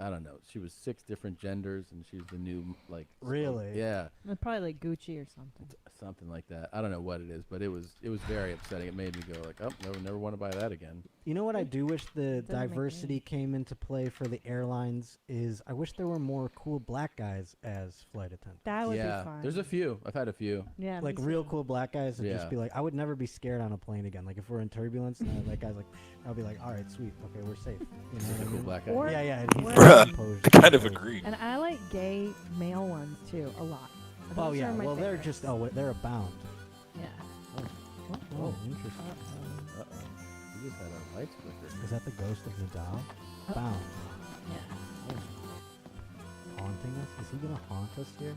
I don't know. She was 6 different genders, and she's the new like. Really? Yeah. Probably like Gucci or something. Something like that. I don't know what it is, but it was very upsetting. It made me go like, oh, never want to buy that again. You know what I do wish the Doesn't make diversity any- came into play for the airlines is I wish there were more cool black guys as flight attendants. That would Yeah, be fun. there's a few. I've had a few. Yeah, Like me real too. cool black guys and Yeah. just be like, I would never be scared on a plane again. Like if we're in turbulence and that guy's like, I'll be like, all right, sweet, okay, we're safe. You know Just what a I cool mean? black guy. Or- Yeah, yeah. He's or- very composed. I kind of Very- agree. And I like gay male ones too a lot. Oh Those yeah, are my well they're favorites. just they're abound. Yeah. Oh, interesting. Uh-oh. We just had our lights flicker. Is that the ghost of Nadal? Bound. Yeah. Haunting us? Is he gonna haunt us here?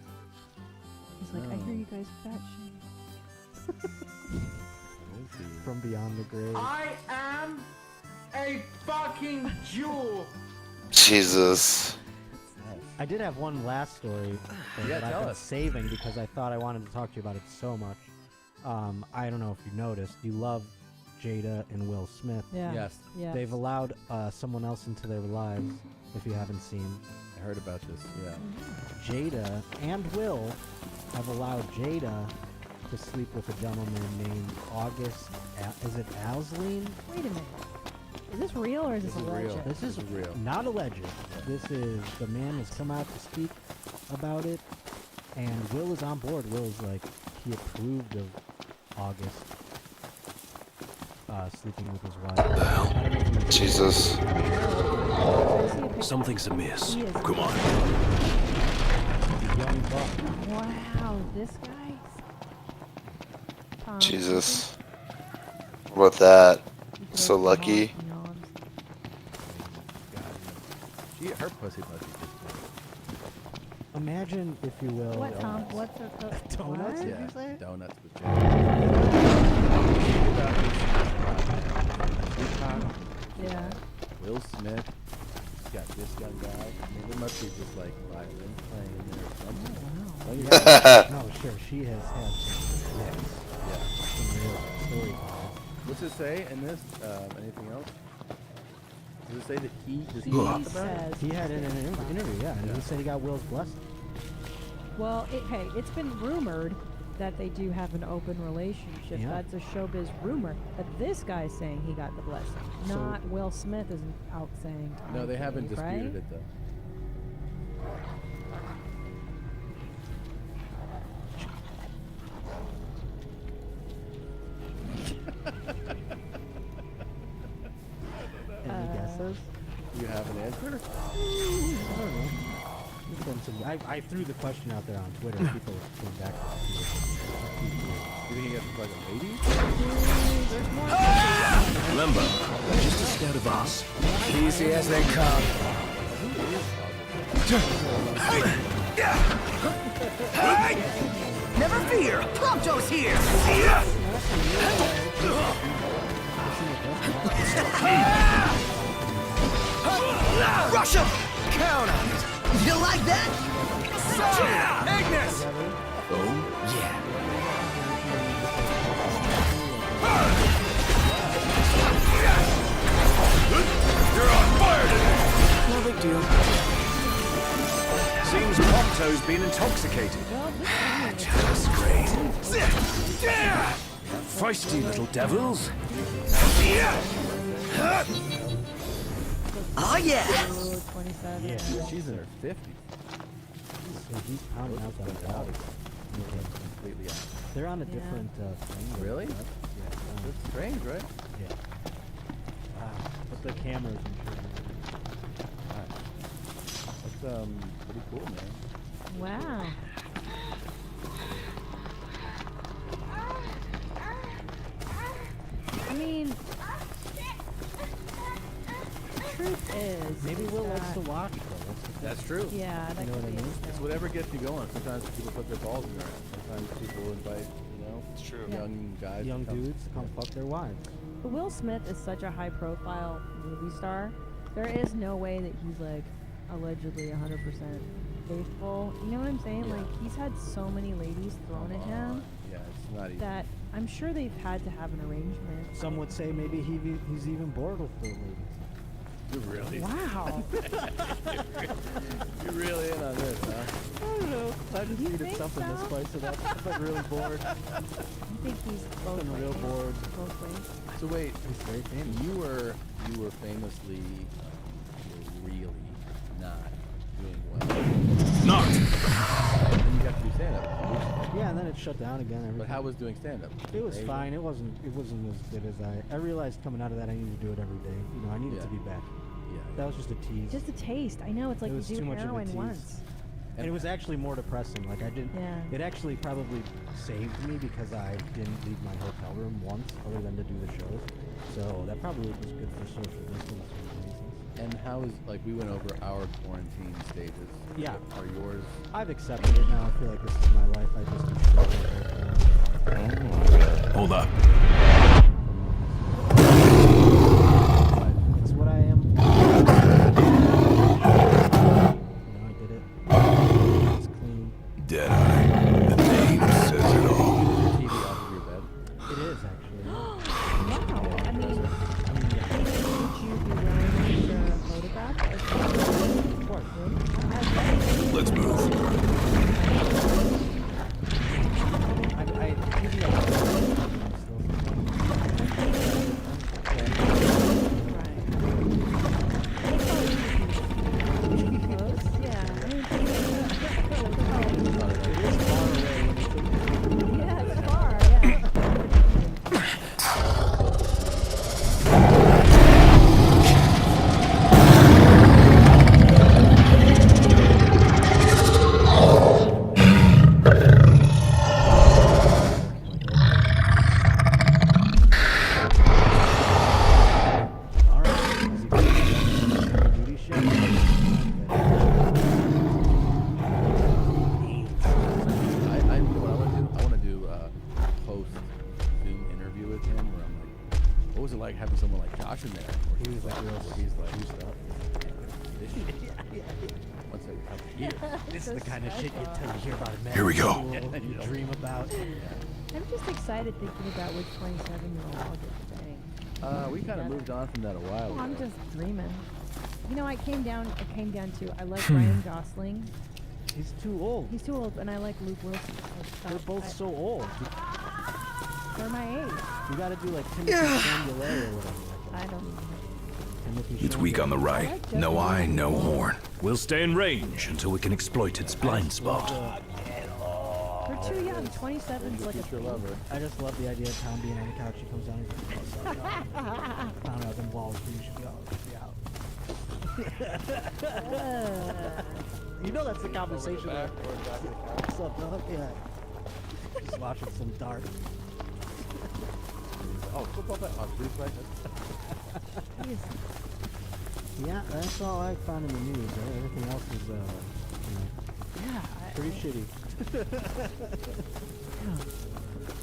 He's like, I hear you guys fat shame. Let's see. From beyond the grave. I am a fucking jewel. Jesus. I did have one last story Yeah, that I've tell been us. saving because I thought I wanted to talk to you about it so much. I don't know if you noticed, you love Jada and Will Smith. Yeah. Yes, Yeah. They've allowed someone else into their lives, if you haven't seen. I heard about this. Yeah. Jada and Will have allowed Jada to sleep with a gentleman named August. Is it Alsleen? Wait a minute. Is this real or is this, This is alleged? real. This is real. not alleged. This is the man has come out to speak about it, and Will is on board. Will's like he approved of August sleeping with his wife. I don't know if you- Jesus. I see a picture. Something's amiss. He is Come on. young buck. Wow, this guy. Jesus. What about that? So lucky. Her pussy must be just Imagine, if you will, What, Tom? What's her Donuts? What? Did yeah, you say? donuts with jam. Yeah. Will Smith. He's got this young guy. I mean, there must be just like violin playing in there or something. Wow. Oh, yeah. No, sure. She has had some hits, Yeah. some real story. What's it say in this? Anything else? Does it say that does he He talk about it? says. He had it in an interview, yeah, and Yeah. he said he got Will's blessing. Well, hey, it's been rumored that they do have an open relationship. Yeah. That's a showbiz rumor. But this guy's saying he got the blessing. So- Not Will Smith isn't out saying. No, Tom they haven't Cruise, disputed right? it though. Any guesses? You have an answer? I don't know. Just send some- I threw the question out there on Twitter. People came back to it. Do you think he has like a lady? Remember, just a scout of us. Easy as they come. Never fear, Prompto's here. Rush him! Count on it. You like that? Ignis! Oh, yeah. You're on fire today! No big deal. Seems Prompto's been intoxicated. Just great. Feisty little devils. Oh yeah! Oh, 27. Yeah. She's in her 50s. So he's pounding out that body. Completely out. They're on a Yeah. different thing. Really? Yeah. That's strange, right? Yeah. But the cameras and shit. That's pretty cool, man. Wow. I mean, truth is, Maybe is Will likes that- to watch though. That's the thing. That's true. Yeah, that You know could what I be mean? it, It's too. whatever gets you going. Sometimes people put their balls in their ass. Sometimes people invite, It's true. Yeah. young guys. Young to come. dudes to come fuck their wives. But Will Smith is such a high-profile movie star. There is no way that he's like allegedly 100% faithful. You know what I'm saying? Yeah. Like he's had so many ladies thrown at him Yeah, it's not easy. that I'm sure they've had to have an arrangement. Some would say maybe he's even bored with the ladies. You're really, Wow. you're really in on this, huh? I don't know. I just You needed think something to so? spice it up. I'm really bored. You think he's both I'm ways? real bored. Both ways. So wait, He's very famous. you were famously really not doing well. Not. And you got to do stand-up. Yeah, and then it shut down again. Everything. But how was doing stand-up? It was Amazing? fine. It wasn't as good as I realized coming out of that I needed to do it every day. You know, I needed Yeah. to be back. Yeah. That was just a tease. Just a taste. I know it's like It you was do too much of a heroin tease. once. And it was actually more depressing. Like I didn't. Yeah. It actually probably saved me because I didn't leave my hotel room once, other than to do the shows. So that probably was good for social distance reasons. And how is, like, we went over our quarantine stages. Yeah. Are yours? I've accepted it now. I feel like this is my life. I just accept it. Hold up. It's what I am. You know, I did it. It's clean. Deadeye. The name says it all. TV off of your bed? It is actually. Wow. I mean, yeah. would you be willing to share a photograph? Of course. Let's move. I usually have I you know what I want to do? I want to do a post Zoom interview with him where I'm like, what was it like having someone like Josh in there? Where He was like real where he's like, once every couple of years. This is the kind of shit you hear about in Here we go. medical school, you dream about. I'm just excited thinking about which 27-year-old I'll get today. We kind of moved on from that a while Oh, I'm ago. just dreaming. You know, I came down to I like Ryan Gosling. He's too old. He's too old, and I like Luke Wilson. They're both so old. They're my age. You gotta do like Timothy Chalamet or whatever. I don't know. Timothy It's weak on the right. No eye, no horn. We'll stay in range until we can exploit its blind spot. We're too young. 27's like a Future baby. lover. I just love the idea of Tom being on the couch. He comes down and he's like, "What's up, dog? Found out them walls. You should go. You know that's the conversation. Like, what's up, dog? Yeah. Just watching some dark. Oh, football back. Oh, please, like Jeez. Yeah, that's all I found in the news. Everything else is, you know, Yeah. pretty shitty.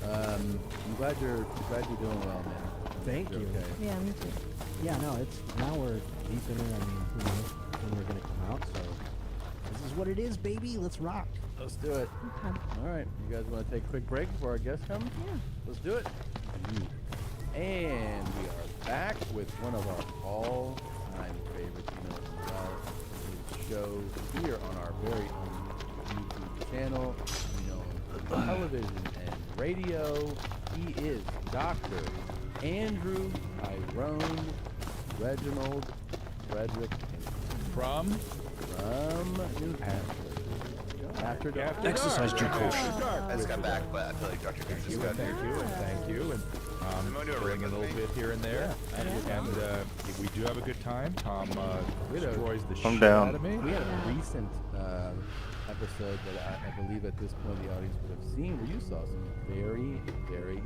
I'm glad you're doing well, man. Thank You're you. Okay. Yeah, me too. Yeah, no, it's now we're deep in it. I mean, who knows when we're gonna come out? So this is what it is, baby. Let's rock. Let's do it. Okay. All right, you guys want to take a quick break before our guest comes? Yeah. Let's do it. And we are back with one of our all-time favorites. You know about his show here on our very own YouTube channel. You know, for television and radio. He is Dr. Andrew Tyrone Reginald Frederick From New Hampshire. After dark. exercise due caution. I just got back, but I feel like Dr. Goose just got there. Thank you, and I'm gonna do a filling ring a with little me. bit here and there, and we do have a good time. Tom destroys the I'm shit down. out of me. We had a recent episode that I believe at this point the audience would have seen where you saw some very, very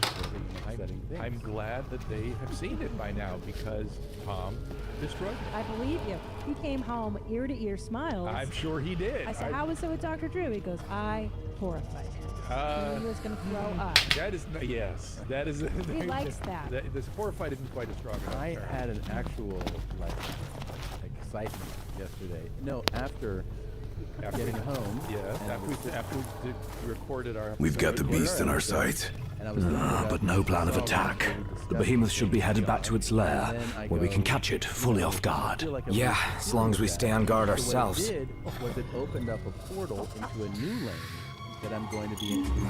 disturbing and upsetting things. I'm glad that they have seen it by now because Tom destroyed me. I believe you. He came home ear to ear smiles. I'm sure he did. I said, how was it with Dr. Drew? He goes, I horrified him. He was going to throw up. That is yes. That is. He likes that. This horrified isn't quite as strong. enough I there. had an actual like excitement yesterday. No, after getting home. Yeah, and I was after we recorded our. We've got the episode, beast in our sights. And I was looking it up But no plan of and attack. we were The discussing behemoth should be things headed back on, to its lair, and then I where we go, can catch it fully you know, off I guard. feel like I Yeah, wasn't as long as we doing stay that. on guard So ourselves. What it did was it opened up a portal into a new lane that I'm going to be introducing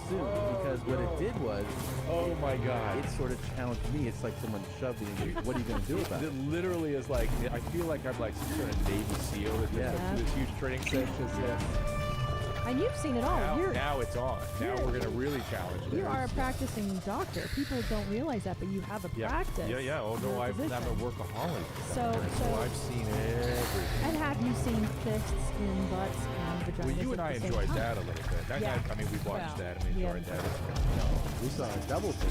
soon. Because what it did was, Oh my God. it sort of challenged me. It's like someone shoved me and goes, what are you going to do about it? It literally is like, I feel like I'm like some sort of Navy SEAL that just Yeah. went through this huge training session. And you've seen it all. Now it's on. Now we're going to really challenge it. You are a practicing doctor. People don't realize that, but you have a practice. Yeah. Oh no, for a I'm a physician. workaholic. So I've seen everything. and have you seen fists in butts and vaginas? Well, you and at I the same enjoyed time? that a little bit. I mean, we watched Well, that and we yeah. enjoyed that. We saw a double thing.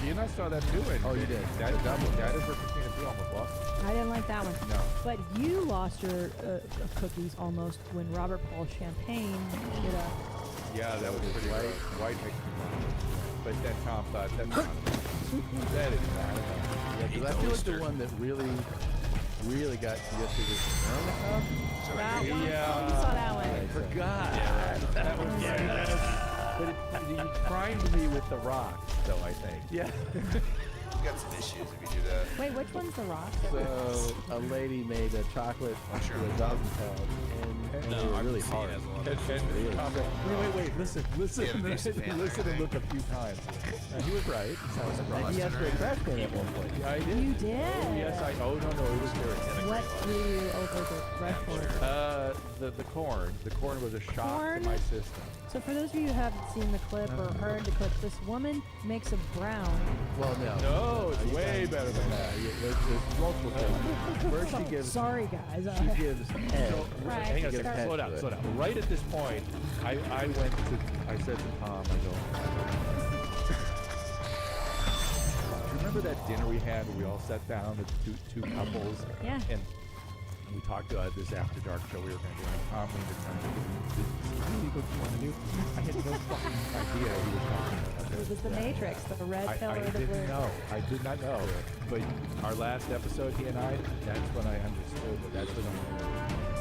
She and I saw that too. And Oh, you did? That is where Christina B almost lost. I didn't like that one. No. But you lost your cookies almost when Robert Paul Champagne did a. Yeah, that was pretty white makes me laugh. But then Tom thought, that is not enough. Yeah, 'cause I feel like the one that really got to you yesterday was That one? Yeah. Oh, you saw that one. I forgot. That was But it primed me with the rock, though, I think. Yeah. You got some issues if you do that. Wait, which one's the rock? So a lady made a chocolate to a doggy pound, and they were really hard. And Really? Tom said, wait, listen, Yeah, abuse of family, listen I and think. look a few times. And he was right. And he asked for a trash can at one point. Yeah, I did. You did. Yes, no, it was very What threw you over the threshold? The corn. The corn was a shock Corn? to my system. So for those of you who haven't seen the clip or heard the clip, this woman makes a brown. Well, no. No, it's You way guys- better than that. There's multiple things. First, she gives Sorry, guys. she gives head. Right. Hang on a She gives second. head Slow to down, it. slow down. Right at this point, I said to Tom, I go, remember that dinner we had where we all sat down, the two couples? Yeah. And we talked about this after dark show we were going to do. And Tom leaned and said, "This is really what you want to do?" I had no fucking idea he was talking about. It was the Matrix, the red pill I or the blue. didn't know. I did not know. But our last episode, he and I, that's when I understood that that's when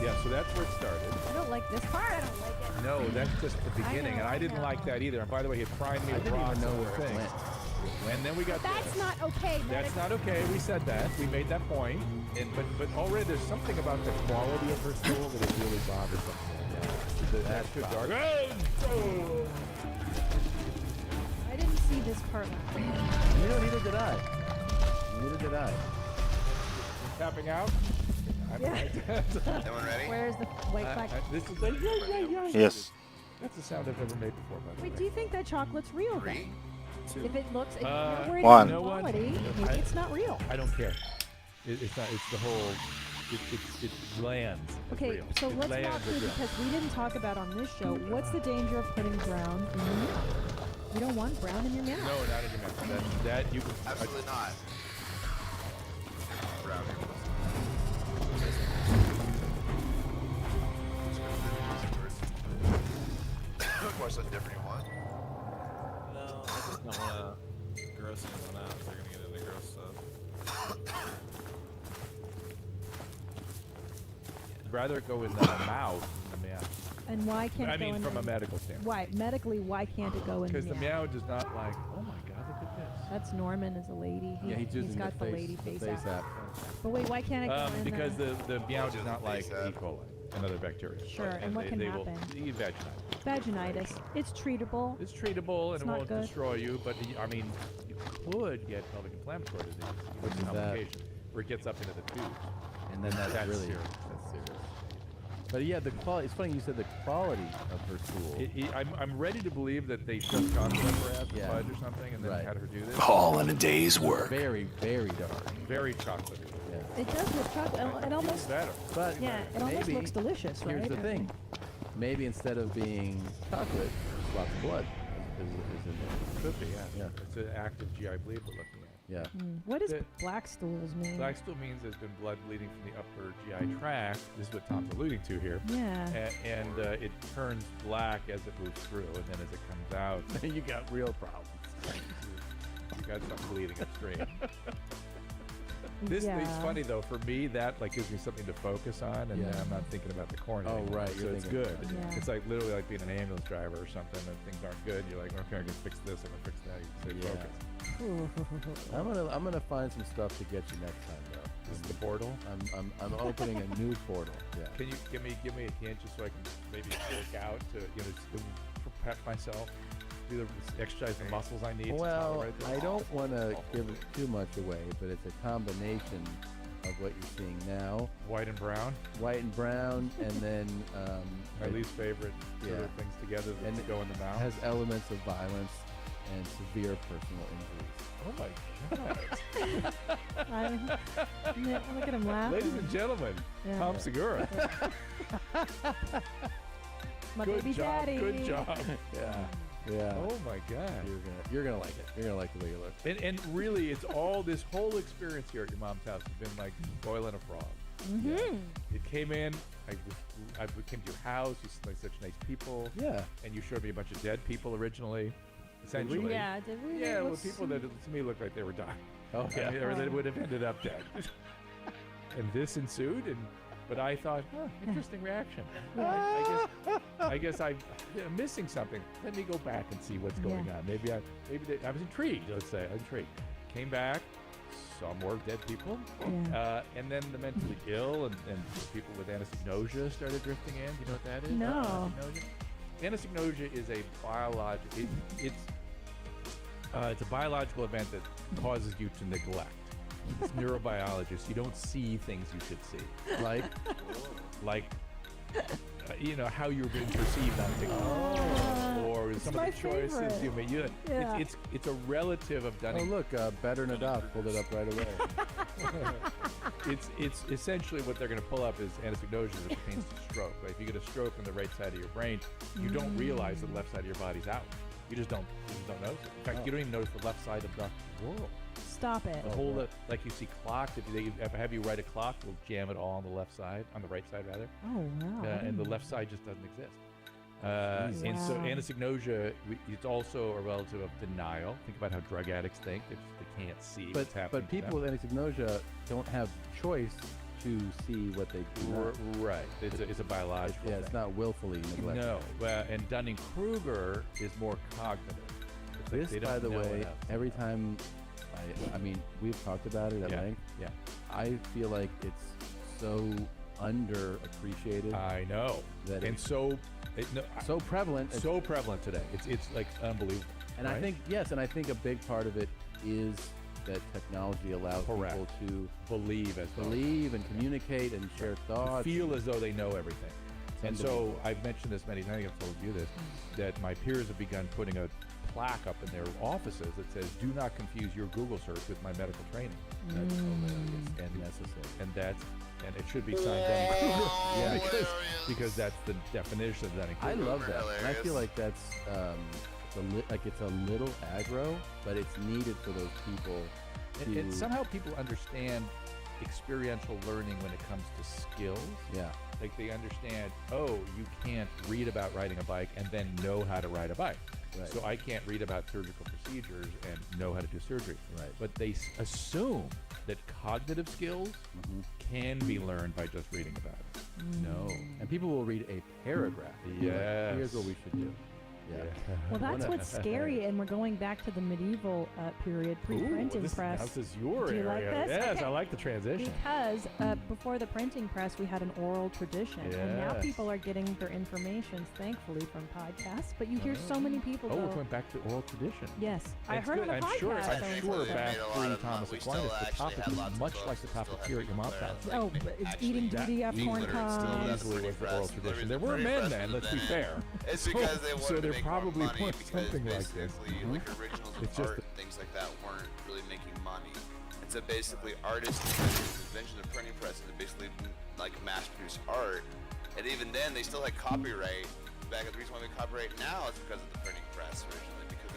yeah, so that's where it started. I don't like this part. I don't like it. No, that's just the beginning, and I didn't know. like that either. And by the way, he primed me I with didn't rocks even know and where it things. went. And then we got That's this. not okay, man. That's not okay. We said that. We made that point. And but already there's something about the quality of her soul that is really bothersome. Yeah. That's too dark. Oh! I didn't see this part last time. You know, neither did I. Neither did I. Tapping out. I'm Yeah. right. Everyone ready? Where's the white flag? This is the Yes. That's the sound I've ever made before. By the Wait, way. do you think that chocolate's real then? 3, 2. If it looks, if Uh, you're worried one. about No one- quality, maybe it's not real. I don't care. It's not. It's the whole. It lands. as Okay, real. so It let's lands walk as through real. because we didn't talk about on this show. What's the danger of putting brown in your mouth? You don't want brown in your mouth. No, not in your mouth. That you can. Absolutely not. Brown here. Of course, that's different you want. No, I just don't want to gross anyone out if they're going to get into gross stuff. I'd rather go in the mouth than the meow. And why can't I it go mean, in from the a medical standpoint. Why medically? Why can't it go in Because the the meow? meow does not like. Oh my God! Look at this. That's Norman as a lady. Yeah, he's using got the, face, lady face, face app. app. But wait, why can't it go in Because the the meow does Just not like face E. app. coli, another bacteria. Sure, and what can they happen? Will eat vaginitis. vaginitis? It's treatable. It's treatable It's and it not won't good. destroy you, but I mean, you could get pelvic inflammatory disease, which is Is a that- complication, where it gets up into the tubes. And then that's really serious. That's serious. But yeah, the quality. It's funny you said the quality of her stool. I'm ready to believe that they shoved condoms up her ass with Yeah. fudge or something and then Right. had her do this. All in a day's work. Very, very dark. Very chocolatey. Yeah. It does look chocolate. It It's almost, better. But yeah, it almost maybe, looks delicious, right? Here's the thing. Maybe instead of being chocolate, lots of blood is in there. Could be, yeah. Yeah. It's an active GI bleed we're looking at. Yeah. What does The- black stools mean? Black stool means there's been blood bleeding from the upper GI tract. This is what Tom's alluding to here. Yeah. And it turns black as it moves through, and then as it comes out, You got real problems. you got some bleeding upstream. This Yeah. It's funny though. For me, that like gives me something to focus on, and Yeah. then I'm not thinking about the corner. Oh, anymore, right, So you're it's thinking good. about it. Yeah. It's like literally like being an ambulance driver or something, and things aren't good. You're like, okay, I can fix this. I can fix that. You can stay Yeah. focused. I'm gonna find some stuff to get you next time, though. This is the portal. I'm opening a new portal. Yeah. Can you give me a hint just so I can maybe work out to prep myself, do the exercise the muscles I need? to Well, tolerate this? I don't want to give too much away, but it's a combination of what you're seeing now, White and brown. white and brown, and then My it least favorite sort Yeah. of things together that And go in the mouth. has elements of violence and severe personal injuries. Oh my god! Look at him laughing. Ladies and gentlemen, Yeah. Tom Segura. My Good baby job. daddy. Good job. Yeah. Yeah. Oh my god. You're gonna like it. You're gonna like the way you look. And really, it's all this whole experience here at your mom's house has been like boiling a frog. Mm-hmm. It came in. I came to your house. You seem like such nice people. Yeah. And you showed me a bunch of dead people originally. Essentially. Yeah, did we? Yeah, well, Let's people see. that to me looked like they were dying. Oh I mean, or they would have ended up dead. And this ensued, but I thought, interesting reaction. I guess I'm missing something. Let me go back and see what's going on. Maybe I was intrigued. Let's say intrigued. Came back, saw more dead people, Yeah. and then the mentally ill and people with anosognosia started drifting in. You know what that is? No. Anosognosia is a biological. It's a biological event that causes you to neglect. It's neurobiologist. You don't see things you should see, like how you're being perceived on TikTok, or some my of the choices favorite. you made. Yeah. It's a relative of Oh Dunning. look, Better Nadab pulled it up right away. It's essentially what they're going to pull up is anosognosia as it pertains to stroke. Like if you get a stroke on the right side of your brain, you don't realize that the left side of your body's out. You just don't notice it. In fact, you don't even notice the left side of the world. Stop it. The whole like you see clocks. If they have you write a clock, we'll jam it all on the left side, on the right side rather, Oh wow. and the left side just doesn't exist. And so Wow. anosognosia, it's also a relative of denial. Think about how drug addicts think; they can't see what's happening. But people with anosognosia don't have choice to see what they do not. Right. It's a biological. Yeah, thing. it's not willfully neglected. No, and Dunning-Kruger is more cognitive. It's like This, they by don't the know way, enough. every time I mean, we've talked about it at Yeah. length. Yeah. I feel like it's so underappreciated I know, that and it's so so prevalent. so prevalent today. It's like unbelievable. And I right? think, yes, and I think a big part of it is that technology allows Correct. people to believe as well. believe and communicate and share thoughts. Feel as though they know everything. And so unbelievable. I've mentioned this many times. I think I've told you this, that my peers have begun putting a plaque up in their offices that says, "Do not confuse your Google search with my medical training." That's hilarious And and necessary. And it should be signed Dunning-Kruger. Yeah, because that's the definition of I Dunning-Kruger. love that. And I feel Hilarious. like that's it's a little aggro, but it's needed for those people. And somehow people understand experiential learning when it comes to skills. Yeah. Like they understand, oh, you can't read about riding a bike and then know how to ride a bike. Right. So I can't read about surgical procedures and know how to do surgery. Right. But they assume that cognitive skills can be learned by just reading about it. No. And people will read a paragraph. and be like, Yes. Here's what we should do. Yeah. Well, that's what's scary, and we're going back to the medieval period, pre-printing press. This is your Do you area. like this? Yes, Okay. I like the transition. Because before the printing press, we had an oral tradition, and now Yes. people are getting their information, thankfully, from podcasts. But you hear so many people Oh, go, we're going back to oral tradition. "Yes, I That's heard good. on a I'm sure, podcast." I'm so and sure so." back made a lot pre of Thomas we Aquinas, still the actually topic had was lots of much books like the that topic still here had at your mom's people house. there, Oh, like, but it's actually eating that DDF we corn literally still cobs. have Easily printing was the press, oral and tradition. literally There the were printing men press then, was let's be invented. fair. It's because they wanted So to there make probably more money was because something like this. basically like originals It's of just art that- and things like that weren't really making money. And so basically artists used the invention of printing presses to basically like mass produce art. And even then they still had copyright. Back at the reason why they copyright now is because of the printing press originally, because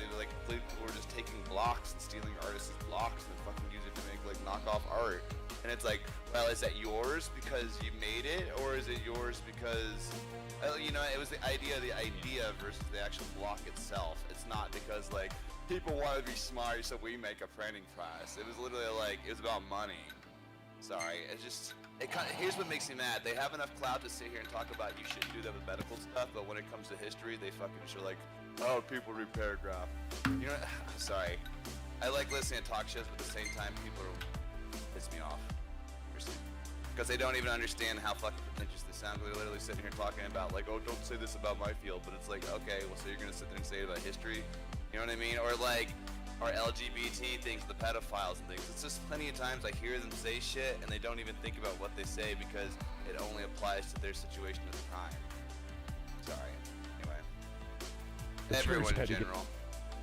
they were just taking blocks and stealing artists' blocks and fucking use it to make like knockoff art. And it's like, well, is that yours because you made it, or is it yours because, it was the idea versus the actual block itself. It's not because people want to be smart, so we make a printing press. It was literally like it was about money. Sorry, it's just here's what makes me mad. They have enough clout to sit here and talk about you shouldn't do that with medical stuff, but when it comes to history, they fucking just are like, oh, people read paragraph. You know, sorry. I like listening to talk shows, but at the same time, people piss me off. Because they don't even understand how fucking pretentious they sound. They're literally sitting here talking about like, oh, don't say this about my field, but it's like, okay, well, so you're gonna sit there and say it about history, you know what I mean? Or like, or LGBT things, the pedophiles and things. It's just plenty of times I hear them say shit and they don't even think about what they say because it only applies to their situation at the time. Sorry. Anyway, The church everyone in had to get- general.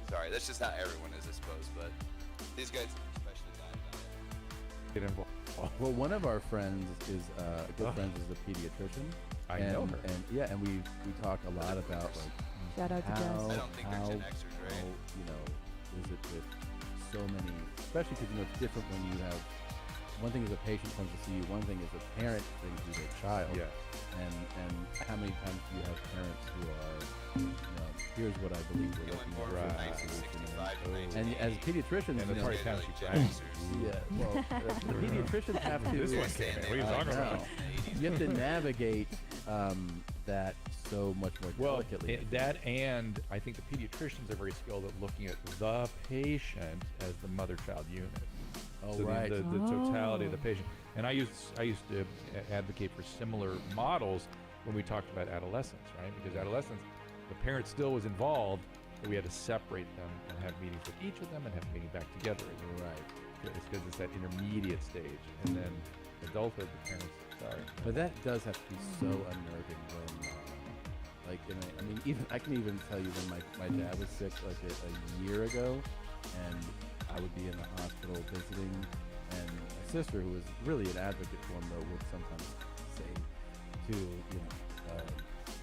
Sorry, that's just how everyone is, I suppose. But these guys especially die about it. Get involved. Well, one of our friends is good friends is a pediatrician. I and, know her. And yeah, and we talk a lot about like Shout out to how, Jess. I don't think they're how, Gen Xers, right? how, you know, is it with so many, especially because, you know, it's different when you have, one thing is a patient comes to see you, one thing is a parent brings you their child. Yeah. And how many times do you have parents who are, you know, here's what I believe we're He went looking more at. from Right. 1965 to And as pediatricians, And you the know, party Gen counts you Gen crazy. Xers. yeah, well, the pediatricians have to. This one came in. What are you I talking about? know. You have to navigate that so much more Well, delicately. that and I think the pediatricians are very skilled at looking at the patient as the mother-child unit. Oh, So right. the totality of the Oh. patient. And I used to advocate for similar models when we talked about adolescents, right? Because adolescents, the parent still was involved, but we had to separate them and have meetings with each of them and have a meeting back together. Right. It's because it's that intermediate stage, and then adulthood, the parents. Sorry. But that does have to be so unnerving when, like, I mean, even I can even tell you when my dad was sick like a year ago, and I would be in the hospital visiting, and my sister, who was really an advocate for him, though, would sometimes say to, you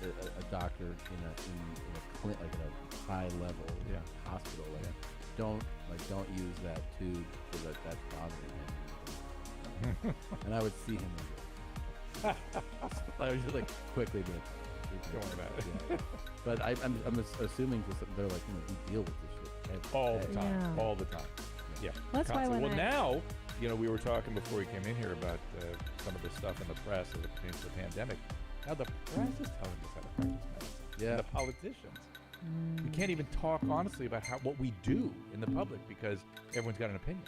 know, a doctor in a like at a high level Yeah. hospital, like, don't use that tube because that's bothering him. And I would see him. I was just like quickly be like, Don't worry about it. yeah. But I'm assuming because they're like, you know, we deal with this shit All the time. Yeah. All the time. Yeah. That's why Constantly. when Well, now, you know, we were talking before we came in here about some of the stuff in the press as it pertains to the pandemic. Now the press is telling us how to practice medicine. Yeah. And the politicians. You can't even talk honestly about what we do in the public because everyone's got an opinion.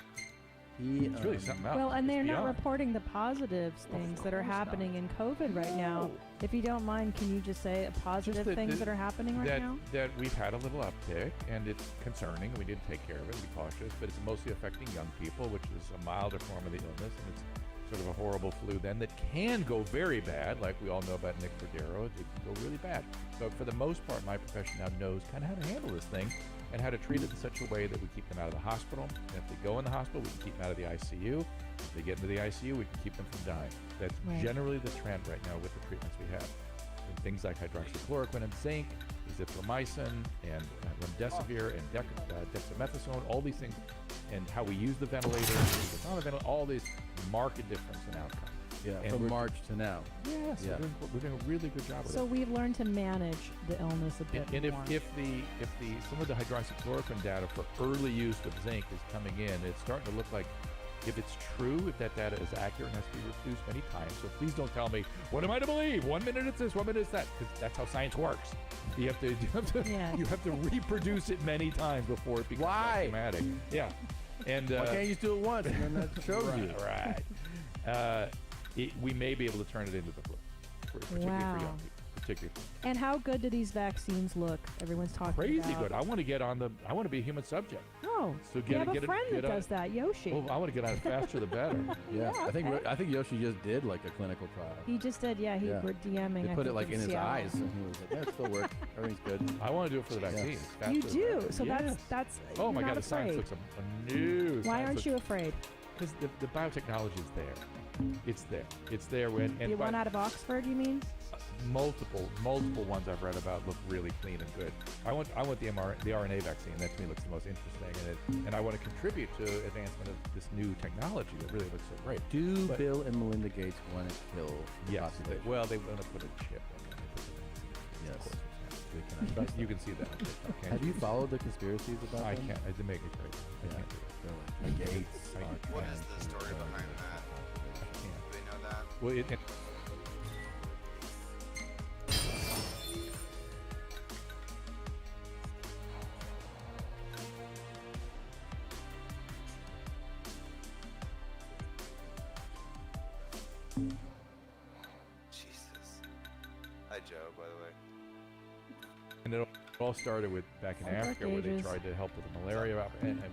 It's really something else. Well, and It's they're not beyond. reporting the positives things that are course not. happening in COVID right now. No. If you don't mind, can you just say positive that- things that- that are happening right that, now? that we've had a little uptick, and it's concerning. We need to take care of it and be cautious, but it's mostly affecting young people, which is a milder form of the illness, and it's sort of a horrible flu then that can go very bad, like we all know about Nick Cordero. It can go really bad. But for the most part, my profession now knows kind of how to handle this thing and how to treat it in such a way that we keep them out of the hospital. And if they go in the hospital, we can keep them out of the ICU. If they get into the ICU, we can keep them from dying. That's Right. generally the trend right now with the treatments we have. And things like hydroxychloroquine and zinc, azithromycin, and remdesivir, and dexamethasone, all these things, and how we use the ventilator, what's on the ventilator, all these marked difference in outcome. Yeah, And from we're- March to now. Yes, Yeah. we're doing a really good job with So it. we've learned to manage the illness a bit And more. if some of the hydroxychloroquine data for early use of zinc is coming in, it's starting to look like if it's true, if that data is accurate and has to be reproduced many times. So please don't tell me, what am I to believe? 1 minute it's this, 1 minute it's that, because that's how science works. You have to Yes. you have to reproduce it many times before it becomes Why? systematic. Yeah. And Why can't you just do it once and then that shows you? Right. We may be able to turn it into the flu, particularly for Wow. young people. Particularly And how good do these vaccines look? Everyone's talking crazy about. good. I want to get on I want to be a human subject. Oh, So we get have get a friend that get on- does that, Yoshi. Oh, I want to get on it faster the better. Yeah, Yeah, I think Yoshi just did like a clinical trial. He just did, yeah. Yeah. We're DMing. They I put it think, like in his Seattle. eyes, and he was like, "Yeah, it still works. Everything's good." I want to do it for the vaccines. Faster You the do. better. So Yes. that's. Oh you're my not God, the science afraid. looks new. Why aren't you afraid? Because the biotechnology is there. It's there. It's there. When The and one by- out of Oxford, you mean? multiple ones I've read about look really clean and good. I want the RNA vaccine. That to me looks the most interesting, and I want to contribute to advancement of this new technology that really looks so great. Do But- Bill and Melinda Gates want to kill the Yes. population? They want to put a chip in when they put it in. Yes. Of course They it's can- not. But you can see that. on TikTok, can't Have you followed the conspiracies about I them? can't. I did make it crazy. I Yeah. can't do it. They're like, Gates. I- are What is trying the to story kill behind the that? population. Well, Jesus. Hi, Joe, by the way. and it all started with back in Africa where they tried to help with the malaria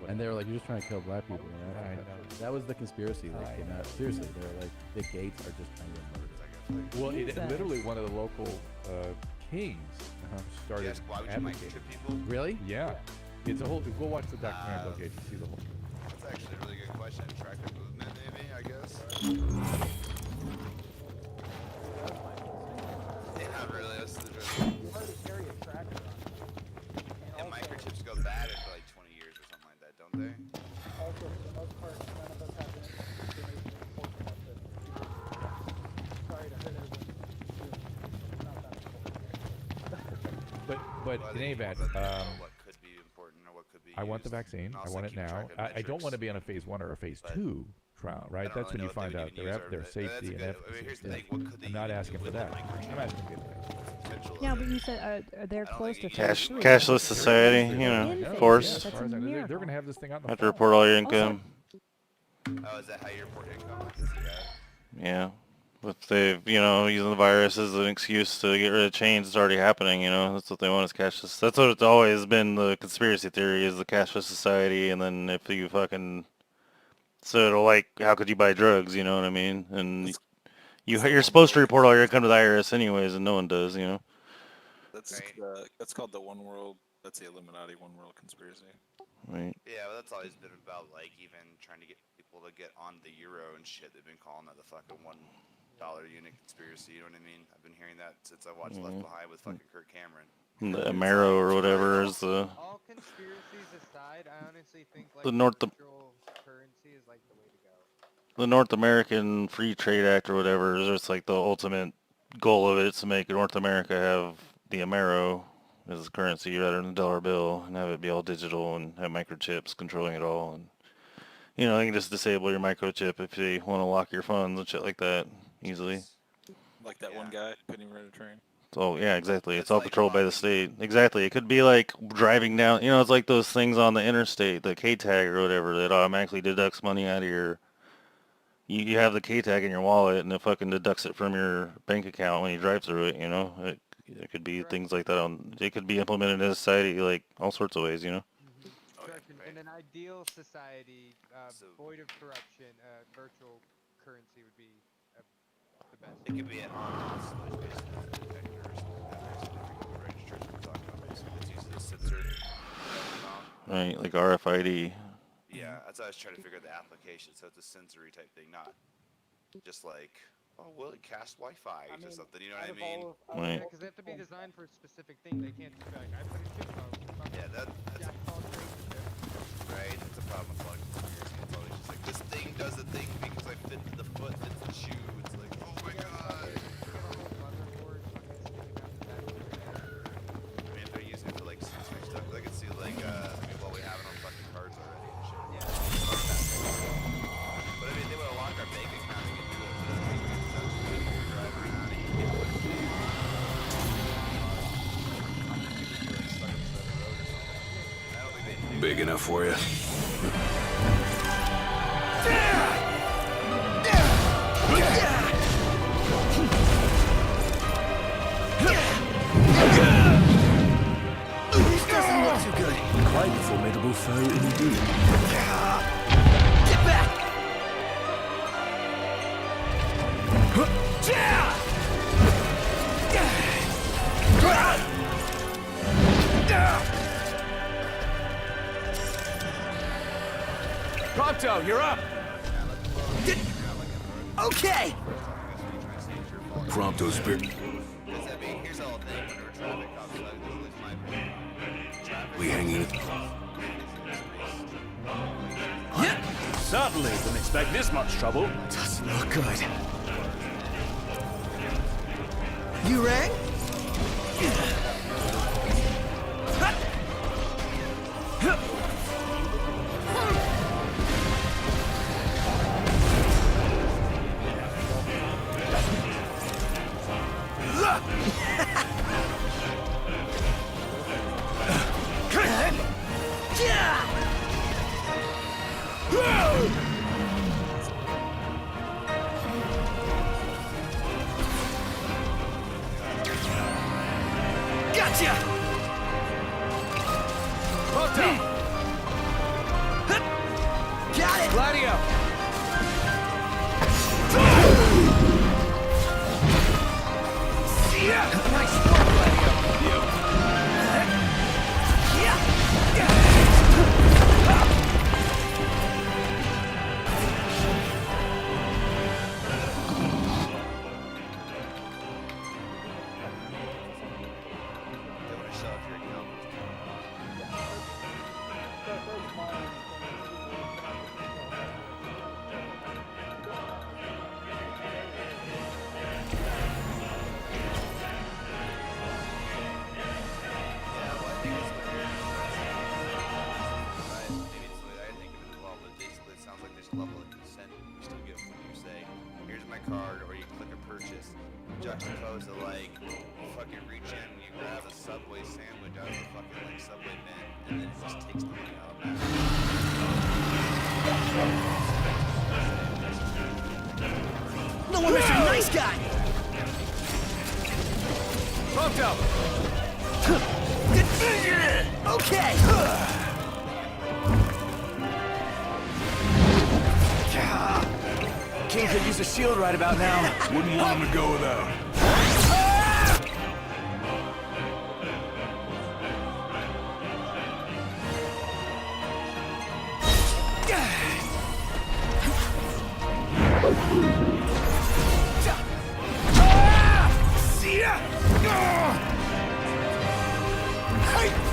And they were like, "You're just trying to kill black people." You know? I know. That was the conspiracy that came out. Seriously, they were like, the Gates are just trying to murder. Well, it Jesus. literally one of the local kings started Yes, why would you advocating. microchip people? Really? Yeah, it's a whole. Go watch the documentary location. See the whole. That's actually a really good question. Track the movement, maybe, I guess. Yeah, not really. That's the truth. You already carry a tracker on it. And microchips go bad after like 20 years or something like that, don't they? Also, for the most part, none of us have the information important enough that people. Sorry to hurt everyone. It's not that important. But Well, in any event, what could be important or what could be I want the used, vaccine. and I also want it keep now. track of I don't want to metrics. be on a phase 1 or a phase But 2 trial, right? I don't That's really when you know what find they would out even their use their or- safety that's a and good- I efficacy. mean, here's the thing, what could they I'm not even asking do for with that. the microchip? I'm asking good things. Potential Yeah, of but it. you said they're I don't close think to you can- phase 3. Cashless society, you In know, phase forced. three, As far as I that's a know, they're miracle. going to have this thing out in the Have to fall. report all your income. Oh, is that how you report income? I can see that. Yeah. But they've, you know, using the virus as an excuse to get rid of change. It's already happening, you know. That's what they want is cashless. That's what it's always been, the conspiracy theory is the cashless society. And then if you fucking... So it'll like, how could you buy drugs, you know what I mean? And you're supposed to report all your income to the IRS anyways, and no one does, you know. That's called the one world. That's the Illuminati one world conspiracy. Right. Yeah, well, that's always been about, like, even trying to get people to get on the euro and shit. They've been calling that the fucking $1 unit conspiracy, you know what I mean? I've been hearing that since I watched Left Behind with fucking Kirk Cameron. The Amero or whatever is the... All conspiracies aside, I honestly think like The North- virtual currency is like the way to go. The North American Free Trade Act or whatever is just like the ultimate goal of it is to make North America have the Amero as currency rather than the dollar bill and have it be all digital and have microchips controlling it all. And you know, they can just disable your microchip if they want to lock your funds and shit like that easily. Like that one guy couldn't even ride a train. So yeah, exactly. It's It's all like controlled by the state. Exactly. It could be like driving down. You know, it's like those things on the interstate, the K tag or whatever, that automatically deducts money out of your. You have the K tag in your wallet, and it fucking deducts it from your bank account when you drive through it. You know, it could be things like that. It could be implemented in society like all sorts of ways. You know. Correct. In an ideal society, void of corruption, virtual currency would be the best. It could be an online solution detector or something like that, basically, the registers we're talking about, basically, that's used as a sensor. Right, like RFID. Yeah, that's how I was trying to figure out the application, so it's a sensory type thing, not just like, oh, will it cast Wi-Fi or something, you know what I mean? Right. Because they have to be designed for a specific thing. They can't just be like, I put a chip on. Yeah, that's right. That's a problem with a lot of conspiracy. It's always just like, this thing does the thing because I fit the foot fits the shoe. It's like, oh my god. I mean, if they're using it for like sensory stuff, 'cause I can see like, I mean, well, we have it on fucking cards already and shit. Yeah. But I mean, they would have locked our bank account and get through that. That's good. You're driving around and you get what you do. Big enough for you. This doesn't look too good. Quite a formidable foe indeed. Get back! Prompto, you're up! Okay! Prompto spirit. Because I mean, here's the whole thing. Whenever traffic cops, like, this is my opinion. Traffic We hanging it. Certainly didn't expect this much trouble. Doesn't look good. You rang? Gotcha! Moto! Got it! Gladio! Nice work, Gladio! They want to show off your account. Yeah, well, I think it's what you're right. Maybe it's the way I think of it as well, but basically it sounds like there's a level of consent you still get when you say, here's my card, or you click a purchase, juxtaposed to like, you fucking reach in and you grab a Subway sandwich out of the fucking like Subway bin, and then it just takes the money out of that. No one Mr. Nice Guy! Moto! Okay! King could use a shield right about now. Wouldn't want him to go without.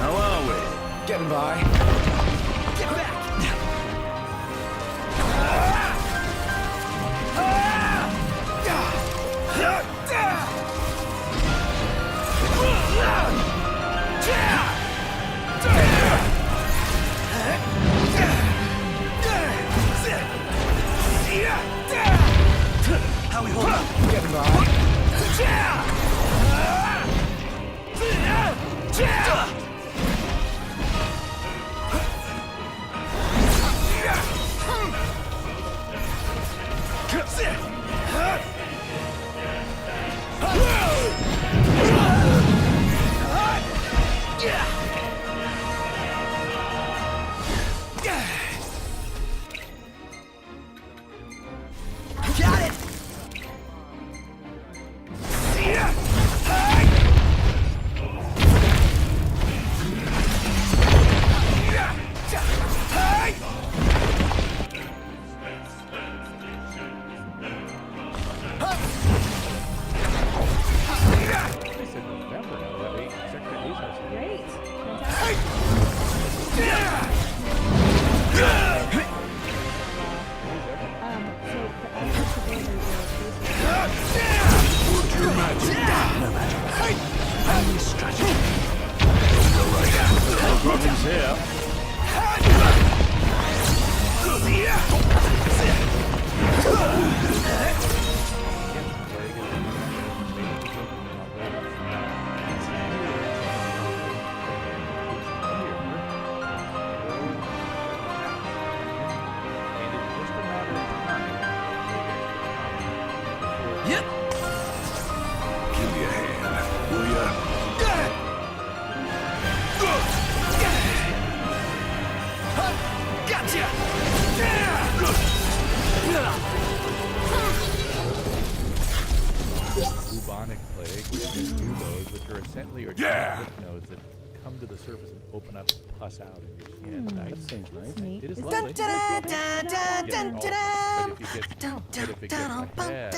How are we? Getting by. Get back! How we hold up? Getting by. Got it! They said November now. That 8 Sector 8 house. Great. Fantastic. So the efforts of builders are basically Your magic. No magic. Only strategy. No problems here. Yep! Give me a hand, will ya? Gotcha! Bubonic plague, which is buboes, which are essentially lymph nodes that come to the surface and open up and pus out in your skin. Nice. That seems nice. neat. It is Is lovely. that- But if you get ahead,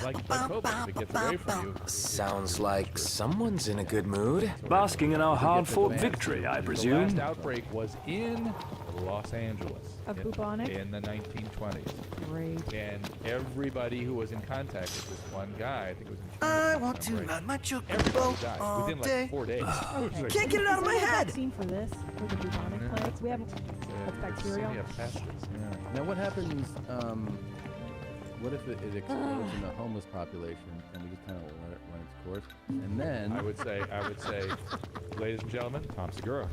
like chocobo, if it gets away from you, Sounds like someone's in a good mood. Basking in our hard-fought the victory, I The presume. last outbreak was in Los Angeles Of bubonic? in the 1920s. Great. And everybody who was in contact with this one guy, I think it was in I China, want to right? ride my Everybody chocobo died all within like day. 4 days. It was like, Can't get it out of my Is there a head! vaccine for this? For the bubonic plague? We have it's bacterial? Yeah, pestis, yeah. Now what happens, what if it explodes in the homeless population and we just kind of let it run its course? And then I would say, ladies and gentlemen, Tom Segura.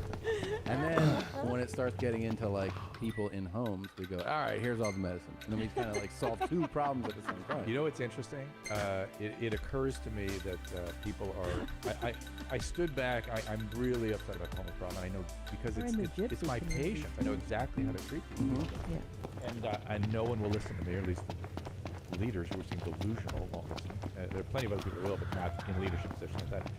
And then when it starts getting into like people in homes, we go, all right, here's all the medicine. And then we kind of like solve two problems at the same time. You know what's interesting? It occurs to me that people are. I stood back. I'm really upset about the homeless problem. I know because We're in the it's gypsy my community. patients. I know exactly how to treat people. Yeah. And no one will listen to me, or at least the leaders who seem delusional won't listen. There are plenty of other people who will, but not in leadership positions like that.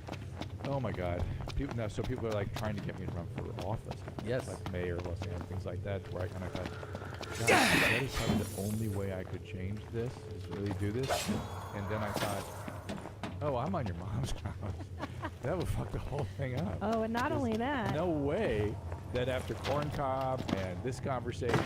Oh my God! People now, so people are like trying to get me to run for office. Yes. Like mayor, Los Angeles, things like that. Where I kind of thought, God, that is probably the only way I could change this is really do this. And then I thought, oh, I'm on your mom's house. That would fuck the whole thing up. Oh, and not only that. No way that after Corn Cob and this conversation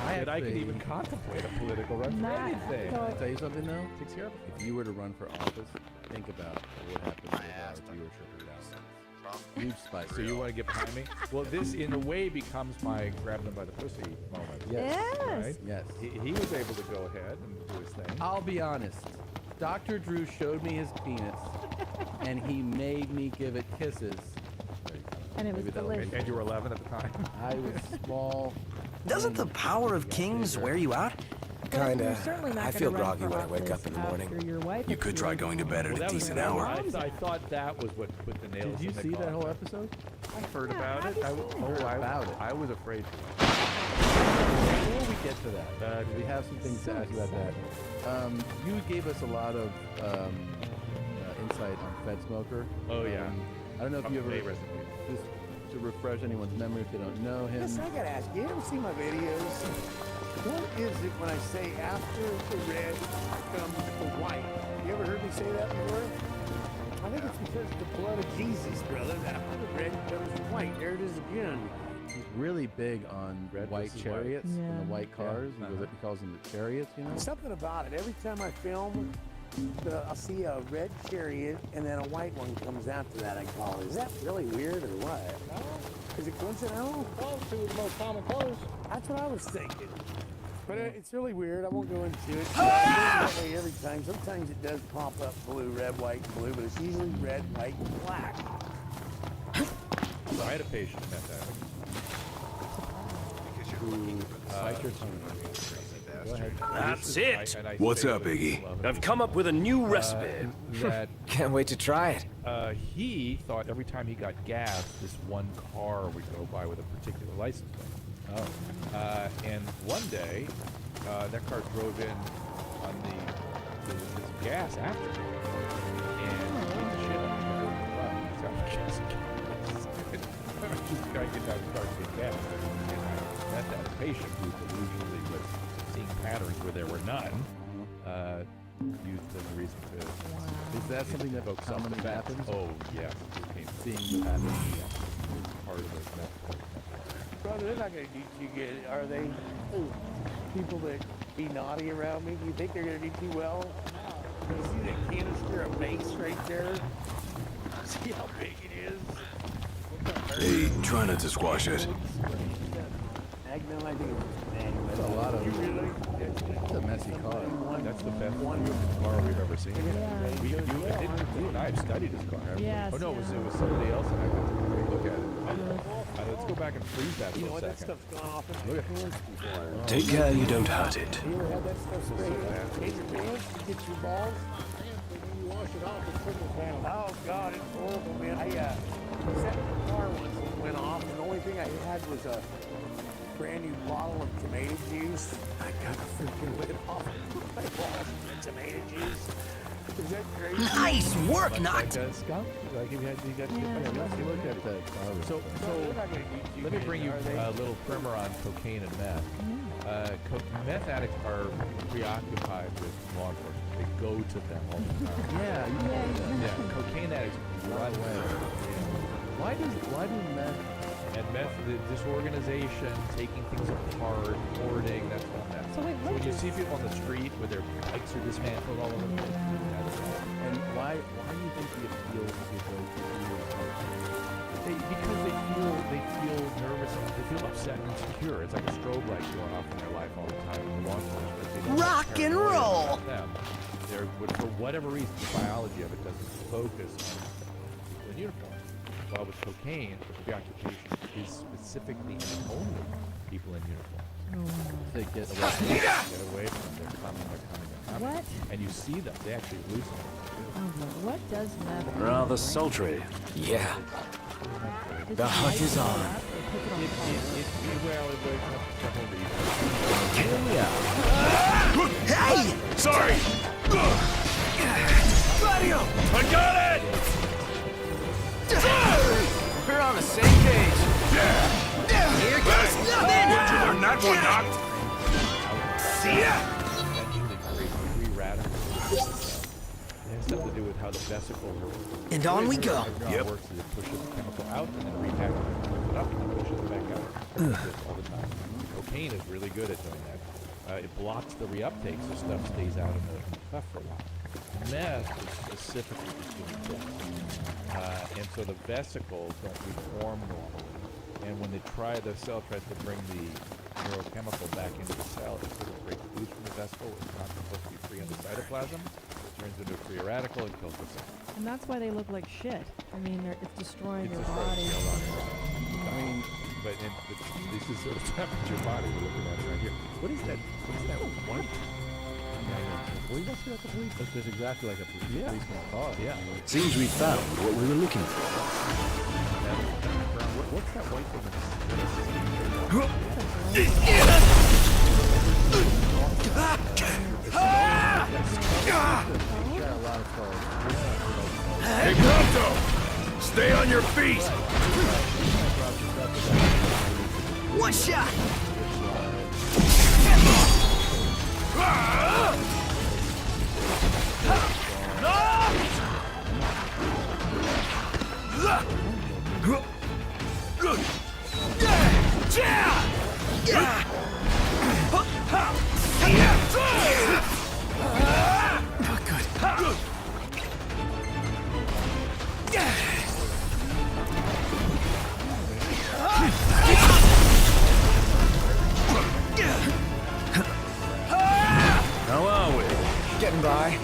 that I could even contemplate a political run for Not- anything. so- Can I tell you something though? Takes care of it. If you were to run for office, think about what happens with our viewership around. Huge spike. So you want to get behind me? Well, this in a way becomes my grab them by the pussy moment. Yes. Yes. Right? Yes. He was able to go ahead and do his thing. I'll be honest. Dr. Drew showed me his penis, and he made me give it kisses. And it was Maybe that'll delicious. And you were 11 at the time. I was small. Doesn't the power of kings wear you out? But you're certainly not I gonna feel run groggy for when I wake office up in the morning. after your wife You could try appears. going to bed at Well, a that was decent that hour. I thought that was what put the nails Did you in the see that coffin. whole episode? I heard Yeah, about how'd it. you see it? About it. I was afraid to. Before we get to that, we have some things to ask you about that. You gave us a lot of insight on Fed Smoker. Oh, yeah. I don't know if you ever, May recipe. just to refresh anyone's memory if they don't know him. Listen, I gotta ask you ever see my videos? What is it when I say after the red comes the white? You ever heard me say that before? I think it's because of the blood of Jesus, brother. After the red comes the white. There it is again. He's really big on Red white versus chariots white. and the Yeah. white cars. He calls them the chariots, you know? Something about it. Every time I film, I'll see a red chariot and then a white one comes after that, I call it. Is that really weird or what? No. Is it coincidental? Well, two of the most common colors. That's what I was thinking. But it's really weird. I won't go into it. That way every time. Sometimes it does pop up blue, red, white, and blue, but it's usually red, white, and black. So I had a patient at that. Bite your tongue. Go ahead. That's it. And I What's say up, this Iggy? love I've come up with a new recipe. That Can't wait to try it. he thought every time he got gas, this one car would go by with a particular license plate. Oh. And one day, that car drove in on this gas after him. And he beat the shit out of him. Wow, he's got gas. This guy gets out of the car to get gas. And I met that patient who delusionally was seeing patterns where there were none. Used as a reason to Is that something that evoke commonly self-defense. happens? Oh, yes. Seeing the pattern? It's part of it. Brother, they're not going to do too good, are they? People that be naughty around me, do you think they're going to do too well? You see that canister of mace right there? See how big it is? Hey, try not to squash it. Magnum, I think it's Magnum. That's a lot of. You really? It's a messy car. That's the best car we've ever seen. Yeah. You and I have studied his car. Yes, Oh no, it yeah. was somebody else, and I got to take a look at it. Let's go back and freeze that for You know a what? That second. stuff's gone off in my pants before. Take care you don't hurt it. You ever had that stuff sprayed in your pants to get your balls? When you wash it off, it's trickles down. Oh God, it's horrible, man. I set my car once and it went off, and the only thing I had was a brand new bottle of tomato juice. I got the freaking lid off my balls with tomato juice. Is that crazy? Nice work, Nut. Like a skunk? Like if you got Let's look at that car. So let me bring you a little primer on cocaine and meth. Meth addicts are preoccupied with law enforcement. They go to them all the time. Yeah, cocaine addicts run away. Why do meth? And meth, the disorganization, taking things apart, hoarding, that's all meth. So wait, When what you is- see people on the street with their bikes are dismantled all over the place, that's meth. And why do you think the appeal to those people? Because they feel nervous, and they feel upset and insecure. It's like a strobe light going off in their life all the time. The law enforcement, they don't Rock have and paranoia roll. them. They're, for whatever reason, the biology of it doesn't focus on people in uniform. While with cocaine, the preoccupation is specifically and only people in uniform. They get away from Get away from them. They're coming. What? And you see them. They actually loosen them. What does meth do? Rather sultry. Yeah. Does The it hunt light is it on. up or put it on fire? Well, it wakes up for several reasons. Hey! Sorry! Gladio! I got it! We're on the same page. Here goes nothing! Where'd you learn that one, Doc? See ya! Essentially create free radicals. It has something to do with how the vesicle works. And on we go. How it works is it pushes the chemical out and then repackages it, pulls it up, and then pushes it back out. It does this all the time. Cocaine is really good at doing that. It blocks the reuptake so stuff stays out in the cuff for a while. Meth is specifically just doing this. And so the vesicles don't reform normally. And when the cell tries to bring the neurochemical back into the cell, it sort of breaks loose from the vesicle. It's not supposed to be free on the cytoplasm. It turns into a free radical and kills the cell. And that's why they look like shit. I mean, it's destroying It's your destroying body. the cell I mean, but this is sort of tapping your body. We're looking at it right here. What is that? What's that white? Well, you must be like a police. Looks just exactly like a policeman's car. Yeah. Seems we found what we were looking for. What's that white thing? Hey, Pronto! Stay on your feet! One shot! How are we? Getting by.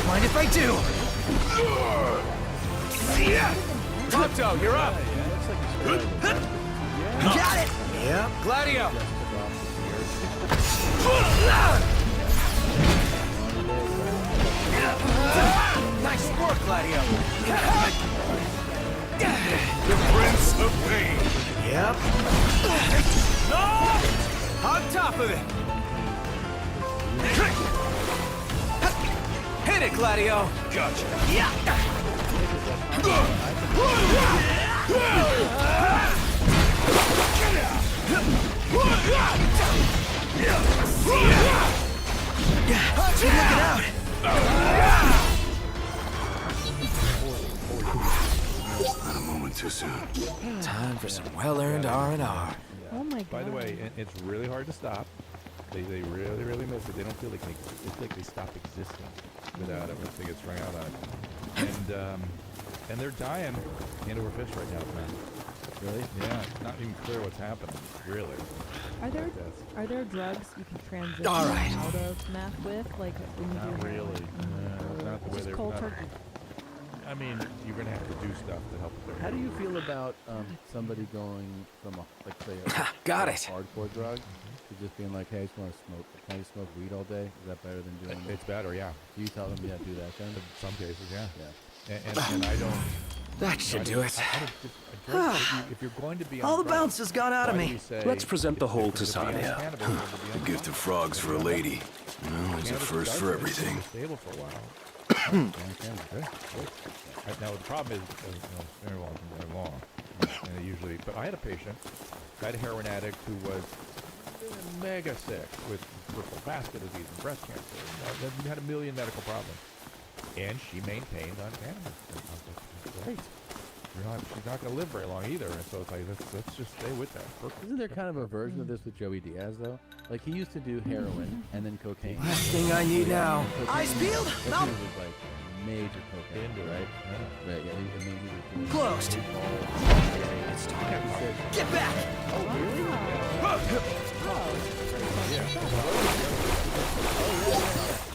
Mind if I do? Pronto, you're up! Got it! Yep. Gladio! Nice work, Gladio! The Prince of Pain! Yep. On top of it! Hit it, Gladio! Gotcha! Keep looking out! Not a moment too soon. Time for some well-earned R&R. Oh my god. By the way, it's really hard to stop. They really, really miss it. They don't feel like they stop existing without it once they get strung out on it. And they're dying hand over fist right now, man. Really? Yeah, it's not even clear what's happening. Really. Are there drugs you can transition All right. out of meth with, like when you Not do really. No, not the way just they're. cold not- turkey? I mean, you're gonna have to do stuff to help with their. How do you feel about somebody going from a, like say Got a it. hardcore drug to just being like, hey, I just want to smoke. Can I just smoke weed all day? Is that better than doing? It's better, yeah. Do you tell them, yeah, do that then? In some cases, yeah. Yeah. And I don't. That should do it. If you're going to be All on the drugs, bounce has gone out of why do me. you say Let's present the if whole you're to gonna be on Sonia. cannabis, you're gonna be A on gift of frogs for a lady. Well, it's a cannabis first does for stay everything. Stable for a while. Now the problem is, very long, and it usually. But I had a patient, I had a heroin addict who was mega sick with peripheral vascular disease and breast cancer. Had a million medical problems, and she maintained on cannabis. And I was like, great. she's not going to live very long either. And so it's like, let's just stay with that. Isn't there kind of a version of this with Joey Diaz though? Like he used to do heroin and then cocaine. Last thing I need now. Eyes peeled? That No. dude was like major cocaine, Into it, right? yeah. Right. Yeah. I mean, he was doing Closed. Let's talk. Get back! Oh really?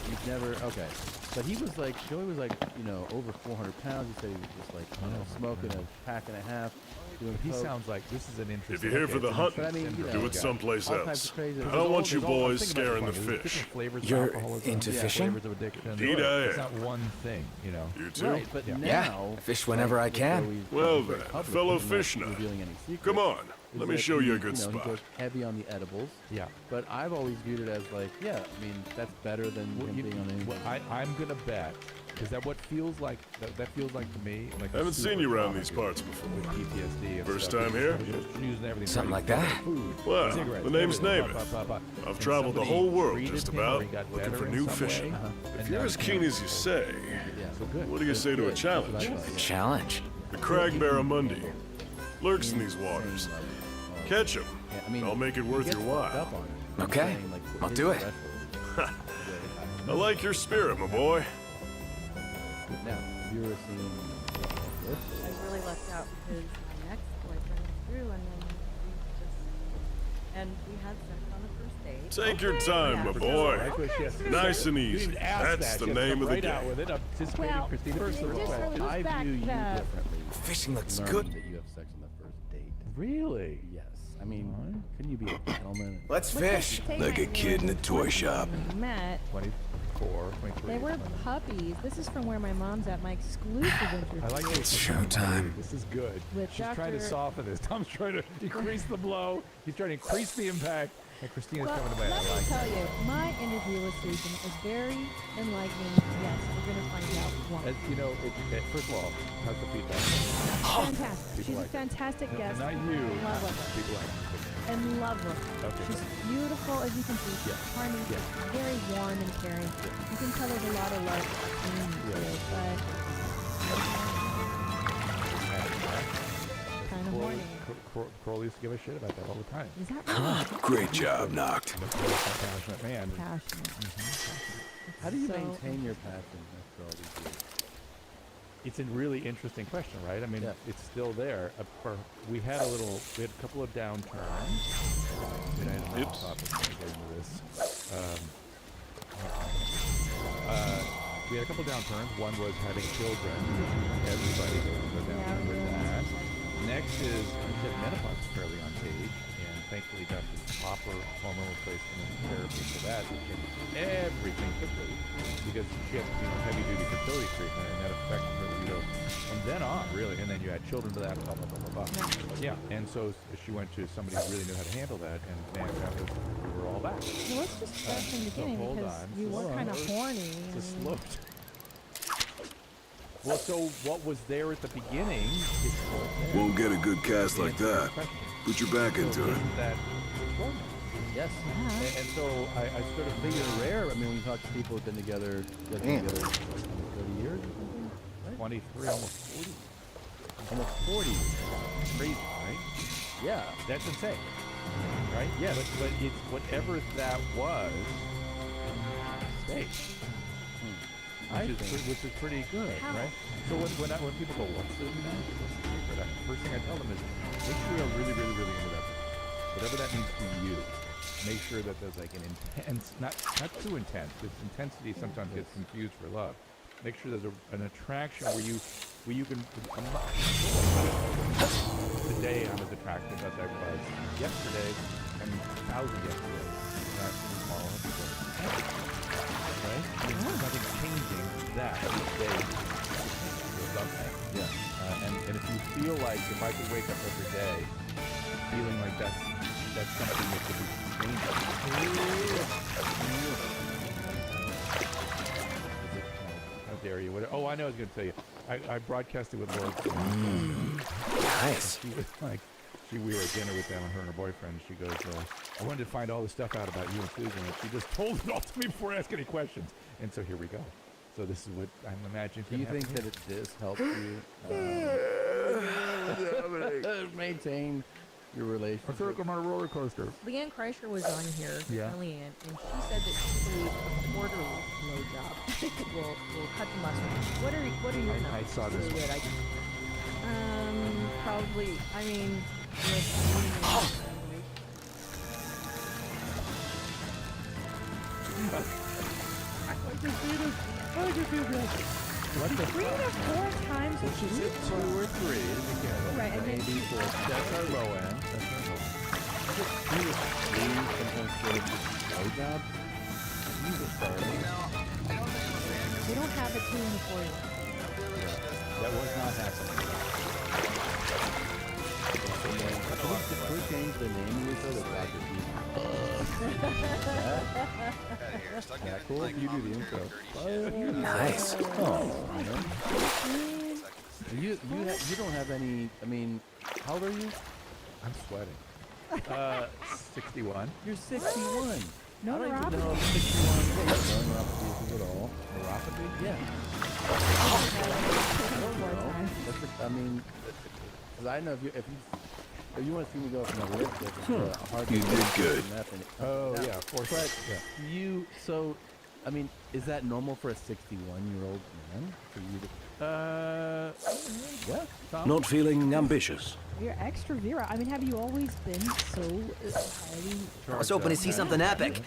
You've never okay. But he was like, Joey was like, over 400 pounds. He said he was just like, smoking a pack and a half. Doing He coke. sounds like this is an interesting. If you're here for the hunt, But I mean, do it someplace all types else. of crazy. I don't want you boys scaring the fish. You're into fishing? Flavors of addiction. Indeed I It's am. not one thing, You too? Right, but Yeah. now, Yeah, fish whenever I with can. Joey's Well very then, public, fellow isn't like fish nut. revealing any secrets, Come on, is let me that show you a he, good He spot. goes heavy on the edibles. Yeah. But I've always viewed it as like, yeah, I mean, that's better than him being on anything. Well, I'm gonna bet. Is that what feels like? That feels like to me. Like I haven't seen you around these parts before. With PTSD. And First stuff. time here? Using everything. Something like that? Food, Well, cigarettes, the name's everything, Namath. And I've traveled the somebody whole world treated just him, about, or he got looking better for in new some fishing. way, If and you're now as he's keen gonna- as you say, Yeah, so good. what do you say to a That's what I challenge? thought, yeah. Challenge? The crag barramundi lurks in these waters. Catch him. Yeah, I mean, I'll make it he worth gets your fucked while. up on it. I'm Okay, saying, like, I'll his do it. threshold is I like your spirit, my boy. now, have you ever seen this? I really lucked out because my ex-boyfriend was through, and then we had sex on the first date. Take your time, my Yeah. boy. That's what she has to say. Nice and You didn't easy. even ask That's that. the She has to name come of the right out game. with it. Anticipating Well, Christina it first just request. really- I back view you that. differently. Fishing looks learning good. that you have sex on the first date. Really? Yes. I mean, couldn't you be a gentleman? Let's Which I fish. should take Like a my kid in a when toy shop. we met. 24, 23. They were puppies. This is from where my mom's at. My exclusive interview. I like It's showtime. This is good. With She's trying to Dr. soften this. Tom's trying to decrease the blow. He's trying to increase the impact. And Christina's Well, coming to bed. let I me like tell that. you, my interview with Susan is very enlightening. Yes, we're going to find out why. As you know, first of all, how's the feedback? Fantastic. People She's like a fantastic No, guest. not you. In love with her. People like it. In love with her. Okay. She's beautiful, as you can see. She's Yeah. charming. Yeah. Very warm and caring. You can tell there's a lot of love between you two, but kind of horny. Crowley used to give a shit about that all the time. Is that right? Great job, Noct. That's what a passionate man. Passionate. How do you So- maintain your passion after all these years? It's a really interesting question, right? I mean, Yeah. it's still there. We had a couple of downturns. Oops. Get into this. We had a couple of downturns. One was having children. Everybody goes down Yeah, with really. that. Next is menopause is fairly on stage, and thankfully got the proper hormone replacement and therapy for that, which changed everything quickly because she had heavy duty fertility treatment, and that affected her libido from then on, really. And then you had children to that, blah blah blah blah blah. Yeah, and so she went to somebody who really knew how to handle that, and man, we were all back. Well, let's just start from the beginning hold because on. you Hold were on. kind of horny. It's a I mean, slow. Well, so what was there at the beginning is still there. Won't get a good cast like Answer your that. question. Put your back So into it. isn't that extraordinary? Yes. Yeah. And so I sort of think it's rare. I mean, when you talk to people who've been together, Damn. 30 years or something, right? 23, almost 40. Almost 40. Crazy, right? Yeah. That's insane, right? Yeah, but it's whatever that was, stayed. Which is pretty good, How? right? So when people go, what's the secret? First thing I tell them is, make sure you're really, really, really into that person. Whatever that means to you. Make sure that there's like an intense, not too intense, because intensity sometimes gets confused for love. Make sure there's an attraction where you can. Today I'm as attractive as I was yesterday, and 1,000 yesterday. That's tomorrow. Right? There's nothing changing that each day. Yeah. And if you feel like if I could wake up every day feeling like that's something that could be changing. How dare you? Oh, I know I was going to tell you. I broadcasted with Laura. Nice. She was like, we were at dinner with them, her and her boyfriend. She goes, I wanted to find all this stuff out about you and Susan, and she just told it all to me before asking any questions. And so here we go. So this is what I'm imagining. Do you think that this helped you? Maintain your relationship. I I'm on a roller coaster. Leanne Kreischer was on here, Yeah. Leanne, and she said that she believes a quarter blowjob will cut the mustard. What are your numbers? I saw this Really one. good. Probably. I mean, with What the 3 to 4 times a She said 2 or 3 together. Right, and then Maybe 4. That's our low end. That's our low end. Sometimes get a blowjob. Jesus, darling. We don't have a 2 and a 4 yet. That was not happening. Can we change the name of this to Dr. Pete? Is that cool? You do the intro. Nice. Oh, you don't have any. I mean, how old are you? I'm sweating. 61. You're 61. No I don't even neuropathy. know if 61 is no neuropathy at all. Neuropathy? Yeah. I don't know. I mean, 'cause I know if you want to see me go from a lift, it's a hard. You did good. Oh, yeah, of course. But Yeah. so, I mean, is that normal for a 61-year-old man? For you to, what? Tom? Not feeling ambitious. You're extra Vera. I mean, have you always been so highly? I was hoping to see something epic.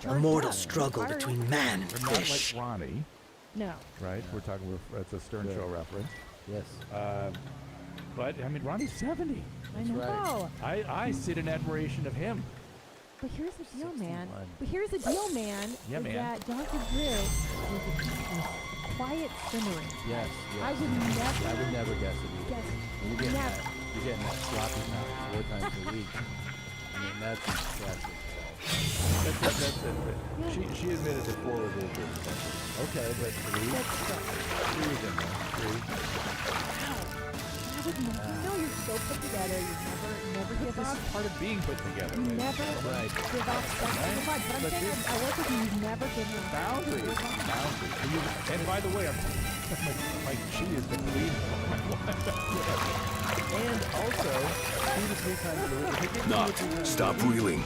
A mortal struggle between man and We're not fish. like Ronnie, No. right? We're talking, it's a Stern Yeah. Show reference. Yes. But, I mean, Ronnie's 70. I know. I sit in admiration of him. But here's the deal, man. 61. But here's the deal, man. Yeah, is man. That Dr. Drew was a quiet simmering. Yes. I would never. I would never guess it. Either. Guess. You're getting Never. that. You're getting that sloppy mouth 4 times a week. I mean, that's impressive. She admitted that 4 was a little bit excessive. Okay, but 3. That's stuff. 3 was in there. 3. I would never. You know you're so put together. You never give This up. is part of being put together. You never Right. give up stuff. But I'm saying I work with you. You've never given up. Boundaries. And by the way, my she is the lead. And also, 2 to 3 times a week. If you get 2 to 3 Knock. times a Stop week, reeling.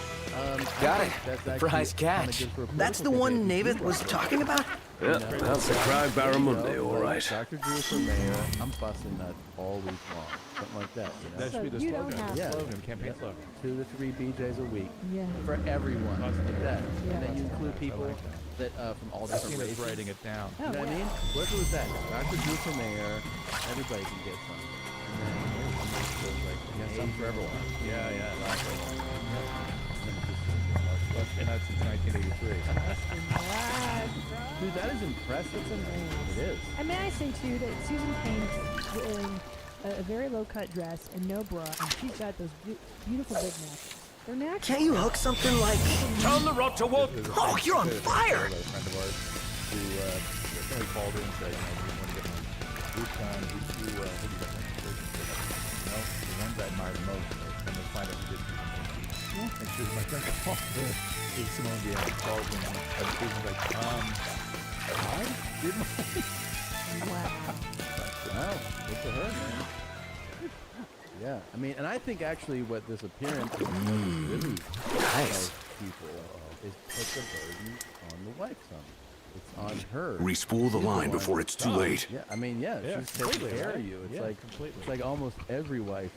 Got it. that's actually Prize kinda catch. good for a That's the political one campaign. Navith was talking about? Yeah, that's a cry barramundi, all right. Dr. Drew for mayor. I'm busting nuts all week long. Something like that. You know? That should be the you don't slogan. have Yeah. Slogan, campaign slogan. 2 to 3 BJs a week Yeah. for everyone. Like that. Yeah. And then you include people like that from all different Christina's races. writing it down. Oh, You know what I yeah. mean? What if it was that? Dr. Drew for mayor, everybody can get something. And then there's like, something for everyone. Yeah, yeah. And then it's just- And that's since 1983. Dude, that is impressive. It is. And may I say too that Susan Payne's wearing a very low cut dress and no bra, and she's got those beautiful big necks. They're natural. Can't you hook something like... Turn the rod to work. Oh, you're on fire! A friend of ours who somebody called in and said, you know, we want to get my roof done. Who you got my surgeon? You know, the ones I admire the most. And to find out who did it. Yeah. And she was my friend. Oh, is Simone Bianchi calls in. And she was like, I did my. Wow. Wow. Good for her, man. Yeah. I mean, and I think actually what this appearance really Nice. people is put the burden on the wife some. It's on her. Respool the She's line one before it's too that's- late. Yeah, I mean, yeah, Yeah, she's taking completely, care right? of you. It's Yeah, like completely. it's like almost every wife.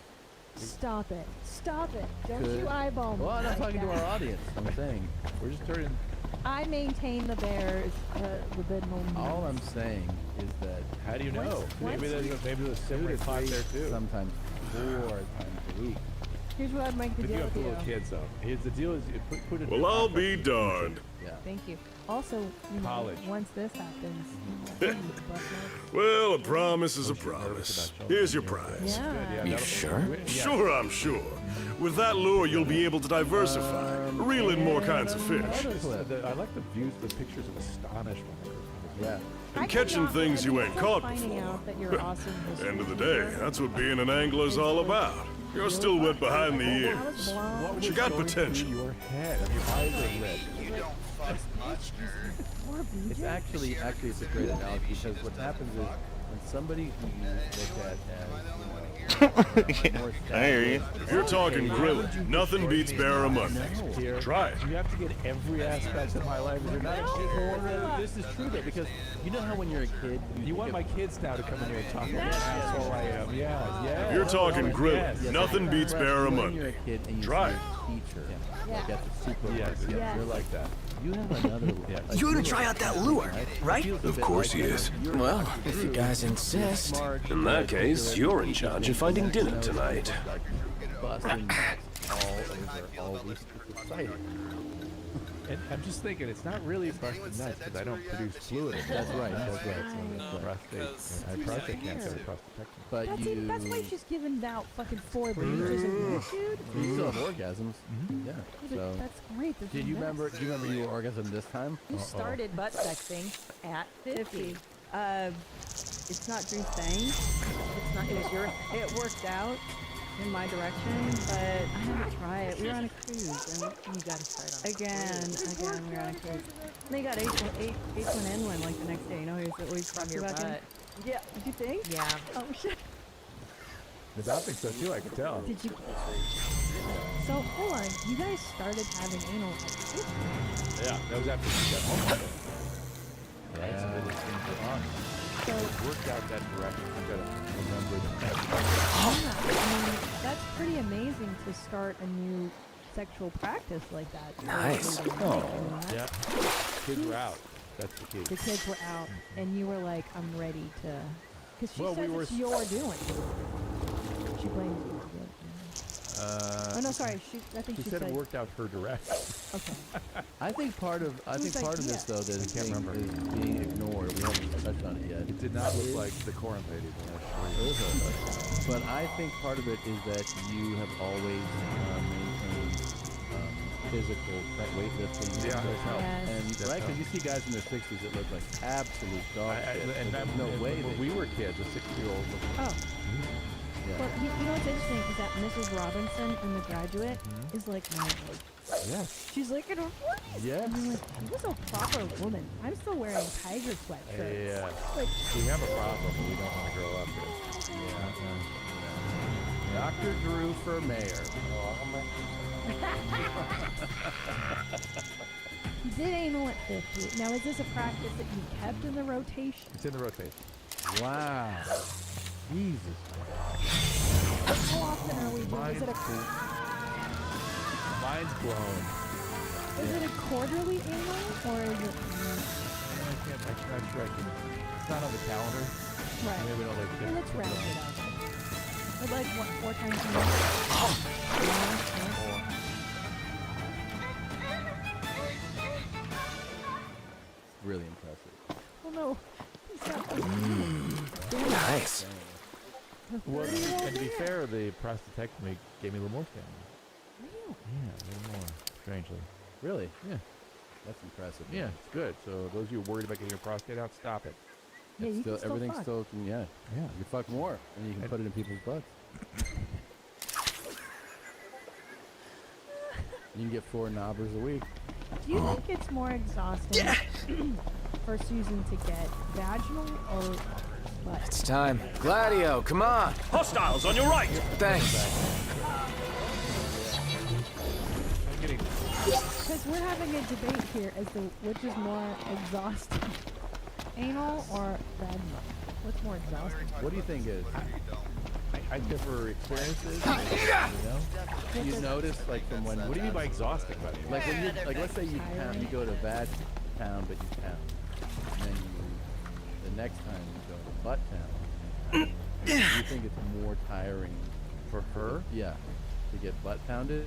Stop it. Stop it. Don't could- you eyeball me. Well, I'm not like talking to that. our audience. I'm saying We're just turning. I maintain the Bears' libidinal needs. all I'm saying is that How do you know? Once- Maybe there's a similar pot there too. sometimes 4 times a week. Here's what I'd make the But you deal have with you. little kids though. Here's the deal: is you put it. Well, I'll be darned. Yeah. Thank you. Also, you know, College. once this happens, you know, Well, a promise is a promise. Here's your prize. yeah. You sure? Sure, I'm sure. With that lure, you'll be able to diversify, reel in more kinds of fish. I like the views, the pictures of astonishment. Yeah. I And could catching not- things you ain't before caught finding before. out that you're awesome End of the day, that's what being an angler's all about. You're still wet behind the ears. But you got potential. Your head. Your eyes are red. don't fuck much, nerd. Poor BJ. It's actually it's a great analogy because what happens is when somebody who you look at as more I hear you. You're talking grilling. Nothing beats barramundi. Here, Try it. you have to get every aspect of my life. You're not This is true though because you know how when you're a kid You want my kids now to come in here and talk about how asshole I am. Yeah. You're talking grilling. Yes. Nothing beats when barramundi. you're a kid and you Try see it. a teacher Yeah. like at the supermarket, Yes. you're like that. You have another. Like, You're gonna try out that lure, right? Of course he is. Well, if you guys insist. In that case, you're in charge of finding dinner tonight. Busting nuts all over all this society. And I'm just thinking, it's not really busted nuts because I don't produce fluid. That's right. That's right. So prostate. I have prostate cancer. Prostatectomy. But That's why she's giving out fucking 4 pages of YouTube. You still have orgasms. Yeah. So. That's great. That's Do you the best. remember? Do you remember your orgasm this time? You started butt sexing at 50. It's not Drew's thing. It's not. It was your. It worked out in my direction, but I had to try it. We were on a cruise, and you got to start on again. We were on a cruise. They got H1N1 like the next day. You know, he's always from your butt. Yeah. Did you think? Yeah. Oh shit. The dog thinks so too. I can tell. Did you? So hold on. You guys started having anal at 50. Yeah, that was after we got home. Right, so then it seemed on. So It worked out that direction. I gotta remember that. I mean, that's pretty amazing to start a new sexual practice like that. Nice. Yeah. Kids were out. That's the key. The kids were out, and you were like, "I'm ready to," because she Well, says we were it's your doing. She blames you. for it. Oh no, sorry. I think She she said said. it worked out her direction. Okay. I think part of Whose this though that is I can't remember. being ignored. We haven't touched on it yet. It did not look like the corn lady. But I think part of it is that you have always maintained physical weightlifting. Yeah, that's helped. Yes. And That's right, because helped. you see guys in their 60s that look like absolute dog shit. And There's no way when that we were kids, a 60-year-old looked Oh. yeah. Well, you know what's interesting is that Mrs. Robinson in The Graduate is like my age. Yes. She's like in her 40s. Yes. And I'm like, she was a proper woman. I'm still wearing tiger sweatshirts. Yeah. Like, We have a problem, but we don't want to grow up here. Yeah. Dr. Drew for mayor. you did anal at 50. Now, is this a practice that you kept in the rotation? It's in the rotation. Wow. Jesus. How often are we doing? Is it Mine's blown. a quarterly anal or is it? I'm not sure I can. It's not on the calendar. Right. Maybe we don't like Well, let's round it out. But like what, 4 times a month? Really impressive. Oh no. He's got Nice. Well, and to be fair, the prostatectomy gave me a little more stamina. Real. Yeah, a little more. Strangely. Really? Yeah. That's impressive. Yeah, it's good. So those of you worried about getting your prostate out, stop it. Yeah, you can still everything's fuck. still yeah. Yeah. You can fuck more, and you can put it in people's butts. You can get 4 knobbers a week. Do you think it's more exhausting for Susan to get vaginal or butt? It's time. Gladio, come on. Hostiles on your right! Thanks. I'm getting. Because we're having a debate here as to which is more exhausting, anal or vaginal. What's more exhausting? What do you think is? I never experienced this. You know? You notice like from when? What do you mean by exhausting, by the way? Like when you let's say you pound, you go to vag town, but you pound, and then the next time you go to butt town. Do you think it's more tiring For her? Yeah, to get butt pounded?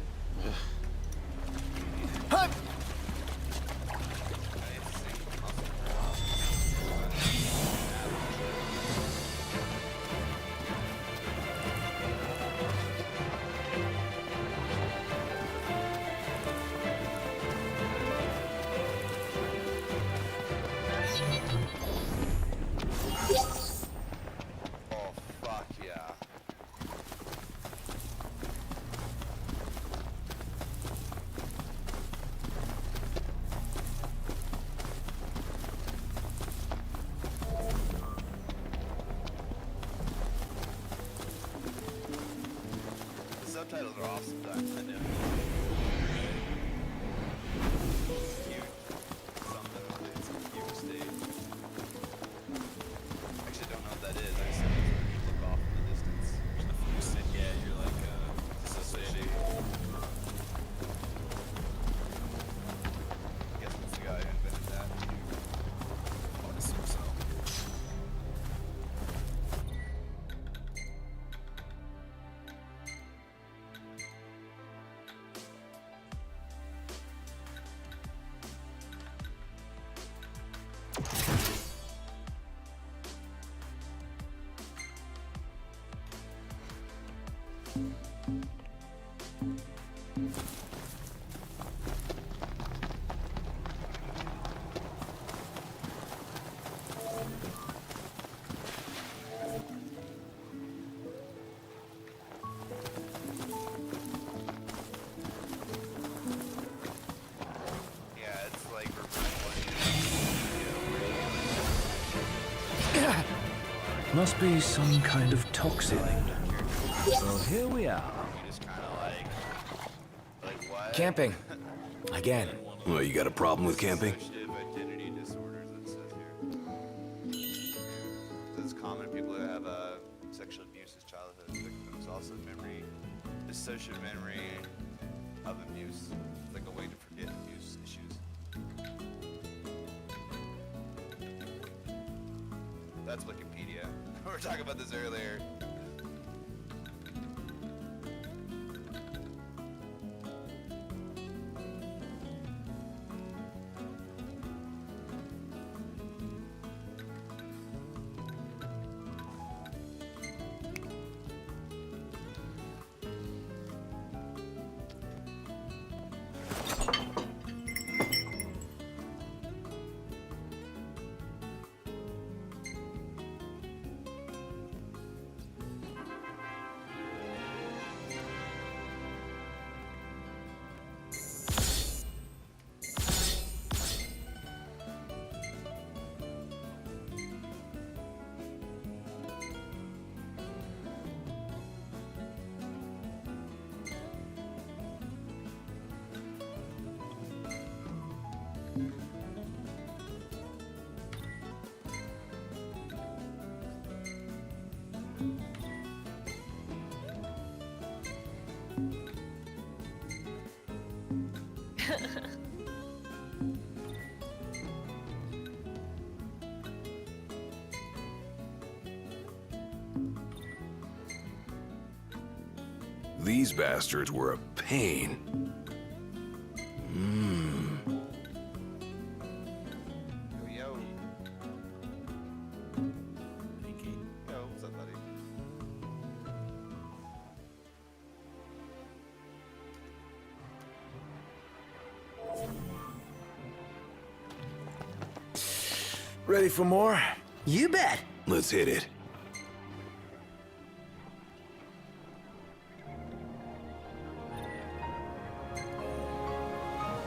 Oh, fuck yeah. Must be some kind of toxin. Well, here we are. You just kind of like what? Camping. Again. Well, you got a problem with camping? Dissociative identity disorders, it says here. It's common. People who have sexual abuse as childhood victims, also dissociative memory of abuse. It's like a way to forget abuse issues. That's Wikipedia. We were talking about this earlier. These bastards were a pain. Yo. Yo, what's up, buddy? Ready for more? You bet. Let's hit it.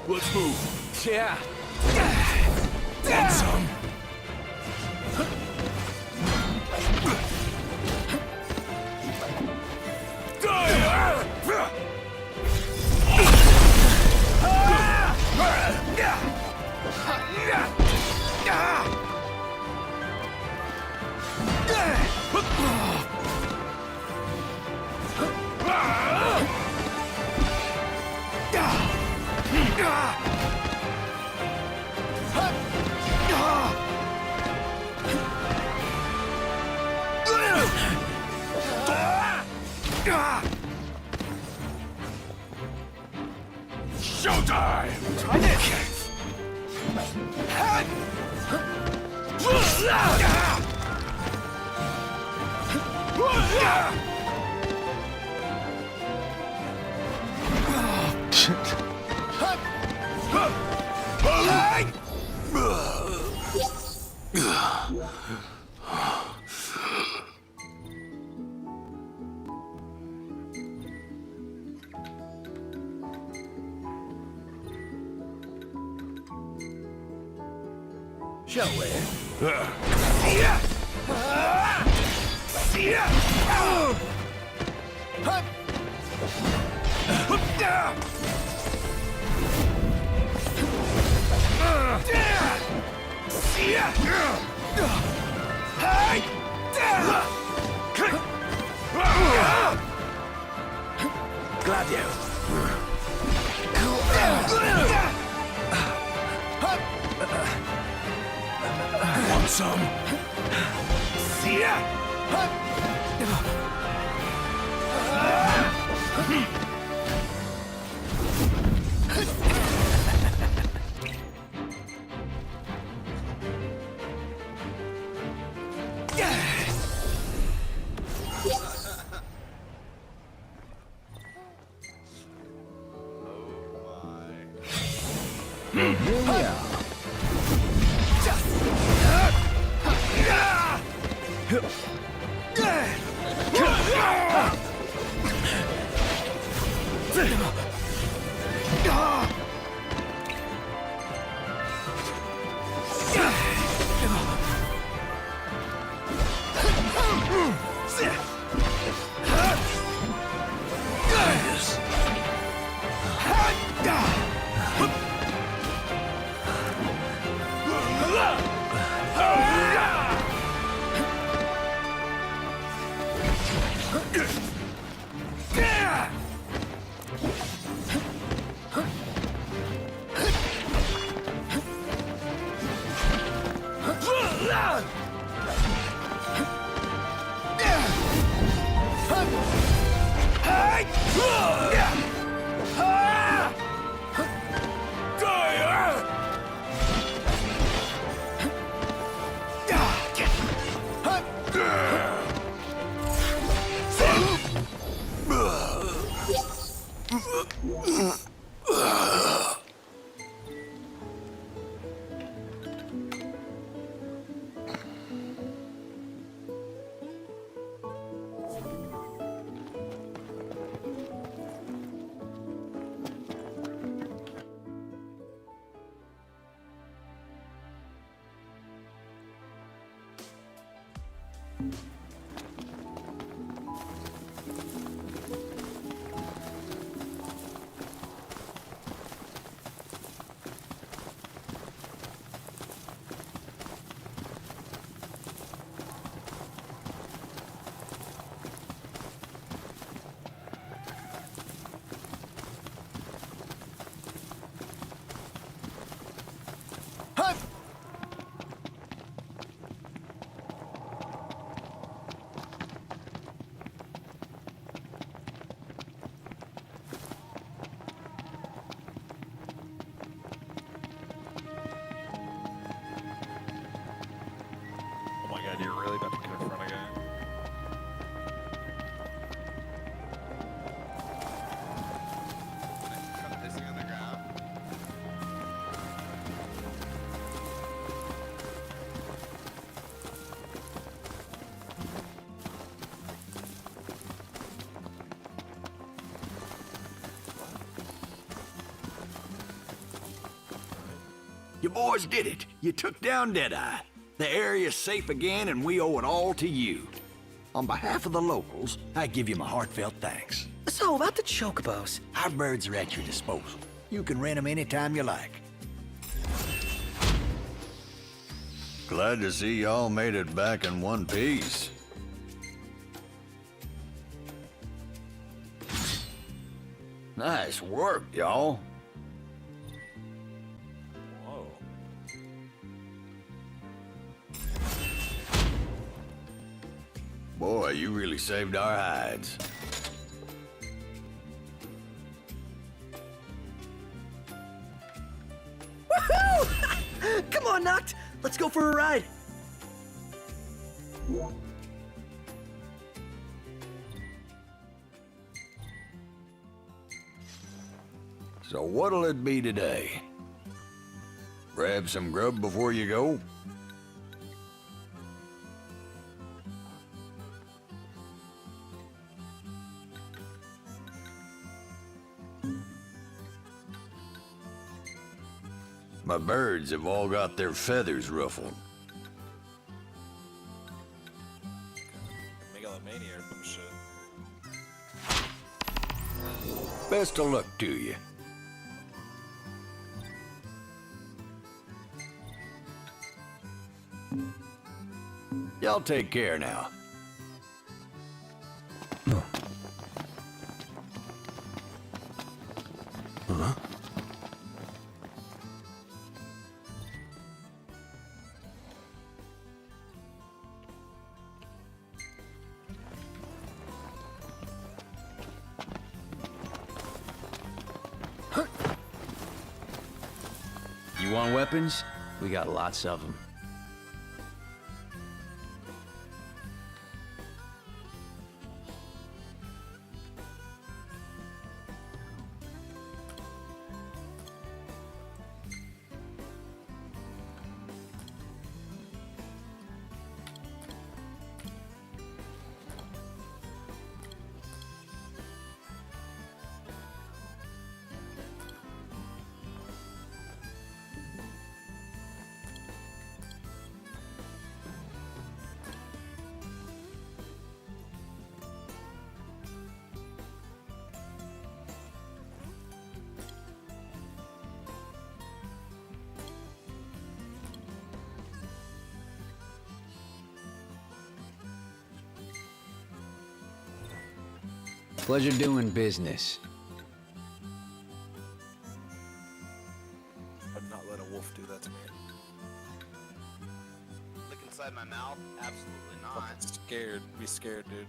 Let's move. Yeah. Want some? Showtime! Try this. Shall we? Gladio. Want some? Here we are. Oh my god, you're really about to confront a guy? Pissing on the ground. You boys did it. You took down Deadeye. The area's safe again, and we owe it all to you. On behalf of the locals, I give you my heartfelt thanks. So, about the chocobos. Our birds are at your disposal. You can rent them anytime you like. Glad to see y'all made it back in one piece. Nice work, y'all. Whoa. Boy, you really saved our hides. Woohoo! Come on, Noct. Let's go for a ride. So what'll it be today? Grab some grub before you go? My birds have all got their feathers ruffled. Megalomania or some shit. Best of luck to you. Y'all take care now. Huh? You want weapons? We got lots of them. Pleasure doing business. I'd not let a wolf do that to me. Licking inside my mouth? Absolutely not. Scared. Be scared, dude.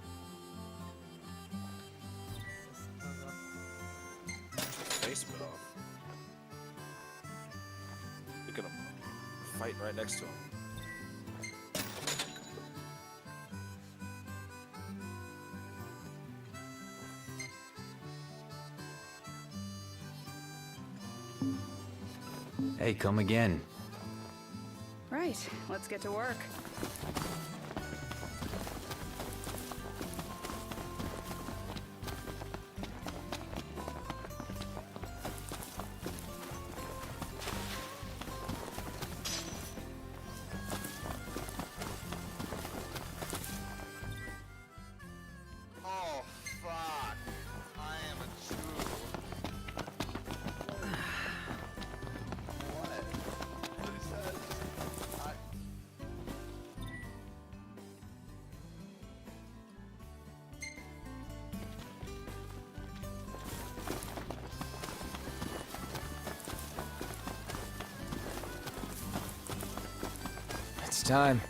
Face bit off. Look at him. Fighting right next to him. Hey, come again. Right, let's get to work. Oh, fuck. I am a Jew. What? What he says? It's time.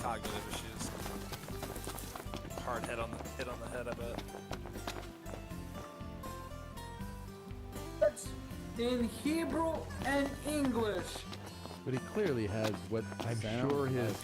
Cognitive issues. Hard hit on the head, I bet. That's in Hebrew and English. But he clearly has what I'm sounds sure his like-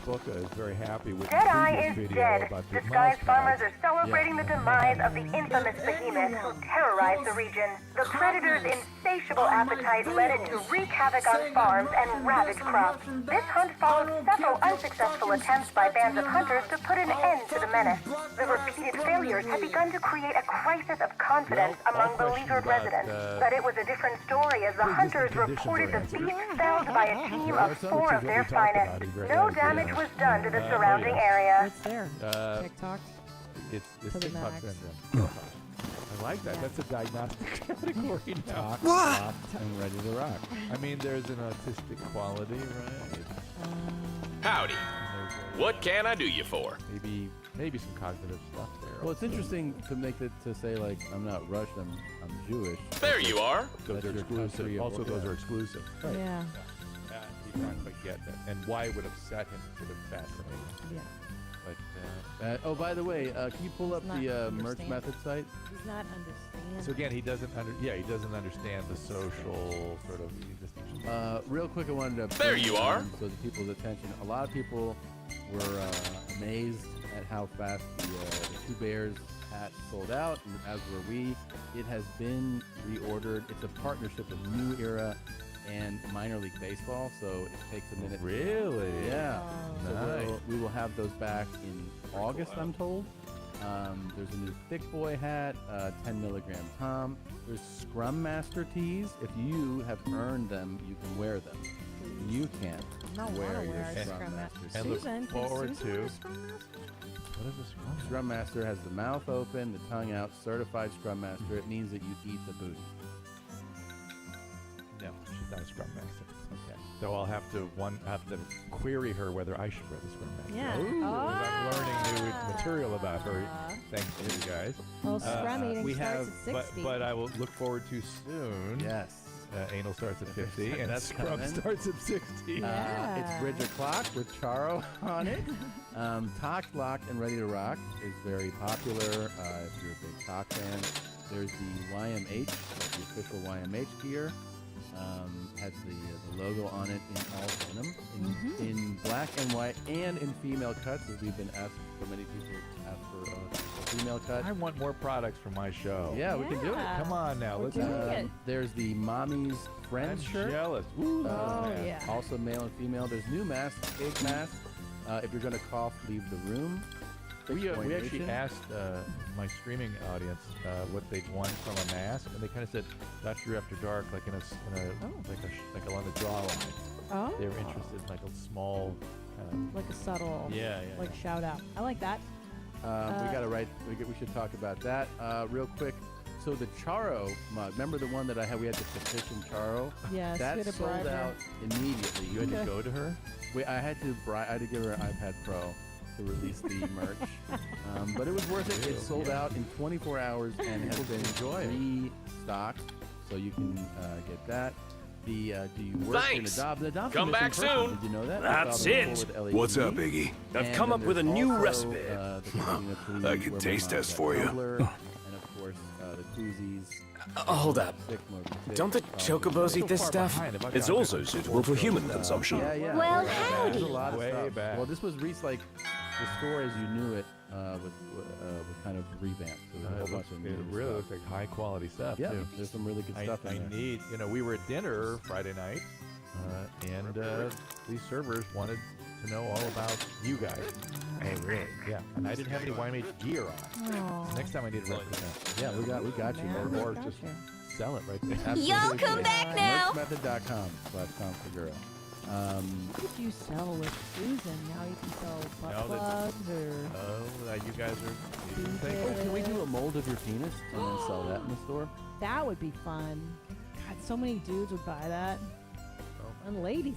Shboka is very happy with the Jedi previous is video dead. about the Disguised mouse farmers pads. are celebrating the demise of the infamous behemoth who terrorized the region. The predator's insatiable appetite led it to wreak havoc on farms and ravage crops. This hunt followed several unsuccessful attempts by bands of hunters to put an end to the menace. The repeated failures had begun to create a crisis of confidence among beleaguered residents. But it was a different story as the hunters reported the beast felled by a team of 4 of their finest. No damage was done to the surrounding area. It's there. TikTok. It's to the TikTok max. syndrome. I like that. Yeah. That's a diagnostic category now. Talk, locked, and ready to rock. I mean, there's an autistic quality, right? Howdy. What can I do you for? Maybe some cognitive stuff there. Well, it's interesting to make it to say like I'm not Russian, I'm Jewish. There you are. Those That's are your country exclusive. of Also, those origin. are exclusive. Right. Yeah. He did not quite get that. And why it would upset him sort of fascinating. Yeah. But Oh, by the way, can you pull up Not the merch understand. method site? He's not understanding. so again, he doesn't understand the social sort of. Real quick, I wanted to There bring you are. so the people's attention. A lot of people were amazed at how fast the Two Bears hat sold out, and as were we. It has been reordered. It's a partnership with New Era and Minor League Baseball, so it takes a minute. Really? Yeah. So Nice. we will have those back in August, I'm told. There's a new Thick Boy hat, 10 milligram Tom. There's Scrum Master tees. If you have earned them, you can wear them. You can't No, wear wanna your wear a Scrum Scrum Master. Master. And look Susan, can forward Susan to. wear a Scrum Master? What is this one? Scrum Master has the mouth open, the tongue out, certified Scrum Master. It means that you eat the booty. No, she's not a Scrum Master. Okay. So I'll have to query her whether I should wear the Scrum Master. Yeah. Ooh, 'cause I'm learning new Ah. material about her. Thanks to you guys. Well, Scrum eating we starts have- at 60. But I will look forward to soon. Yes. Anal starts at 50, and That's Scrum coming. starts at 60. Yeah. It's Bridge O'Clock with Charo on it. Talk, Locked, and Ready to Rock is very popular if you're a big talk fan. There's the YMH, the official YMH gear. Has the logo on it in all denim, in black and white, and in female cuts, as we've been asked. So many people ask for a female cut. I want more products for my show. Yeah, we can do it. Come on now, We're let's doing it. There's the Mommy's Friends I'm shirt. jealous. Ooh, Oh, man. yeah. Also male and female. There's new masks, cake masks. If you're going to cough, leave the room. We actually Exploitation. asked my streaming audience what they'd want from a mask, and they kind of said Dr. After Dark, like in a like along the jawline. Oh. They were interested in like a small. Like a subtle. Yeah. Like shout out. I like that. We gotta write. We should talk about that real quick. So the Charo mug, remember the one that I had? We had to petition Charo. Yes, that we had to sold bribe her. out immediately. You had to go to her. I had to give her an iPad Pro to release the merch, but it was worth it. It sold out in 24 hours and has been restocked, so you can get that. Do you work Thanks. in the Adobe? Come back soon. Did you know that? That's it. What's up, Iggy? I've come up with a new recipe. I can taste test for you. And of course, the koozies. Hold up. Don't the chocobos eat this stuff? It's also suitable for human consumption. Yeah. Well, There's howdy. a lot of Way stuff. back. Well, this was like the store as you knew it was kind of revamped. So there's a whole bunch of It new really stuff. looks like high quality stuff. Yeah, too. there's some really good stuff I in there. need. We were at dinner Friday night, and these servers wanted to know all about you guys. Hey, really? Yeah. And I didn't have any YMH gear on. Oh. So next time I need to represent. Yeah, we got you. Man, Or got just you. Sell it right there. absolutely Y'all come free. back now. Merchmethod.com/Configura. What did you sell with Susan? Now you can sell butt Now that- plugs or. Oh, you guys are. Oh, can we do a mold of your penis and then sell that in the store? That would be fun. God, so many dudes would buy that. And ladies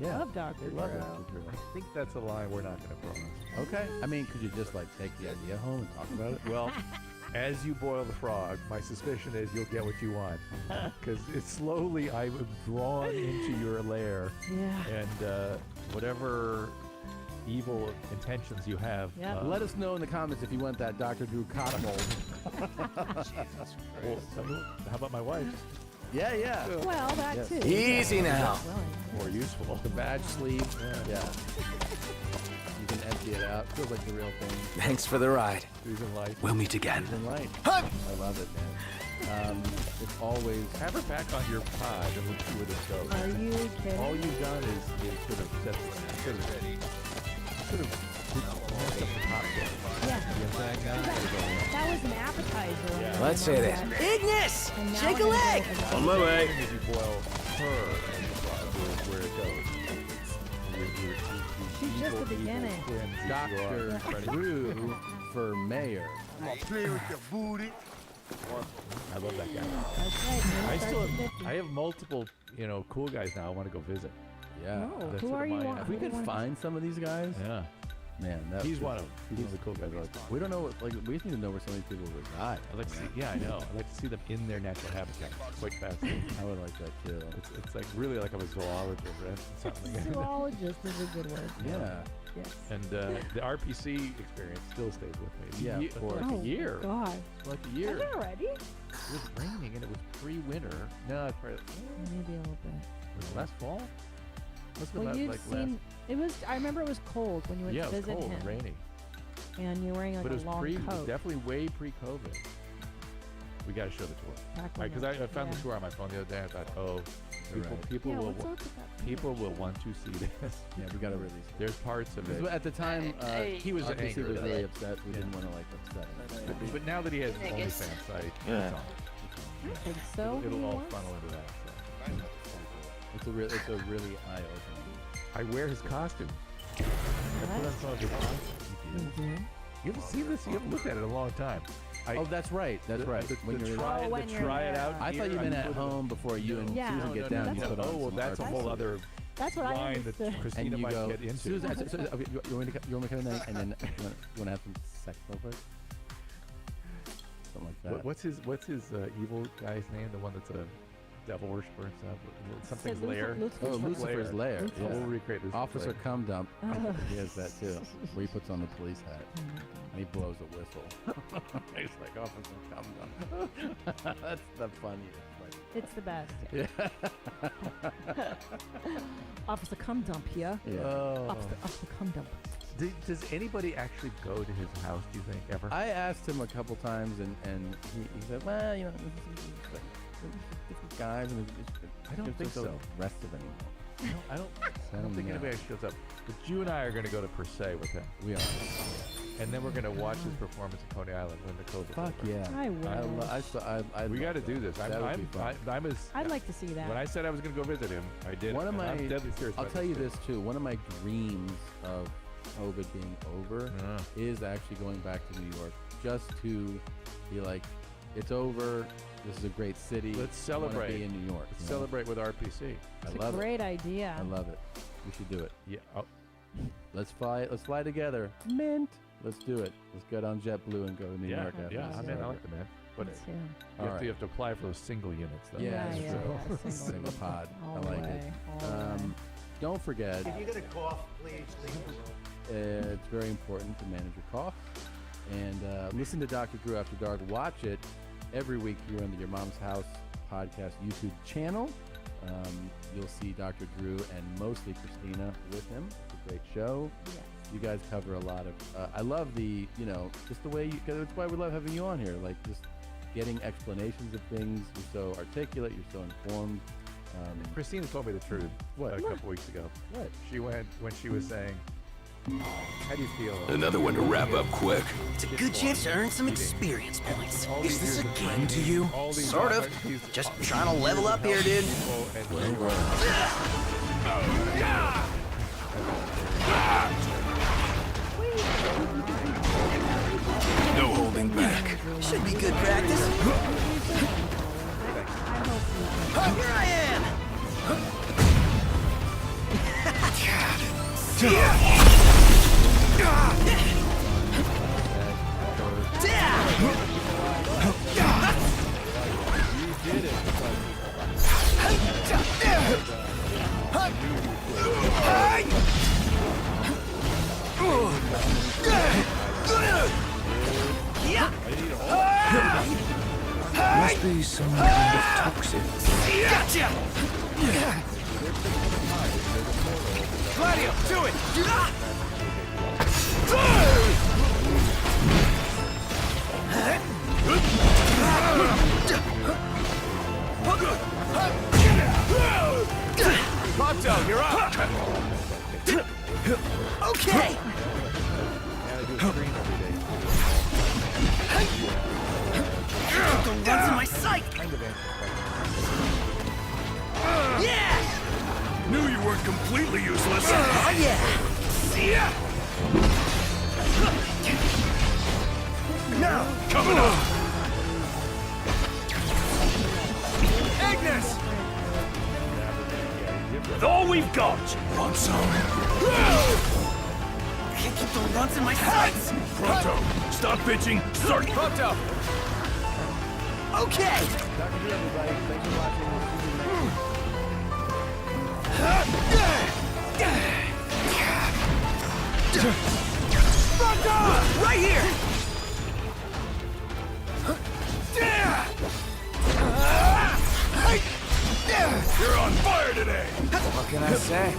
Yeah, love Dr. They love it. Dro. I think that's a line we're not going to cross. Okay. I mean, could you just like take the idea home and talk about it? Well, as you boil the frog, my suspicion is you'll get what you want. Because it's slowly I'm drawn into your lair. Yeah. And whatever evil intentions you have. Yep. Let us know in the comments if you want that Dr. Drew cotton mold. Well, how about my wife? Yeah. Well, that Yes. too. Easy now. More useful. The badge sleeve. Yeah. You can empty it out. Feels like the real thing. Thanks for the ride. Susan Light. We'll meet again. In light. I love it, man. It's always. Have her back on your pod and let's see where this goes. Are you kidding? All you've done is sort of set the top there. Yeah. You know what I'm saying? That was an appetizer. Yeah. Let's say this. Ignis! And now Shake a we're gonna leg! go- On my way. As you boil her and the frog, where it goes. She's just the beginning. Dr. Drew for mayor. Play with your booty. I love that guy. That's right. I man. still Start have, at 50. I have multiple, cool guys now I want to go visit. Yeah. Oh, That's who sort are of you? my, If we could find some of these guys, Yeah. man, that He's one of them. He's one of the cool guys. We don't know what, we need to know where some of these people reside. I'd like to see, yeah, I know. I'd like to see them in their natural habitat. It's quite fascinating. I would like that too. It's like really like I'm a zoologist or something. Zoologist is a good word. Yeah. Yes. And the RPC experience still stays with me. Yeah, of For course. like a year. God. For like a year. Is it already? It was raining and it was pre-winter. No, it's probably Maybe a little bit. was it last fall. Must have been Well, about, you've like seen. It was. I remember it was cold when you went yeah, to it was visit cold him, and rainy. and you're wearing like But it a was long it was coat. definitely way pre-COVID. We got to show the tour. Back when Because it- I found yeah. the tour on my phone the other day. I thought, oh, people Yeah, will what's up with that? people will want to see this. Yeah, we got to release it. There's parts of it. Because at the time, he was RPC angry was about really it. upset. We didn't want to like upset him. But now that he has an I guess. OnlyFans site, Yeah. it's on. I don't think so. It'll He all wants- funnel into that. So. It's a really eye-opening. I wear his costume. I put on some of his costume. Mhm. You haven't seen this? You haven't looked at it in a long time. Oh, that's right. That's The- right. the- When the you're try- Oh, when the you're try it there. out. I thought you gear, meant I at put it- home before you and Yeah. Susan No, get no, down. no, You no, put no. on Oh, well, some that's a RPC. whole other That's what I line that understood. Christina And you might go, get into. Susan, you want me to come tonight? And then you want to have some sex real quick? Something like that. What's his evil guy's name? The one that's a devil worshiper and stuff. Something's Lucifer- lair. Lucifer- Oh, Lucifer's Lair. Yeah. Yeah. We'll recreate Lucifer's Officer Lair. Cum Dump. Oh. He has that too, where he puts on the police hat and he blows a whistle. He's like Officer Cum Dump. That's the funniest. It's the best. Yeah. Officer Cum Dump here. Yeah. Oh. Officer Cum Dump. Does anybody actually go to his house, do you think, ever? I asked him a couple times and he said, well, you know, different guys. And I don't think so. Rest of anymore. I don't think anybody shows up. But you and I are going to go to Per Se with him. We are. And then we're gonna watch his performance at Coney Island when the COVID's Fuck over. yeah. I will. We got to do this. I'm as. I'd like to see that. When I said I was gonna go visit him, I did. One of and my, I'm deadly serious I'll about tell you this too. One of my dreams of COVID being over is actually going back to New York, just to be like, it's over. This is a great city. Let's I wanna celebrate. Be in New York. Let's you know? celebrate with RPC. I It's love a great idea. I love it. We should do it. Yeah. Oh. Let's fly. Let's fly together. Mint. Let's do it. Let's get on JetBlue and go to New York. After Yeah, this I is mean, I over. like the man. But Let's do All you have to apply for those single units, though. Yeah, Yeah, that's true. single. pod. All I the like way, it. all the way. Don't forget. If you get a cough, please leave. It's very important to manage your cough. And listen to Dr. Drew After Dark. Watch it every week here on the Your Mom's House podcast YouTube channel. You'll see Dr. Drew and mostly Christina with him. It's a great show. Yes. You guys cover a lot of. I love the, just the way you. Cause that's why we love having you on here. Like just getting explanations of things. You're so articulate. You're so informed. Christina told me the truth. What? A couple weeks ago. What? She went when she was saying, "How do you feel?" Another one to wrap up quick. It's a good chance to earn some experience points. All Is these this a years of game training, to you? all these Sort of. years- Just trying to level up here, dude. No holding back. Should be good practice. Here I am. Must be some kind of toxin. Gotcha! Gladio, do it! Ponto, you're up! Okay! The runs in my sight! Yeah! Knew you weren't completely useless. Oh yeah! Now, coming up. Ignis! With all we've got! Want some? Can't keep the runs in my sights! Pronto, stop bitching. Start. Ponto! Okay! Dr. Drew, everybody. Thanks for watching. We'll see you next week. Right here! You're on fire today. What can I say?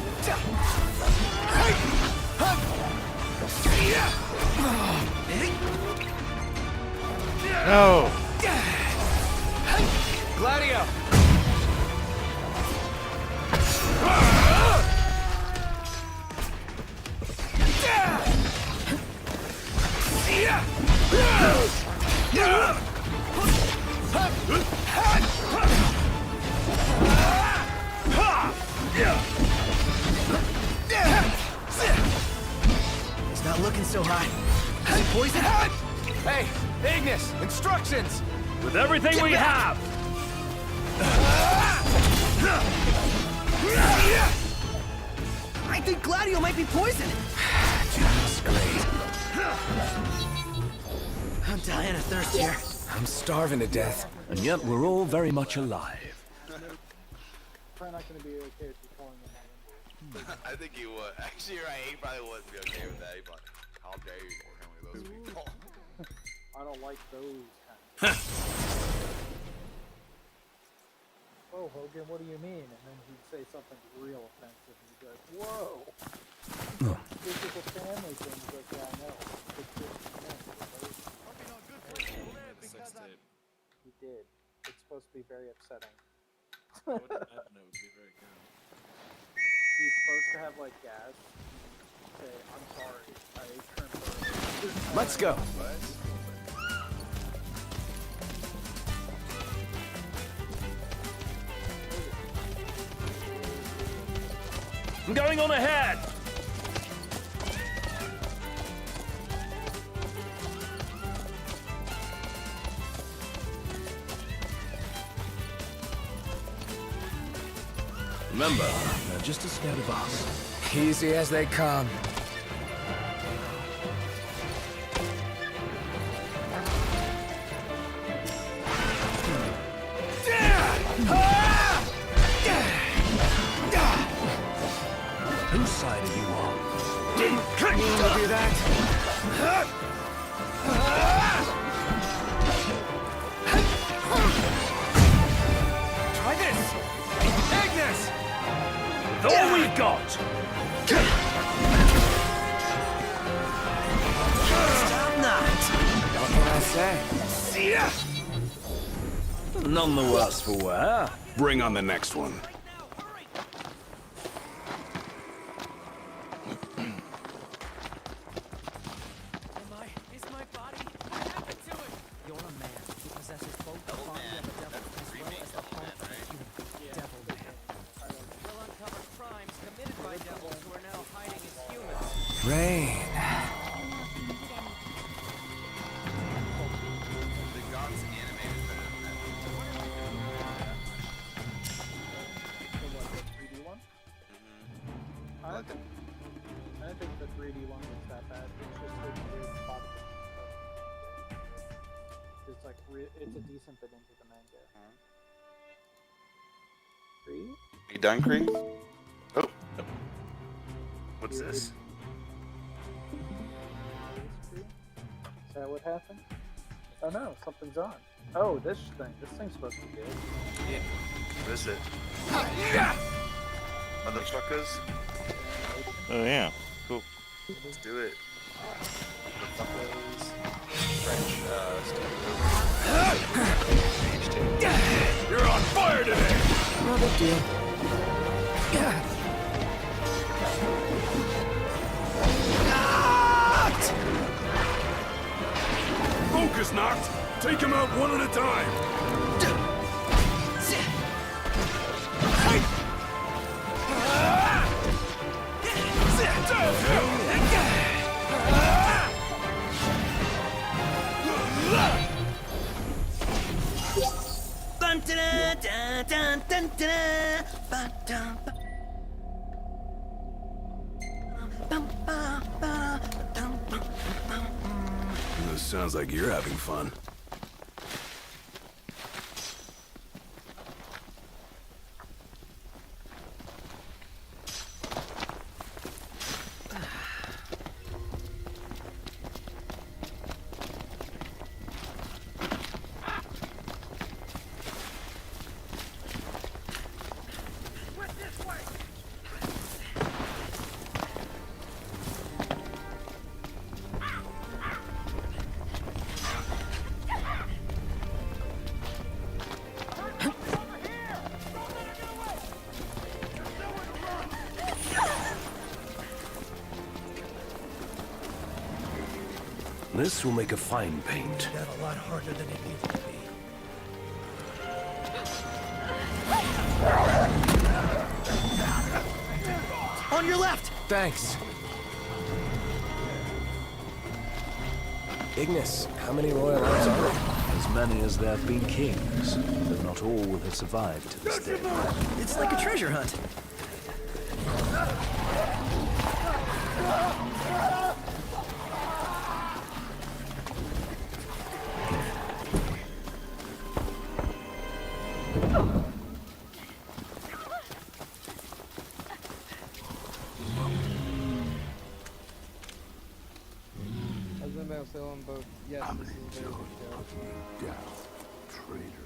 No. Gladio! It's not looking so hot. Is it poison? Hey, Ignis, instructions! With everything we have! I think Gladio might be poisoned. Just great. I'm dying of thirst here. I'm starving to death, and yet we're all very much alive. Probably not going to be okay if you're calling them out. I think he would. Actually, you're right. He probably wouldn't be okay with that. He'd be like, how dare you call me those people? I don't like those kind of Oh, Hogan, what do you mean? And then he'd say something real offensive and you'd be like, whoa! This is a family thing. He's like, yeah, I know. It's just He did. It's supposed to be very upsetting. I would imagine it would be very good. He's supposed to have like gas. Say, I'm sorry, I ate shrimp earlier. Let's go. I'm going on ahead. Remember, they're just as scared of us. Easy as they come. Whose side are you on? Mean to do that? Try this! Ignis! With all we've got! Stop that! What can I say? See ya! None the worse for wear. Bring on the next one. Is my body? What happened to it? You're a man who possesses both the body of a devil as well as the heart of a human. Devil man. We'll uncover crimes committed by devils who are now hiding as humans. Rain. The gods animated The what, the 3D one? I don't think the 3D one was that bad. It's just like weird spot of it. It's like it's a decent bit into the manga. Cree? You done, Cree? Oh. What's this? Is that what happened? Oh no, something's on. Oh, this thing. This thing's supposed to be good. Yeah. What is it? Motherfuckers. Oh yeah, cool. Let's do it. Motherfuckers. French, You're on fire today! No big deal. Knocked! Focus, Knocked! Take him out one at a time! This sounds like you're having fun. This will make a fine paint. Got a lot harder than it needs to be. On your left! Thanks. Ignis, how many royal arms are there? As many as there have been kings, but not all will have survived to this day. It's like a treasure hunt. Yes, I'm this is in very charge of your death, traitor.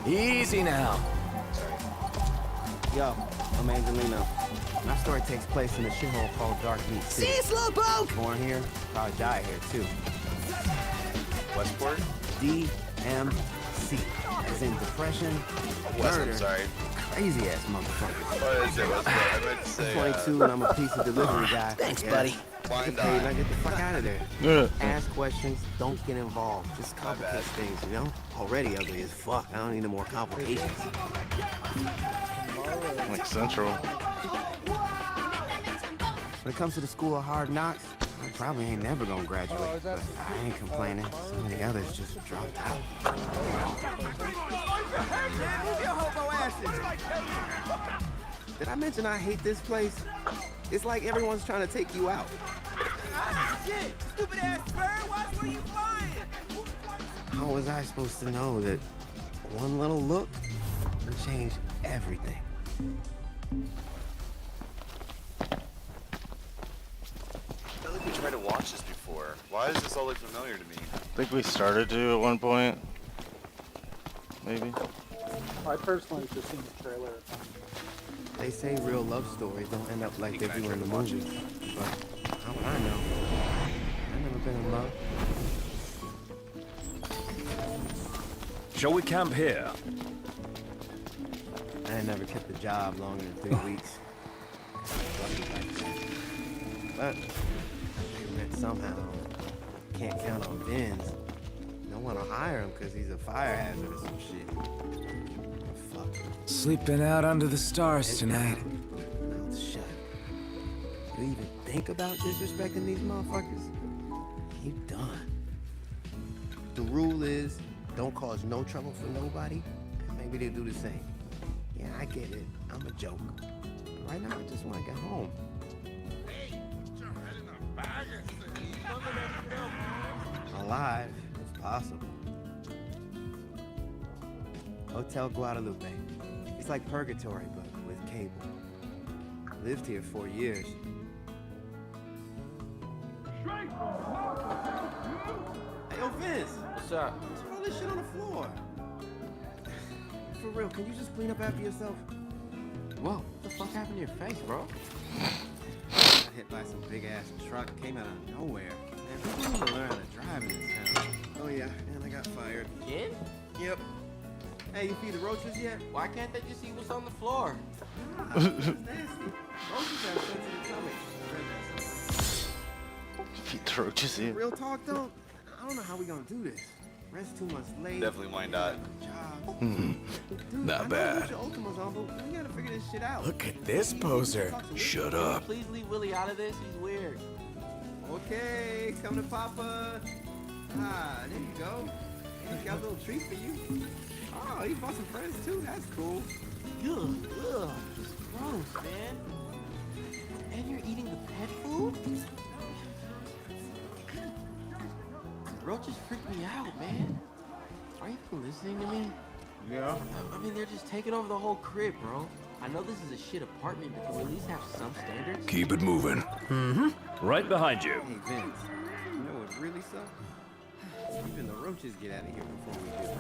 Easy now. Yo, I'm Angelino. My story takes place in a shithole called Dark Meat City. See, Slowpoke! Born here, probably die here too. Westport? DMC. As in depression, West, murder, I'm sorry. crazy ass motherfuckers. What is it? Westport? I meant to say, 22 and I'm a pizza delivery guy. Thanks, Yeah. buddy. Get paid, now get the fuck out of there. Yeah. Ask questions, don't get involved. Just complicate things, you know? Already ugly as fuck. I don't need no more complications. Like Central. When it comes to the school of hard knocks, I probably ain't never gonna graduate. But I ain't complaining. So many others just dropped out. Did I mention I hate this place? It's like everyone's trying to take you out. Shit! Stupid ass bird! Watch where you flying! How was I supposed to know that one little look would change everything? I feel like we tried to watch this before. Why does this all look familiar to me? I think we started to at one point. Maybe. I personally just seen the trailer. They say real love stories don't end up like they do in the movies. But how would I know? I've never been in love. Shall we camp here? I ain't never kept a job longer than 3 weeks. But I pay rent somehow. Can't count on Vince. Don't want to hire him because he's a fire hazard or some shit. Fuck. Sleeping out under the stars tonight. Mouth shut. You even think about disrespecting these motherfuckers? You done. The rule is, don't cause no trouble for nobody, and maybe they'll do the same. Yeah, I get it. I'm a joke. But right now, I just want to get home. Alive, if possible. Hotel Guadalupe. It's like purgatory, but with cable. Lived here 4 years. Hey, yo, Vince! What's up? What's all this shit on the floor? For real, can you just clean up after yourself? Whoa, what the fuck happened to your face, bro? Got hit by some big ass truck, came out of nowhere. Man, people need to learn how to drive in this town. Oh yeah, and I got fired. Again? Yep. Hey, you feed the roaches yet? Why can't they just eat what's on the floor? That's nasty. Roaches have sensitive stomachs. Feed the roaches in. Real talk though, I don't know how we gonna do this. Rest 2 months late. Definitely why not? Dude, Not I know bad. what your Ultima's on, but we gotta figure this shit out. Look at this poser. Shut up. Please leave Willie out of this. He's weird. Okay, come to Papa. Ah, there you go. He's got a little treat for you. Oh, he brought some friends too. That's cool. Ugh, just gross, man. And you're eating the pet food? Roaches freak me out, man. Are you listening to me? Yeah. I mean, they're just taking over the whole crib, bro. I know this is a shit apartment, but can we at least have some standards? Keep it moving. Mm-hmm. Right behind you. Hey, Vince, you know what really sucks? Even the roaches get out of here before we do.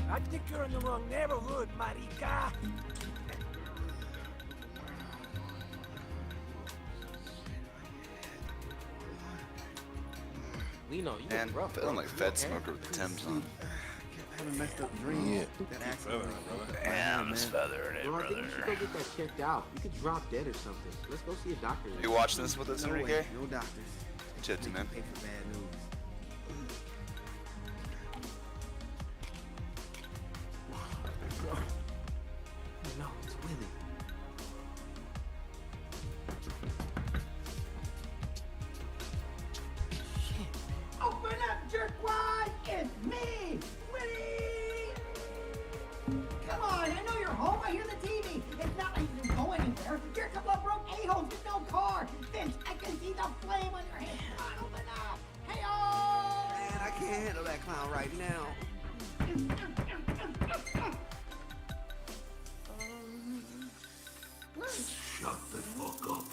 I think you're in the wrong neighborhood, marica. Lino, you Man, look rough, feeling bro. like You Fed okay? Smoker with the Thames on. Having a messed up dream. Yeah. That accident. Yeah, I'm just feathering it, Bro, I think brother. you should go get that checked out. You could drop dead or something. Let's go see a doctor. You watching this with us, No Enrique? way, no doctors. Tipsy, man. Pay for bad news. No, it's Willie. Open up, jerkwad! It's me, Willie! Come on, I know you're home. I hear the TV. It's not like you can go anywhere. You're a couple of broke a-holes with no car. Vince, I can see the flame on your head. Come on, open up. Hey-oh! Man, I can't handle that clown right now. Shut the fuck up.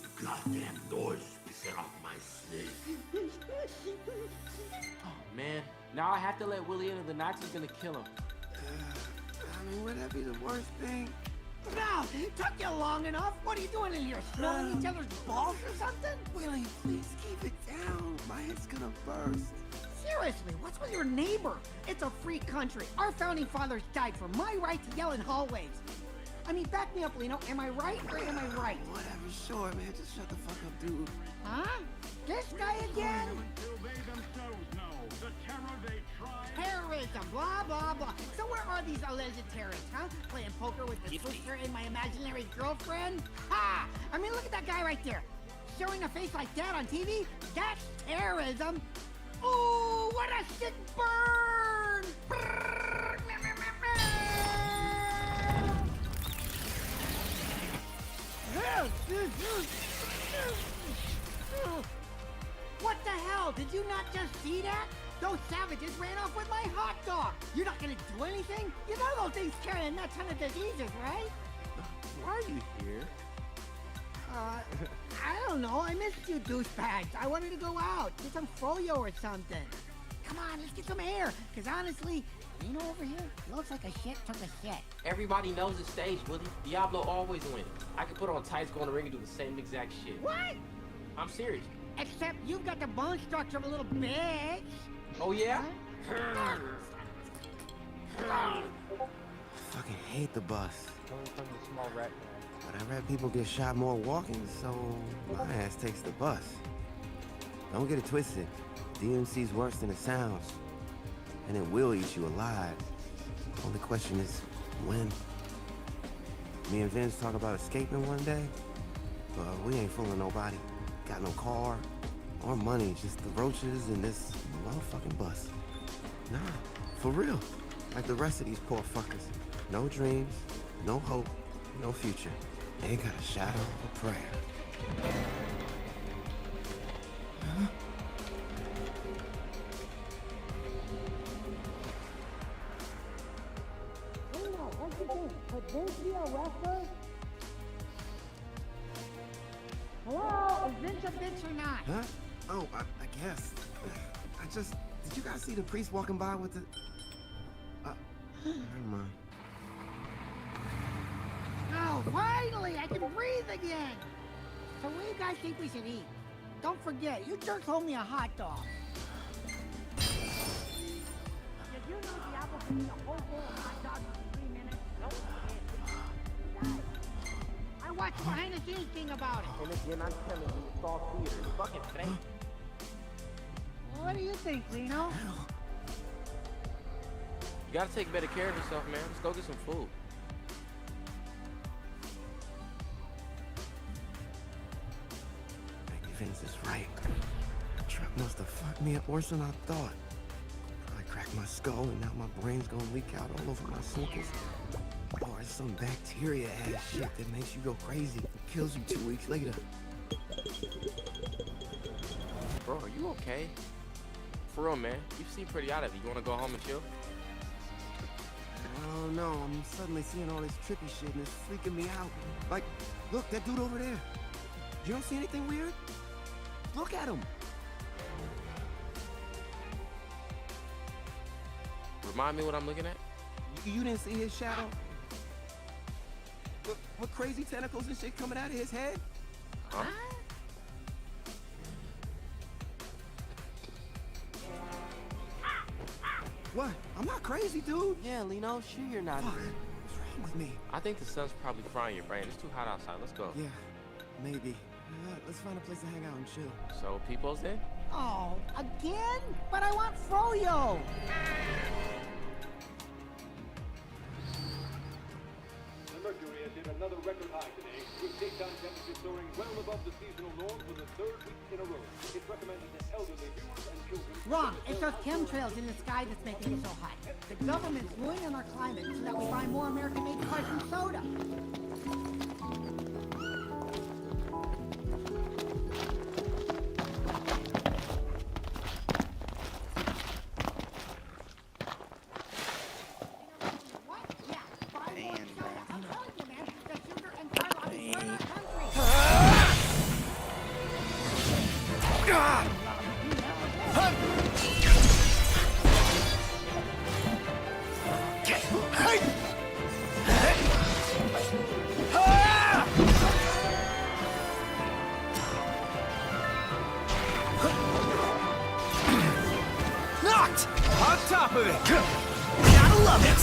You goddamn noise pissing off my sleep. Oh, man. Now I have to let Willie in or the Nazi's gonna kill him. I mean, would that be the worst thing? Now, it took you long enough. What are you doing in here? Smelling each other's balls or something? Willie, please keep it down. My head's gonna burst. Seriously, what's with your neighbor? It's a free country. Our founding fathers died for my right to yell in hallways. I mean, back me up, Lino. Am I right or am I right? Whatever, sure, man. Just shut the fuck up, dude. Huh? This guy again? Terrorism, blah, blah, blah. So where are these alleged terrorists, huh? Playing poker with the sister and my imaginary girlfriend? Ha! I mean, look at that guy right there. Showing a face like that on TV? That's terrorism. Ooh, what a sick burn! What the hell? Did you not just see that? Those savages ran off with my hot dog. You're not gonna do anything? You know those things carry a ton of diseases, right? Why are you here? I don't know. I missed you douchebags. I wanted to go out, get some froyo or something. Come on, let's get some air. Cause honestly, you know over here, looks like a shit took a shit. Everybody knows the stage, Willie. Diablo always wins. I can put on tights, go in the ring, and do the same exact shit. What? I'm serious. Except you've got the bone structure of a little bitch. Oh, yeah? I fucking hate the bus. Coming from the small rat man. But I read people get shot more walking, so my ass takes the bus. Don't get it twisted. DMC's worse than it sounds. And it will eat you alive. Only question is, when? Me and Vince talk about escaping one day, but we ain't fooling nobody. Got no car or money, just the roaches and this motherfucking bus. Nah, for real. Like the rest of these poor fuckers. No dreams, no hope, no future. Ain't got a shadow of a prayer. Huh? What'd you think? Could Vince be a wrestler? Hello? Is Vince a bitch or not? Huh? Oh, I guess. Did you guys see the priest walking by with the... never mind. Oh, finally! I can breathe again! So what do you guys think we should eat? Don't forget, you jerks owe me a hot dog. Did you know Diablo can eat a whole bowl of hot dogs in 3 minutes? No, I can't. I watched a behind-the-scenes thing about it. And again, I'm telling you, it's all theater. It's fucking fake. What do you think, Lino? You gotta take better care of yourself, man. Let's go get some food. Maybe Vince is right. The truck must have fucked me up worse than I thought. Probably cracked my skull and now my brain's gonna leak out all over my sneakers. Or it's some bacteria ass shit that makes you go crazy and kills you 2 weeks later. Bro, are you okay? For real, man. You seem pretty out of it. You wanna go home and chill? I don't know, I'm suddenly seeing all this trippy shit and it's freaking me out. Like, look, that dude over there. You don't see anything weird? Look at him. Remind me what I'm looking at? You didn't see his shadow? With crazy tentacles and shit coming out of his head? Huh? What? I'm not crazy, dude. Yeah, Lino, sure you're not. Fuck. What's wrong with me? I think the sun's probably frying your brain. It's too hot outside. Let's go. Yeah, maybe. Let's find a place to hang out and chill. So, people's in? Oh, again? But I want Froyo! The mercury has hit another record high today, with daytime temperatures soaring well above the seasonal norm for the third week in a row. It's recommended that elderly viewers and children... Wrong. It's those chemtrails in the sky that's making it so hot. The government's ruining our climate so that we buy more American-made cars and soda. Knocked! On top of it! Gotta love it!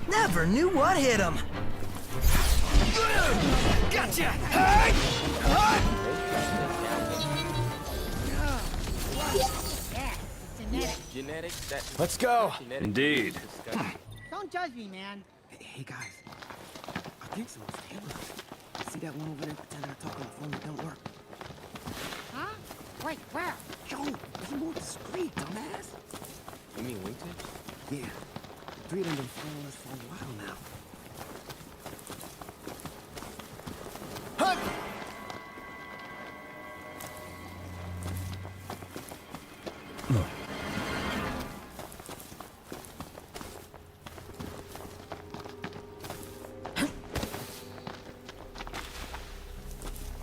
Never knew what hit him. Gotcha! Genetics? Let's go. Indeed. Don't judge me, man. Hey guys, I think someone's tailing us. See that one over there pretending to talk on the phone that don't work? Huh? Wait, where? Yo, be more discreet, dumbass. You mean Wington? Yeah, the three of them been following us for a while now.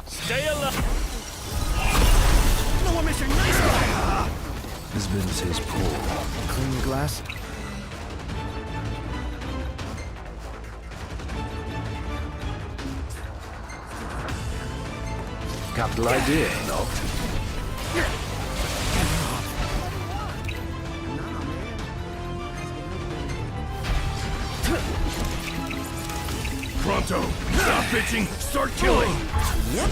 Stay alive! No, I'm Mr. Nice Guy! His business is poor. Clean your glass. Capital idea, no? Pronto! Stop bitching! Start killing! Yep.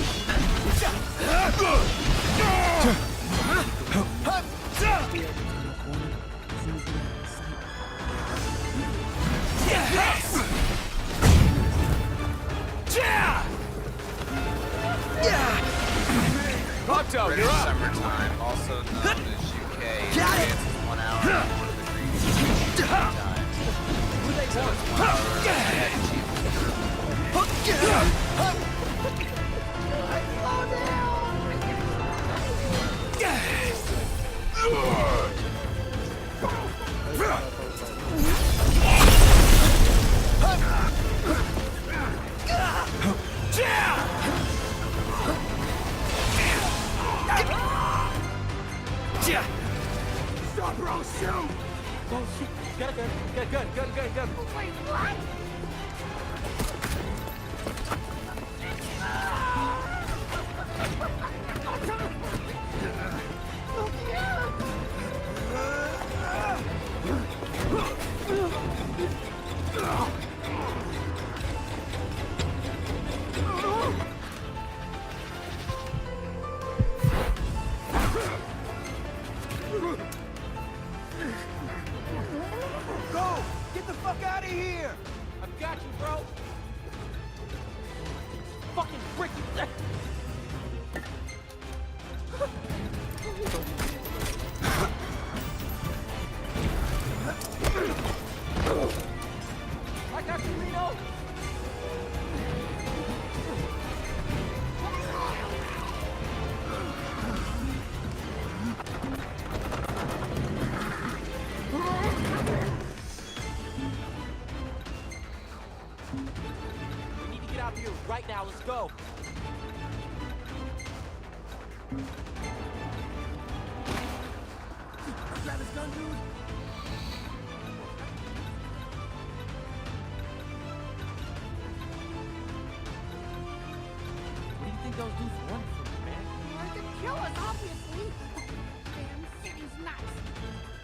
Pronto, British you're up! summertime, also known as UK, Got it. advances 1 hour before the Greenwich Mean Time. So it's 1 hour ahead Stop, bro! Shoot! Oh, shoot. Got a gun. Got a gun. Gun, gun, gun. Wait, what? Go! Get the fuck out of here! I've got you, bro. Fucking brick. I got you, Lino. We need to get out of here right now. Let's go. Grab his gun, dude. What do you think those dudes want from you, man? Wanted to kill us, obviously. Damn city's nuts.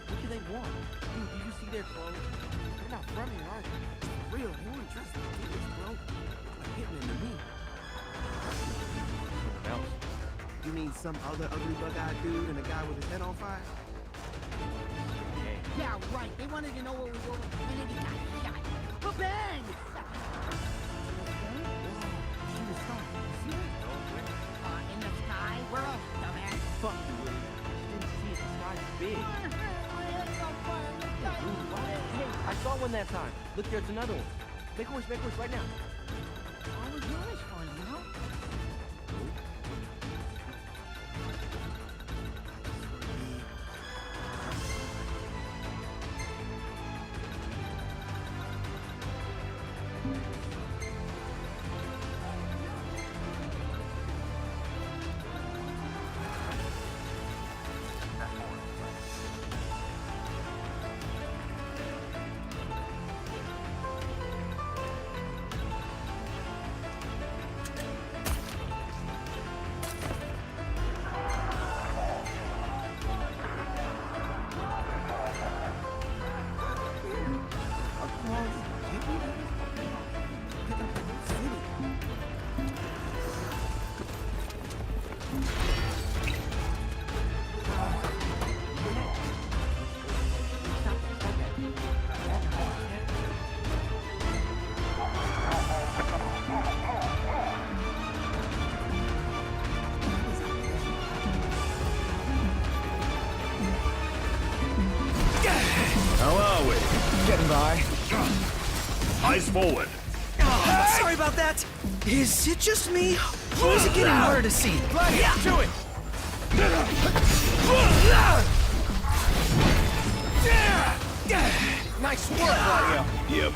What do they want? Dude, did you see their clothes? They're not from here, are they? For real, they weren't dressed like dudes, bro. Like hitmen to me. Someone else. You mean some other ugly bug-eyed dude and a guy with his head on fire? Yeah, right. They wanted to know what we were doing, and then he got shot. Ba-bang! In the sky. You see it? In the sky? Where else, dumbass? Fuck you, Willie. Didn't see it. The sky's big. Hey, I saw one that time. Look, there's another one. Make a wish right now. Always nice fun, you know? How are we? Getting by. Eyes forward. Oh, sorry about that. Is it just me? Or is it getting harder to see? Yeah, do it. Nice work, Claudio. Yep.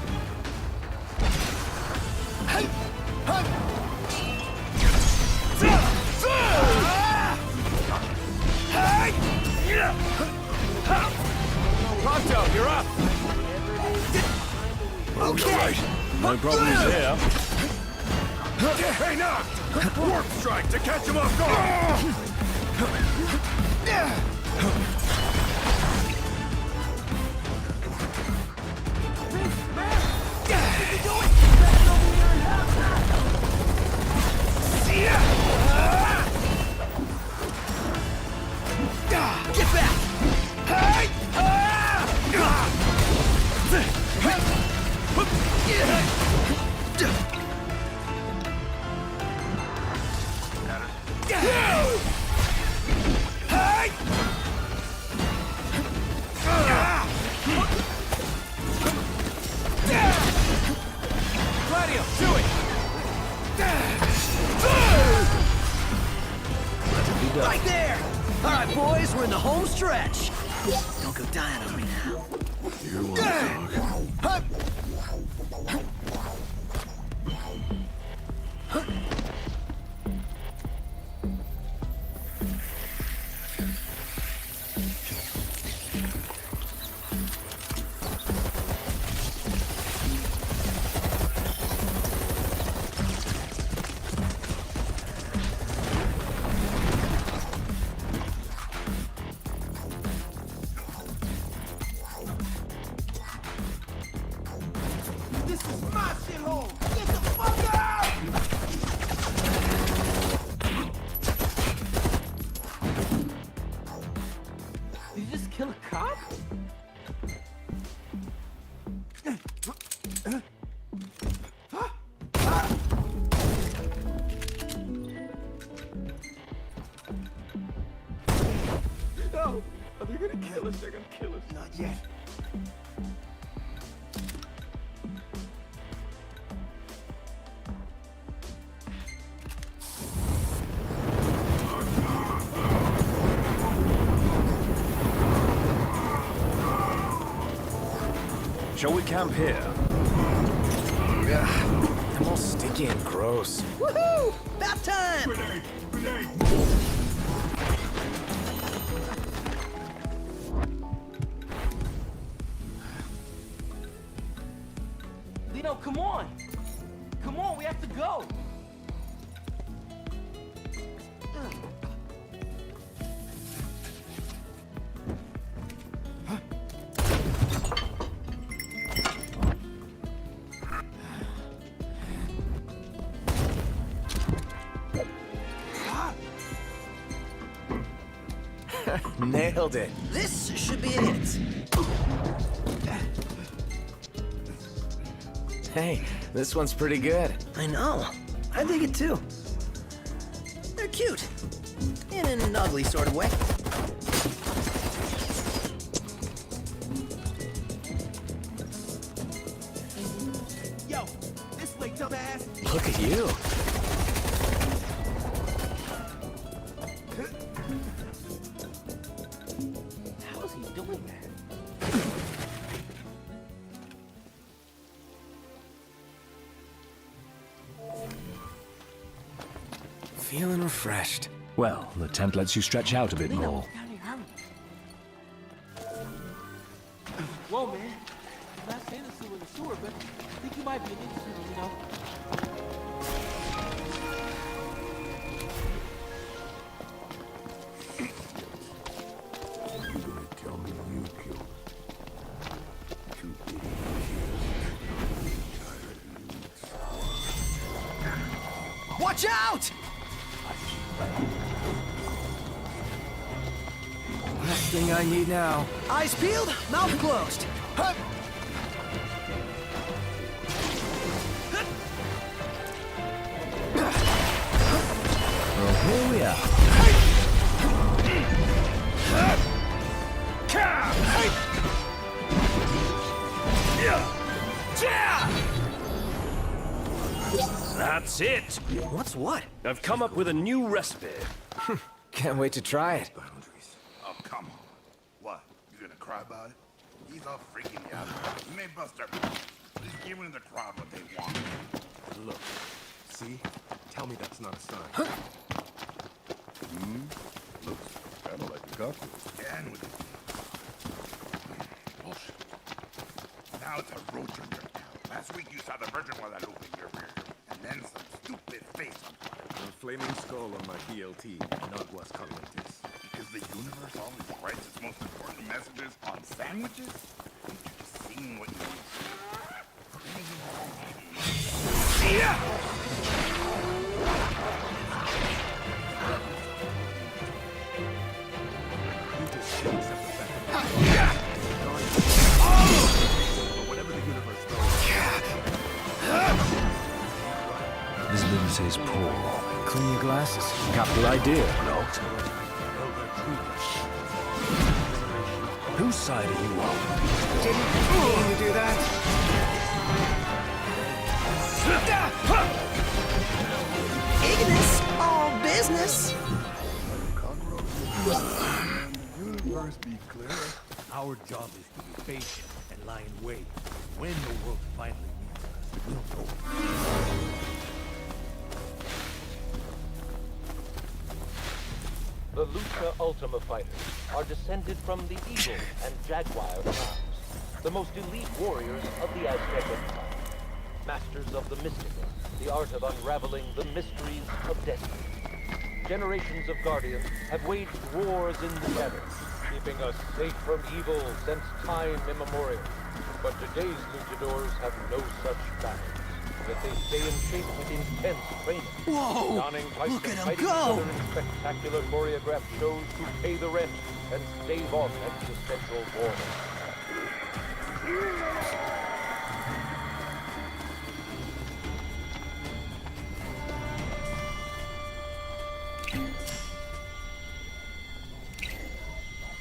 Pronto, you're up. Okay. No problems there. Hey, knock! Warp strike to catch him off guard! Get back! Claudio, do it. Right there! All right, boys, we're in the home stretch. Don't go dying on me now. You want to talk? This is my shithole! Get the fuck out! Did you just kill a cop? No! Are they gonna kill us? They're gonna kill us. Not yet. Shall we camp here? I'm all sticky and gross. Woohoo! Bath time! Lino, come on! Come on, we have to go! Nailed it. This should be it. Hey, this one's pretty good. I know. I dig it too. They're cute. In an ugly sort of way. Yo, this way, dumbass. Look at you. How is he doing that? Feeling refreshed. Well, the tent lets you stretch out a bit more. Whoa, man. I'm not saying this in the sewer, but I think you might be an intern, you know? You gonna tell me you killed two idiots? Watch out! Last thing I need now. Eyes peeled, mouth closed. Hup. Well, here we are. That's it! What's what? I've come up with a new recipe. Can't wait to try it. Oh, come on. What? You gonna cry about it? He's all freaking me out. You may bust her. Just giving the crowd what they want. Look, see? Tell me that's not a sign. Looks kind of like a coffee. And with bullshit. Now it's a roach in your town. Last week you saw the Virgin Guadalupe in your rear. And then some stupid face on fire. A flaming skull on my BLT, not Aguas Calientes. Because the universe always writes its most important messages on sandwiches? And you're just seeing what you want to see. Yeah! You just can't accept the fact that but whatever the universe throws. Visibility's poor. Clean your glasses. Capital idea. Whose side are you on? Didn't mean to do that. Ignis, all business. Universe be clear. Our job is to be patient and lie in wait. When the world finally needs us, we'll know. The Lucha Ultima Fighters are descended from the Eagle and Jaguar tribes, the most elite warriors of the Aztec Empire. Masters of the mystical, the art of unraveling the mysteries of destiny. Generations of Guardians have waged wars in the shadows, keeping us safe from evil since time immemorial. But today's luchadors have no such battles. Yet they stay in shape with intense training. Whoa! Donning tights Look and at 'em fighting go! each other in spectacular choreographed shows to pay the rent and stave off existential boredom.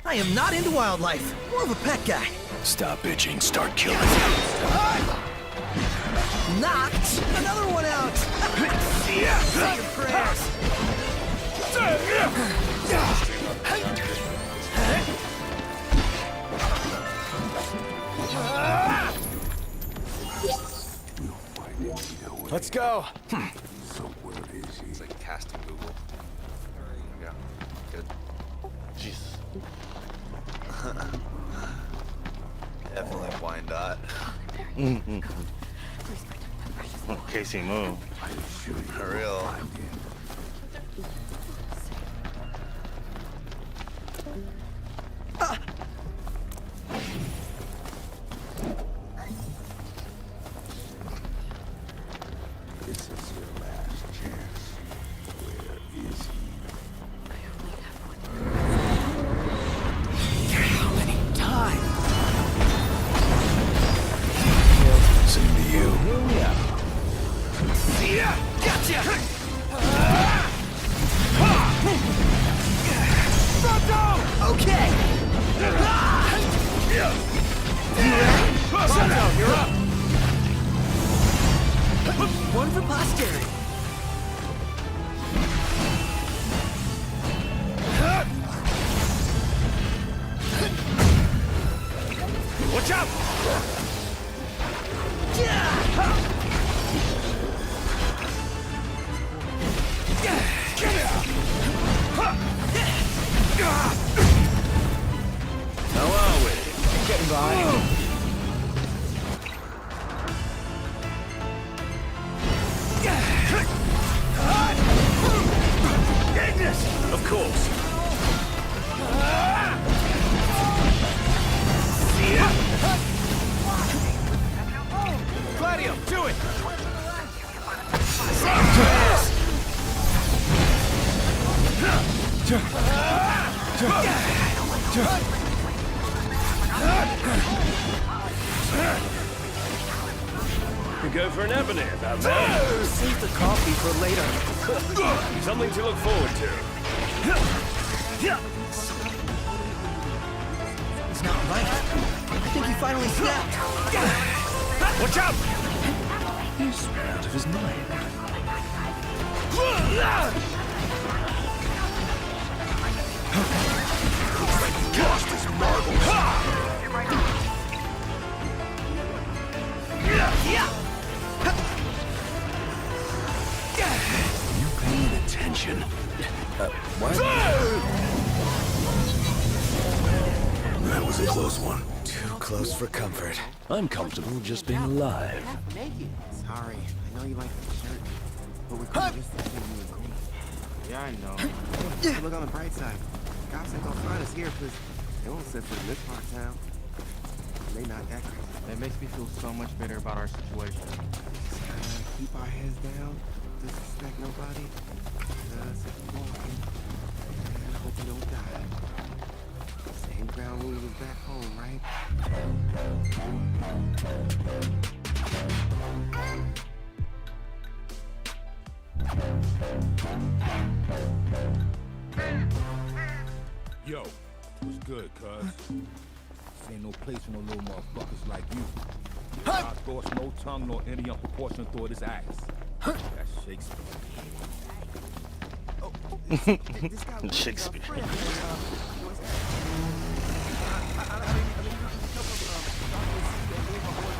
I am not into wildlife. More of a pet guy. Stop bitching, start killing. Knocked another one out. Say your prayers. Let's go. So where is he? It's like casting Google. There you go. Good. Jesus. Definitely Wyandotte. Casey Moo. For real. This is your last chance. Where is he? How many times? Same to you. See ya! Gotcha! Pronto! Okay! You ready? Pronto, you're up! One for posterity. Watch out! How are we? Getting by. Of course. Gladio, do it! Could go for an ebony about that. Save the coffee for later. Something to look forward to. It's not right. I think he finally snapped. Watch out! He's out of his mind. Lost his marbles. You paying attention? What? That was a close one. Too close for comfort. I'm comfortable just being alive. Sorry, I know you like the shirt, but we couldn't just say you agree. Yeah, I know. But look on the bright side. Cops ain't gonna find us here because they won't set foot in this part of town. They not that crazy. That makes me feel so much better about our situation. Just keep our heads down, disrespect nobody. Just keep walking. And I hope you don't die. Same ground rules as back home, right? Yo, what's good, cuz? This ain't no place for no little motherfuckers like you. Not thoughts, no tongue, nor any unproportionate thought is ass. That's Shakespeare. Shakespeare.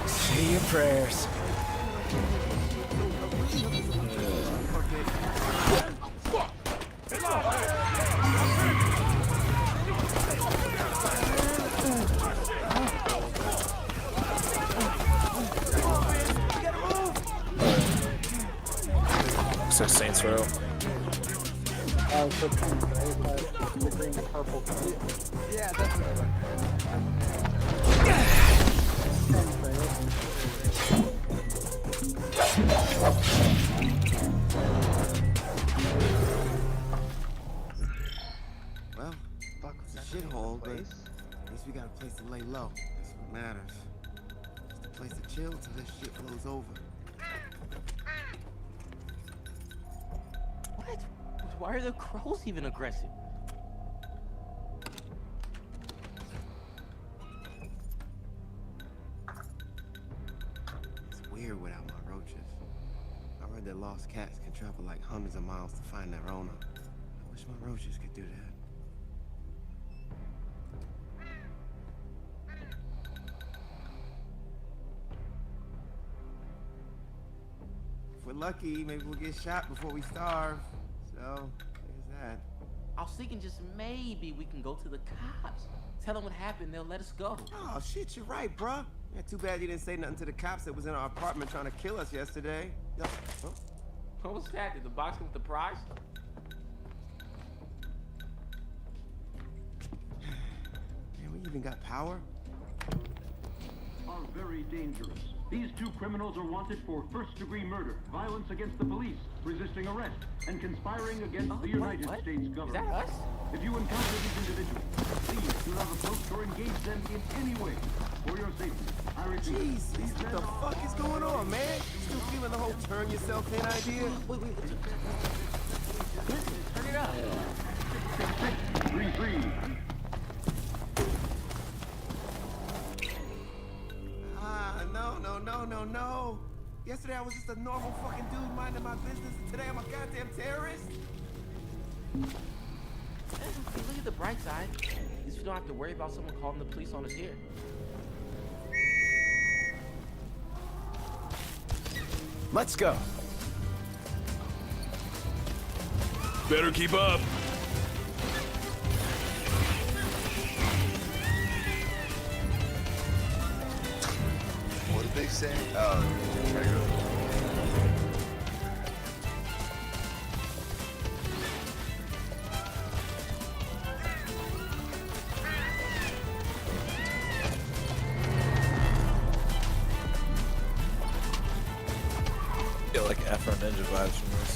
Say your prayers. Is that Saints Row? It's the green, right? The green and purple. Yeah, that's what Well, fuck was a shithole, but at least we got a place to lay low. That's what matters. Just a place to chill till this shit blows over. What? Why are the crows even aggressive? It's weird without my roaches. I read that lost cats can travel like hundreds of miles to find their owner. I wish my roaches could do that. If we're lucky, maybe we'll get shot before we starve. So, there's that. I was thinking just maybe we can go to the cops. Tell them what happened, they'll let us go. Oh, shit, you're right, bruh. Yeah, too bad you didn't say nothing to the cops that was in our apartment trying to kill us yesterday. Yo, huh? What was that? Did the box come with the prize? Man, we even got power? Are very dangerous. These two criminals are wanted for first-degree murder, violence against the police, resisting arrest, and conspiring against the United States government. Is that us? If you encounter these individuals, please do not approach or engage them in any way for your safety. I repeat, Jeez, what the fuck is going on, man? You still feeling the whole turn yourself in idea? Wait, turn it up. 6-6-3-3. No. Yesterday I was just a normal fucking dude minding my business, and today I'm a goddamn terrorist? Hey, look at the bright side. At least we don't have to worry about someone calling the police on us here. Let's go. Better keep up. What did they say? Oh, trigger. I feel like Afro Ninja vibes from this.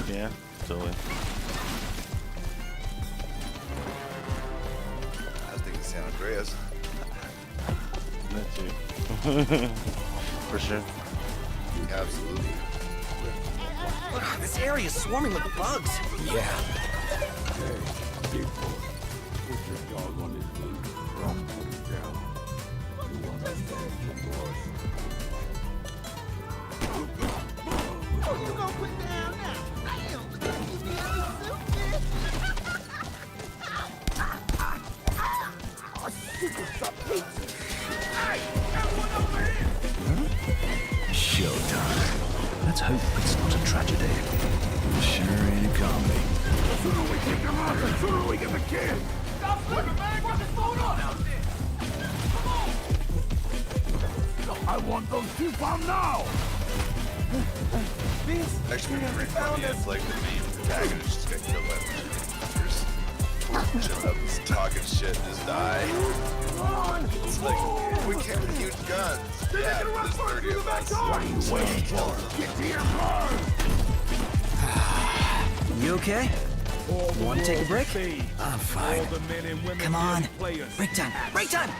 Yeah, totally. I was thinking San Andreas. That too. For sure. Absolutely. This area is swarming with bugs. Yeah. Hey, big boy, put your dog on his lead, or I'll put him down. You understand, your boss? Oh, you gonna put down now? Damn, you need any soup, man? Oh, shit, what's up, Pete? Hey, everyone over here! Showtime. Let's hope it's not a tragedy. Sure ain't a comedy. The sooner we kick him out, the sooner we get the kid. Stop slipping, man! What is going on out there? Come on! I want those 2 pounds now. Actually, pretty funny. It's like the main protagonist just got killed by chilling up, just talking shit, and just die. It's like, we can't use guns. Yeah, there's 30 of us. What are you waiting for? Get to your cars. You okay? Want to take a break? I'm fine. Come on. Break time. Break time!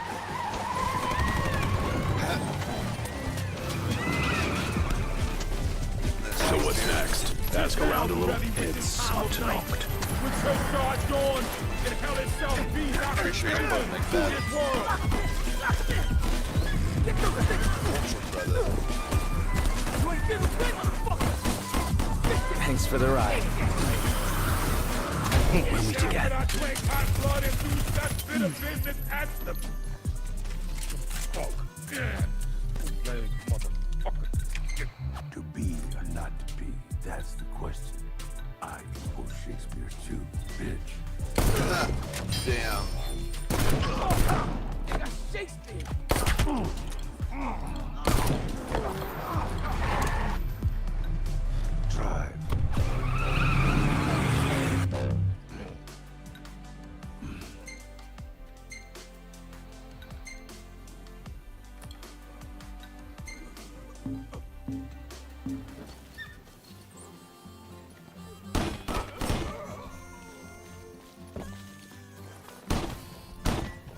So what's next? Ask around a little. It's tonight. With your guards on, and hell itself beats out Pretty sure you're both like that. Thanks for the ride. When we together. To be or not to be, that's the question. I quote Shakespeare too, bitch. Damn. You got Shakespeare. Drive.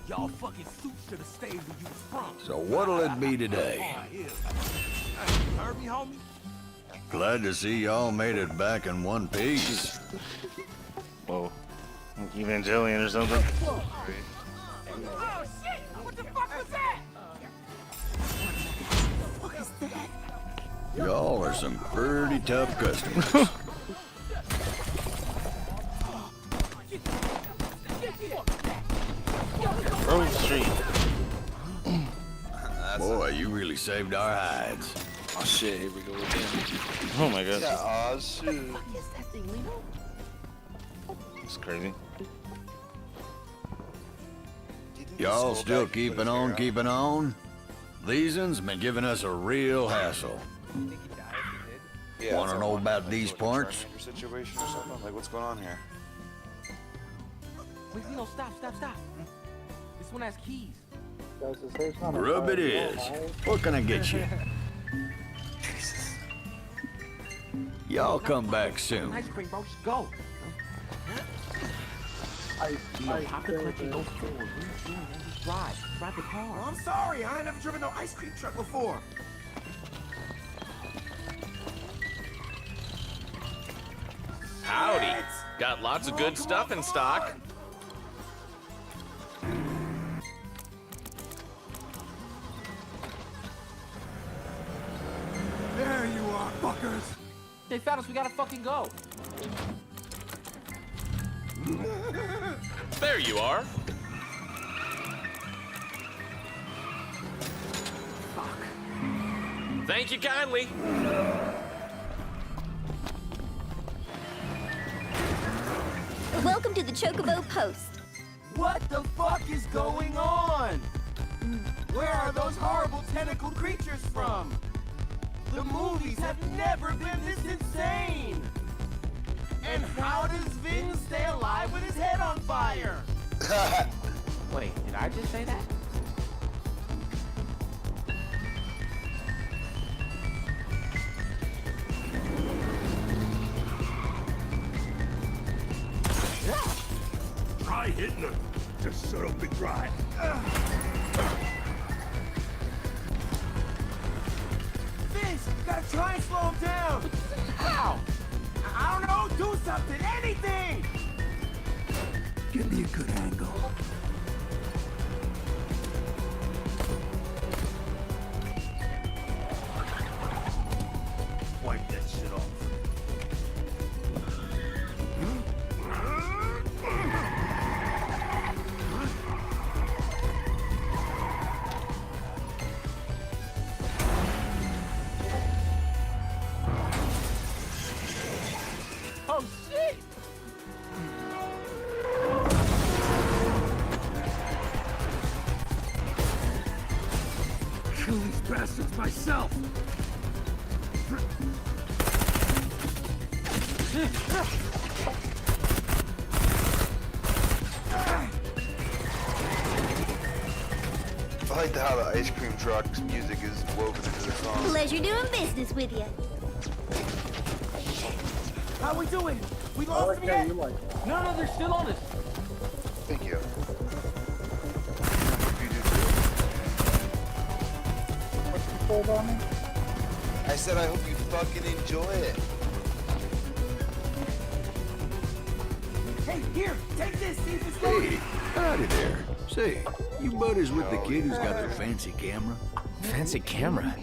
Y'all fucking suits should have stayed where you was from. So what'll it be today? Hey, heard me, homie? Glad to see y'all made it back in one piece. Whoa. Evangelion or something? Oh, shit! What the fuck was that? What is that? Y'all are some pretty tough customers. Grove Street. Boy, you really saved our hides. Oh shit, here we go again. Oh my god. Yeah, oh shoot. What is that thing, Lino? It's crazy. Y'all still keeping on? These uns been giving us a real hassle. Yeah, Wanna know about these parts? Situation or something? Like, what's going on here? Wait, Lino, stop. This one has keys. Rub it is. What can I get you? Y'all come back soon. Ice cream, bro. Just go. Lino, pop the clutch and go forward. What are you doing, man? Just drive. Drive the car. I'm sorry, I ain't never driven no ice cream truck before. Howdy. Got lots of good stuff in stock. There you are, fuckers. They found us. We gotta fucking go. There you are. Fuck. Thank you kindly. Welcome to the Chocobo Post. What the fuck is going on? Where are those horrible tentacled creatures from? The movies have never been this insane! And how does Vin stay alive with his head on fire? Wait, did I just say that? Try hitting her. Just shut up and drive. Vince, you gotta try and slow him down! How? I don't know, do something, anything! Give me a good angle. Wipe that shit off. Oh shit! Kill these bastards myself. I like how the ice cream truck's music is woven into the song. Pleasure doing business with you. How we doing? We lost them yet? No, they're still on us. Thank you. I said I hope you fucking enjoy it. Hey, here, take this, see if it's Hey, loaded. howdy there. Say, you buddies with the kid who's got the fancy camera? Fancy camera?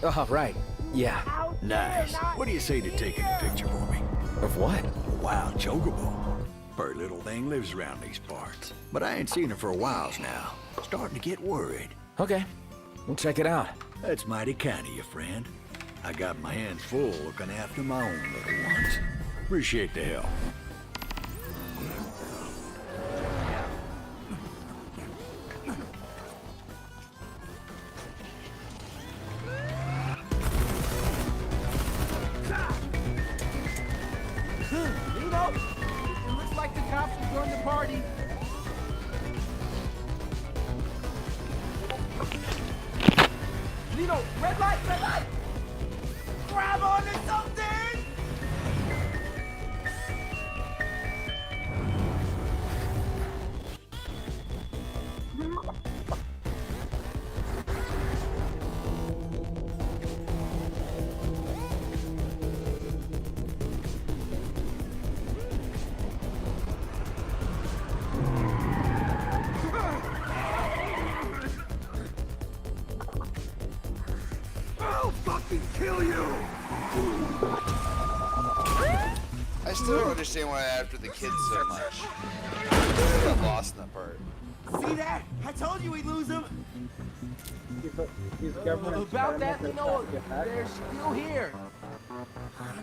Oh, right. Yeah. Nice. What do you say to taking a picture for me? Of what? A wild chocobo. Her little thing lives around these parts, but I ain't seen her for a while now. Starting to get worried. Okay. We'll check it out. That's mighty kind of you, friend. I got my hands full looking after my own little ones. Appreciate the help. Lino, it looks like the cops will join the party. Lino, red light, red light! Grab onto something! I'll fucking kill you! I still don't understand why I after the kids so much. I got lost in that part. See that? I told you we'd lose him. He's a government About that, experiment no, that's not they're still here.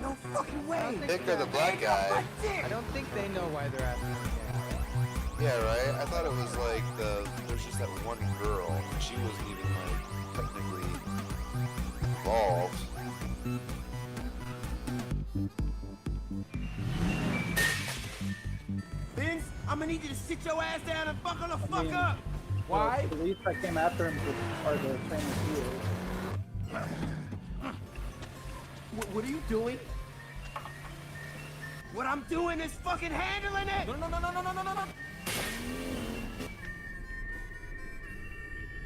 No fucking way. Dick or the black guy? I don't think they know why they're asking me. Yeah, right? I thought it was like there's just that one girl. And she wasn't even like technically involved. Vince, I'm gonna need you to sit your ass down and buckle the fuck up. Why? The police that came after him are the famous healers. What are you doing? What I'm doing is fucking handling it. No.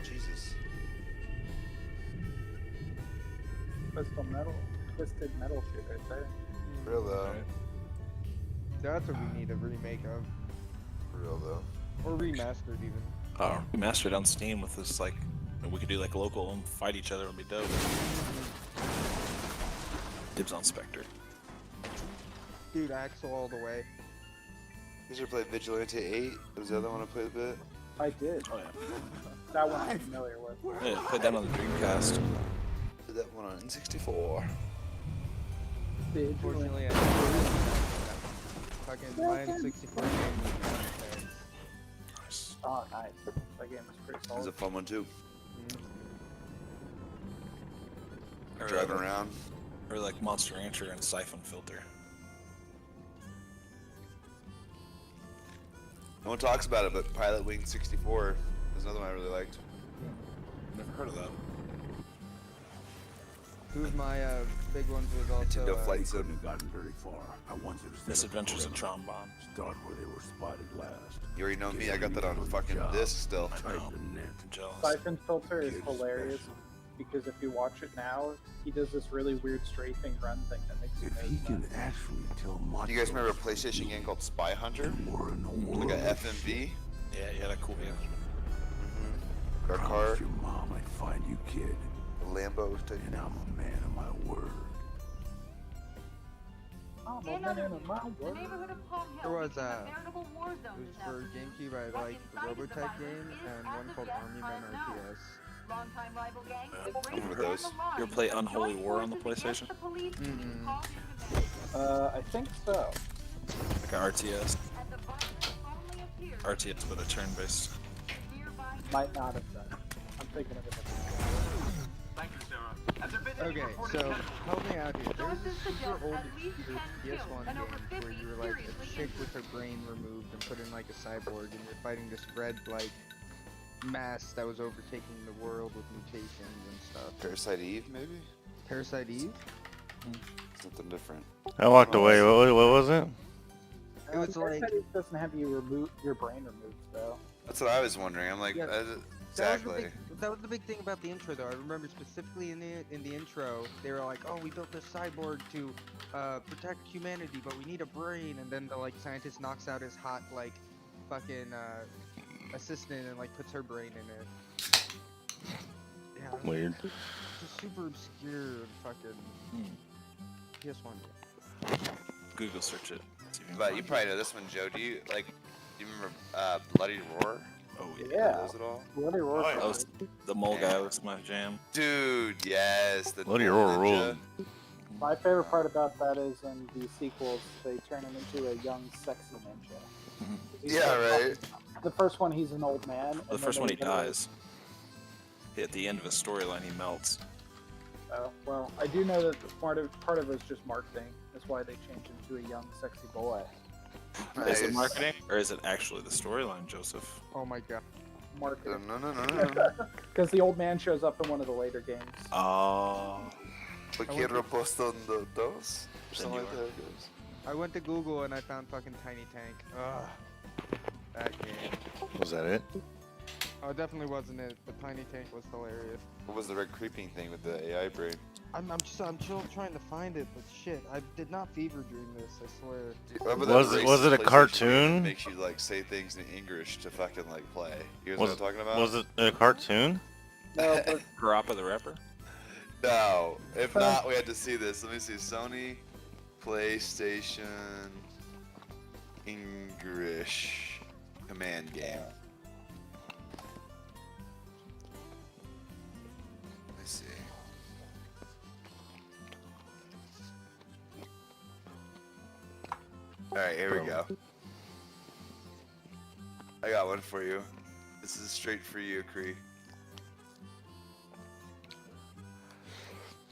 Jesus. Twisted metal shit right there. Real though. That's what we need a remake of. Real though. Or remastered even. Remastered on Steam with this like, we could do like local and fight each other would be dope. Dibs on Spectre. Dude, Axel all the way. You should play Vigilante 8. Was the other one I played a bit? I did. Oh yeah. That one I'm familiar with. Yeah, played that on the Dreamcast. Did that one on N64. Unfortunately, I fucking my N64 game was Nice. Oh, nice. That game was pretty It was solid. a fun one too. Or Driving around. Or like Monster Rancher and Siphon Filter. No one talks about it, but Pilot Wing 64 is another one I really liked. Never heard of that. Two of my big ones was also Nintendo Flight Sim. Couldn't have gotten very far. I wanted to set Misadventures up of a Tron Bomb. Start where they were spotted last. You already know me, I got that on fucking disc still. Tight the net. Jealous. Siphon Filter is hilarious because if you watch it now, he does this really weird strafing run thing that makes you If he can actually tell much. You guys remember a PlayStation game called Spy Hunter? Like a FMV? Yeah, you had a cool game. Car Promise your mom I'd find you, kid. Lambo type. And I'm a man of my word. In other news, the neighborhood of Palm There Hill was became a veritable war zone it was this for afternoon. GameCube. I What liked the incited the Robotech violence game is and as one of called yet Army Man unknown. RTS. Longtime rival gang, the remember Braves those. on the line. You ever play Unholy Joint War on the forces against PlayStation? the police to Mm-mm. call into combat. I think so. Like a RTS. And the violence only appears RTS, but a turn-based. nearby. Might not have done. I'm thinking of it. Thank you, Sarah. Has there been any Okay, reported so casualties? help me out here. There was Sources a super suggest old at least computer 10 PS1 killed and over game where 50 you were like a seriously chick with her brain removed and put in like a cyborg, and you're fighting this red like mass that was overtaking the world with mutations and stuff. Parasite Eve, maybe? Parasite Eve? Something different. I walked away. What was it? It was like It doesn't have you remove your brain removed though. That's what I was wondering. I'm like, Yeah. exactly. That was the big thing about the intro, though. I remember specifically in the intro, they were like, "Oh, we built this cyborg to protect humanity, but we need a brain." And then the like scientist knocks out his hot like fucking assistant and like puts her brain in it. Yeah, it was Weird. Just super obscure and fucking PS1. Google search it. See if you can But find you it. probably know this one, Joe. Do you remember Bloody Roar? Oh Yeah. Those at all? Bloody Roar. That was the mole guy was my jam. Dude, yes. The Bloody Troll Roar Ninja. ruled. My favorite part about that is in the sequels, they turn him into a young, sexy ninja. He's Yeah, like- right. The first one, he's an old man. The first one he dies. At the end of his storyline, he melts. Well, I do know that part of it was just marketing. That's why they changed him to a young, sexy boy. Is it marketing or is it actually the storyline, Joseph? Oh my god. Marketing. No. Because the old man shows up in one of the later games. Oh. Quiero posto dos? Or something like you that it goes. I went to Google and I found fucking Tiny Tank. Ugh. That game. Was that it? Oh, it definitely wasn't it, but Tiny Tank was hilarious. What was the red creeping thing with the AI brain? I'm still trying to find it, but shit, I did not fever dream this, I swear. Remember that Was it racist a PlayStation cartoon? game that makes you like say things in English to fucking like play. You guys know Was, what I'm talking about? was it a cartoon? No, but Parappa the Rapper? No. If not, we had to see this. Let me see. Sony PlayStation English command game. Alright, here we go. I got one for you. This is straight for you, Kree.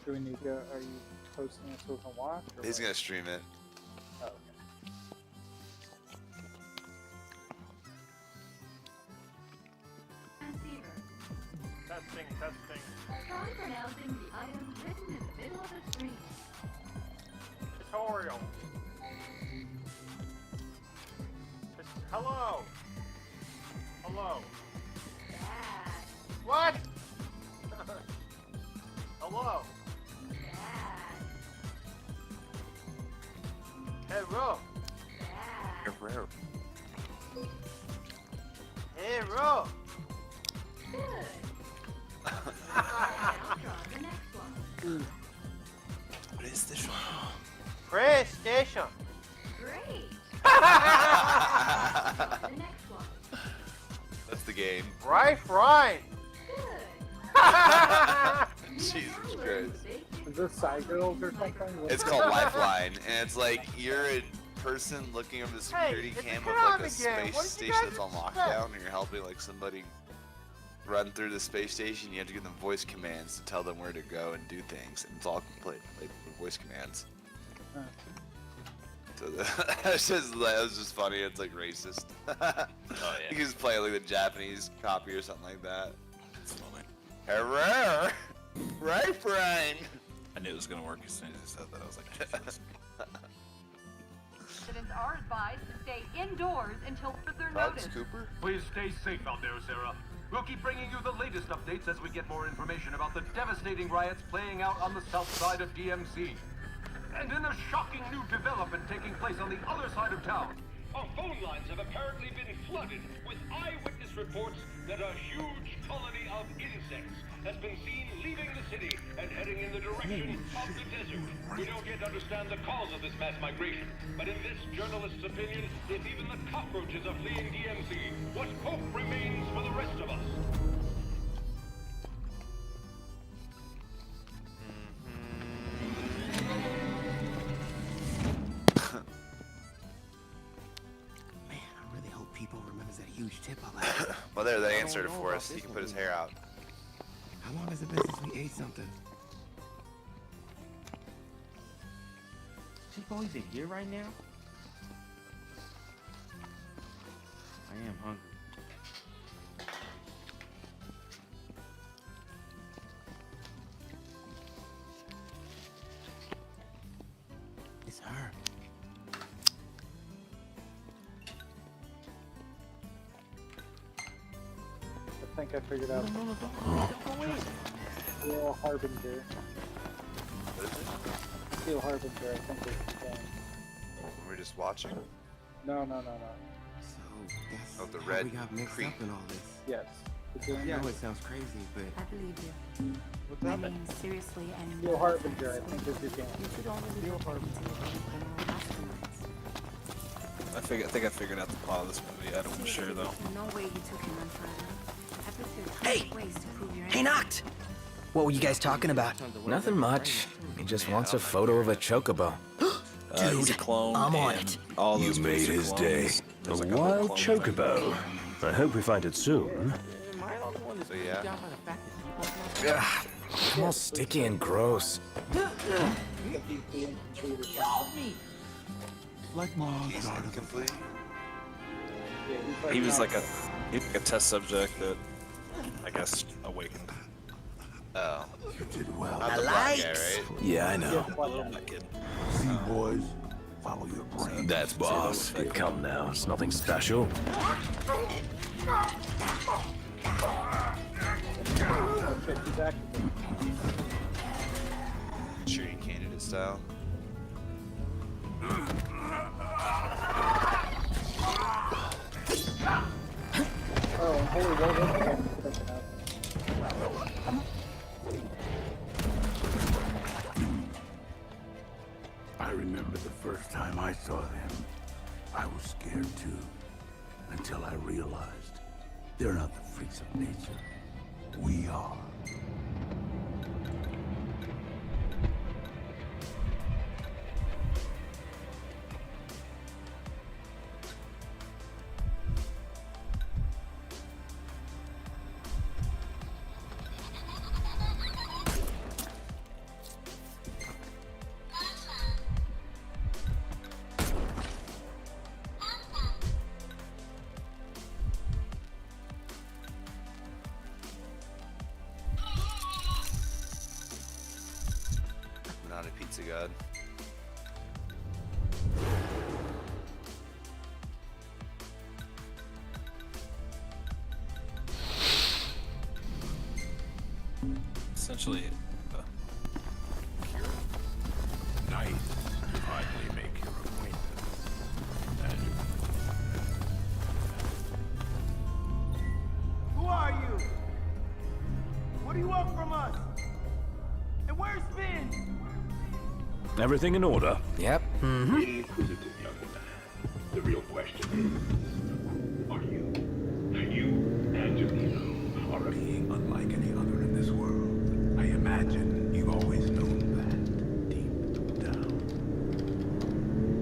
Do we need to? Are you posting it so we can watch? Or He's what? gonna stream it. Oh, okay. Testing, testing. Try pronouncing the items written in the middle of the screen. Tutorial. Hello. Hello. What? Hello. Hello. Hello. Hello. What is this one? PlayStation. Great. That's the game. Right. Jesus Christ. Is this Side Girls or something? It's called Lifeline, and it's like you're a person looking over the security it's a cam of Konami like a game. space What did you station guys that's on expect? lockdown, and you're helping like somebody run through the space station. You have to give them voice commands to tell them where to go and do things, and it's all complete like with voice commands. Huh. So that was just funny. It's like racist. Oh yeah. You can just play like the Japanese copy or something like that. It's funny. Hurrah! Right, Brian. I knew it was gonna work as soon as he said that. I was like, Jesus. Residents are advised to stay indoors until further Bugs, notice. Cooper? Please stay safe out there, Sarah. We'll keep bringing you the latest updates as we get more information about the devastating riots playing out on the south side of DMC. And in a shocking new development taking place on the other side of town, our phone lines have apparently been flooded with eyewitness reports that a huge colony of insects has been seen leaving the city and heading in the direction of the desert. We don't yet understand the cause of this mass migration, but in this journalist's opinion, if even the cockroaches are fleeing DMC, what hope remains for the rest of us? Man, I really hope people remembers that huge tip I left. Well, there, they answered it for us. He can put his hair out. How long has it been since we ate something? Chico, is it here right now? I am hungry. It's her. I think I figured out. No, don't go in. Steel Harbinger. What is it? Steel Harbinger, I think is the thing. We're just watching? No. So that's Oh, the how red we got mixed creep. up in all this. Yes. I know it sounds crazy, but I believe you. What's I happening? mean, seriously, and Steel Harbinger, I think is your game. you should only be looking into your criminal masterminds. I think I figured out the plot of this movie. I don't sure though. No way you two can run forever. I prepared Hey! ways to prove your Hey, Noct! What were you guys talking about? Nothing much. He just wants a photo of a chocobo. He's a clone. I'm on and it. All those You made basic his clones. day. There's A like wild little clone thing. chocobo. I hope we find it soon. Am I the one that's So, yeah. down by the fact that people Ugh, I'm all sticky and gross. Like Mars, He's incomplete. He was like a test subject that I guess awakened. Oh. you did well. Not the black guy, right? Yeah, I know. That kid. See, boys, follow your brain. That's boss. Come now, it's nothing special. Shooting candidate style. Oh, and holy well done. I remember the first time I saw them. I was scared too. Until I realized they're not the freaks of nature. We are. not a pizza god. Essentially, Nice to finally make your acquaintance. And Who are you? What do you want from us? And where's Vince? Everything in order? Yep. inquisitive young man, the real question is, who are you? You, Angelino, are a being unlike any other in this world. I imagine you've always known that, deep down.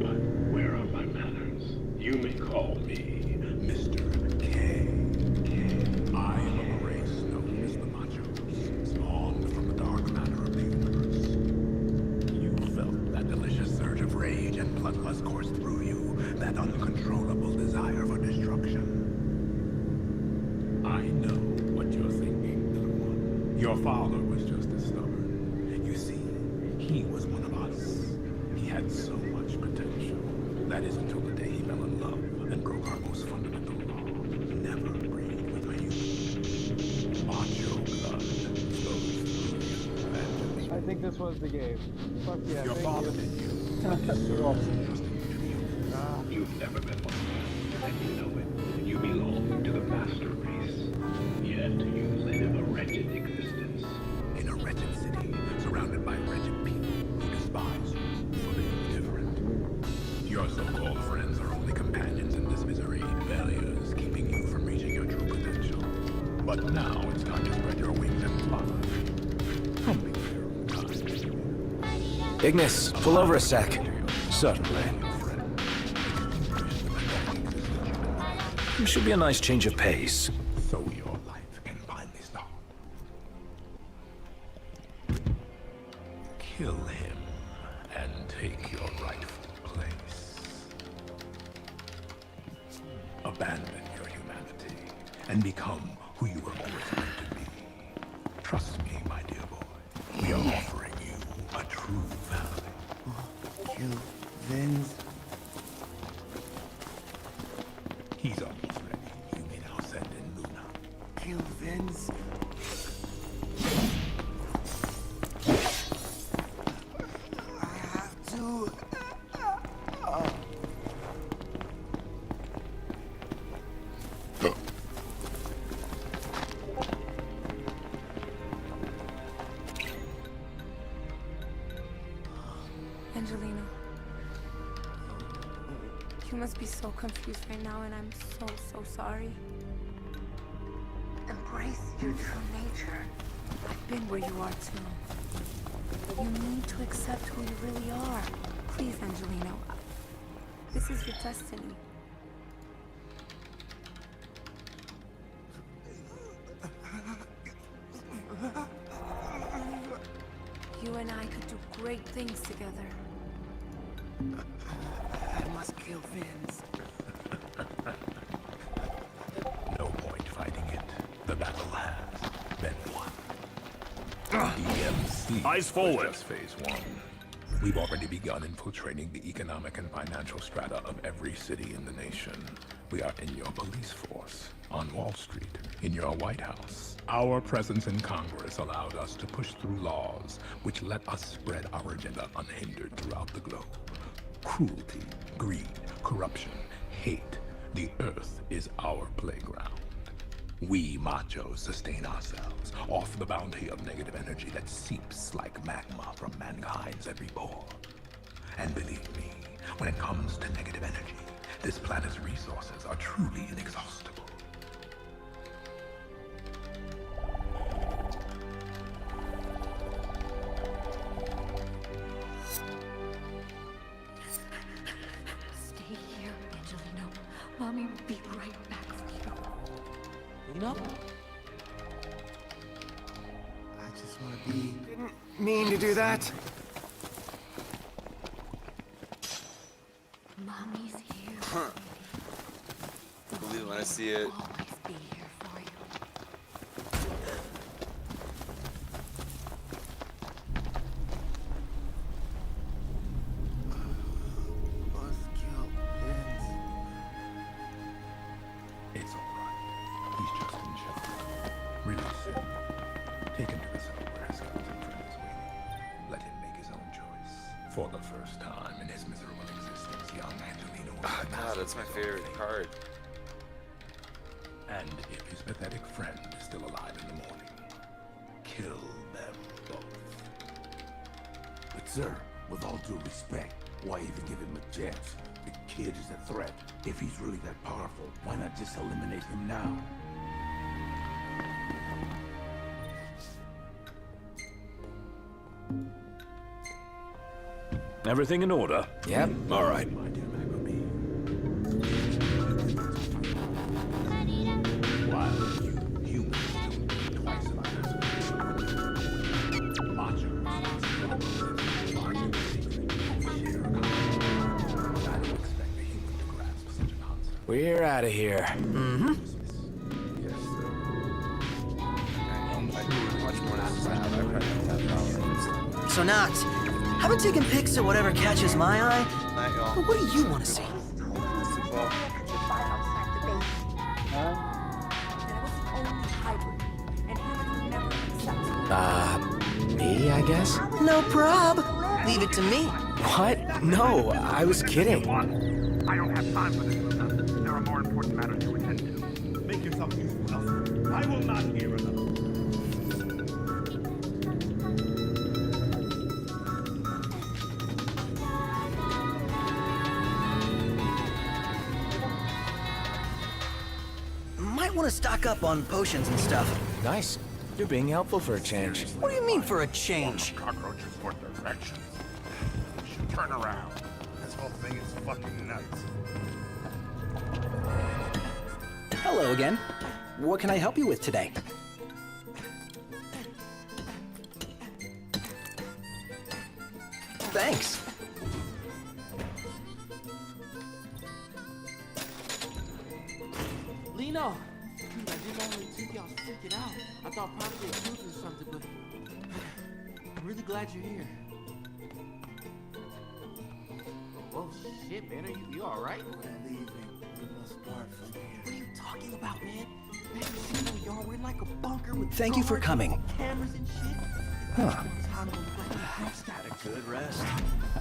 But where are my manners? You may call me Mr. K. I am of a race known as the Machos, spawned from the dark matter of the universe. You felt that delicious surge of rage and bloodlust course through you, that uncontrollable desire for destruction. I know what you're thinking, little one. Your father was just as stubborn. You see, he was one of us. He had so much potential. That is until the day he fell in love and broke our most fundamental law. Never breed with a human. Macho blood flows through you. I think this was the game. Fuck yeah, Your thank father you. did you. You're also just a mutual. You've never been one, and you know it. You belong to the master race. Yet you live a wretched existence. In a wretched city, surrounded by wretched people who despise you for being different. Your so-called friends are only companions in this misery, barriers keeping you from reaching your true potential. But now it's time to spread your wings and fly. Humbly Ignis, pull over a sec. Certainly. It should be a nice change of pace. So your life can finally start. Kill him and take your rightful place. Abandon your humanity and become who you were always meant to be. Trust me, my dear boy. We are offering you a true family. Kill Vince. He's almost ready. You may now send in Luna. Kill Vince. I have to. Angelino. You must be so confused right now, and I'm so sorry. Embrace your true nature. I've been where you are too. You need to accept who you really are. Please, Angelino. This is your destiny. You and I could do great things together. I must kill Vince. No point fighting it. The battle has been won. EMC. Eyes forward. Just phase 1. We've already begun infiltrating the economic and financial strata of every city in the nation. We are in your police force, on Wall Street, in your White House. Our presence in Congress allowed us to push through laws which let us spread our agenda unhindered throughout the globe. Cruelty, greed, corruption, hate. The earth is our playground. We machos sustain ourselves off the bounty of negative energy that seeps like magma from mankind's every pore. And believe me, when it comes to negative energy, this planet's resources are truly inexhaustible. Stay here, Angelino. Mommy will be right back for you. You know? I just want to be. Didn't mean to do that. Mommy's here. Believe it when I see it. Always be here for you. For the first time in his miserable existence, young Angelino was Oh, God, that's my favorite card. And if his pathetic friend is still alive in the morning, kill them both. But sir, with all due respect, why even give him a chance? The kid is a threat. If he's really that powerful, why not just eliminate him now? Everything in order? Yep. All right. We're out of here. Mm-hmm. So Knox, how about taking pics of whatever catches my eye? But what do you want to see? Me, I guess? No prob. Leave it to me. What? No, I was kidding. I don't have time for this, Lieutenant. There are more important matters to attend to. Make yourself useful elsewhere. I will not hear enough. Might want to stock up on potions and stuff. Nice. You're being helpful for a change. What do you mean for a change? Cockroaches worth directions. We should turn around. This whole thing is fucking nuts. Hello again. What can I help you with today? Thanks. Lino! Dude, I didn't normally take y'all freaking out. I thought probably a cruise or something, but I'm really glad you're here. Oh shit, man, are you alright? We're leaving. We must part from here. What are you talking about, man? Man, you see y'all, we're in like a bunker with Thank you for guards coming. and cameras and shit. Huh. Had a good rest.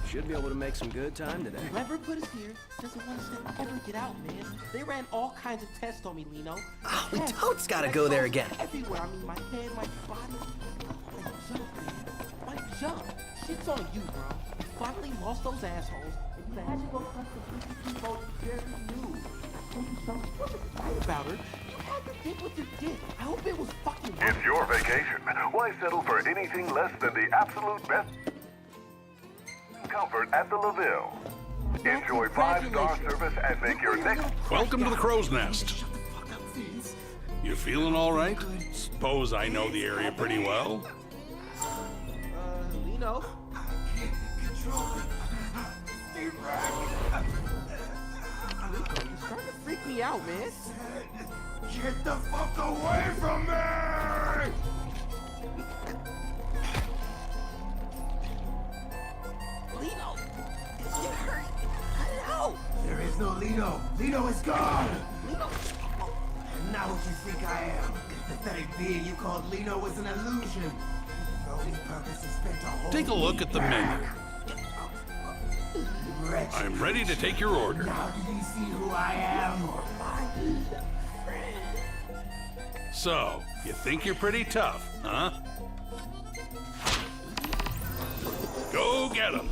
Should be able to make some good time today. Whoever put us here doesn't want us to ever get out, man. They ran all kinds of tests on me, Lino. Oh, we totes gotta go there again. Everywhere. I mean, my head, my body. My jump, man. My jump. Shit's on you, bro. You finally lost those assholes. And you had to go cut the people you barely knew. I told you something. You wasn't right about her. You had to dig what you did. I hope it was fucking right. It's your vacation. Why settle for anything less than the absolute best comfort at the LaVille? Enjoy 5-star service and make your next... Welcome to the Crow's Nest. You feeling all right? Suppose I know the area pretty well. Lino. You're starting to freak me out, man. Get the fuck away from me! Lino, you hurt. Hello. There is no Lino. Lino is gone. Lino. I'm not what you think I am. The pathetic being you called Lino was an illusion. The only purpose is spent to hold Take a look at the menu. Wretched. I'm ready to take your order. Now do you see who I am? So, you think you're pretty tough, huh? Go get him.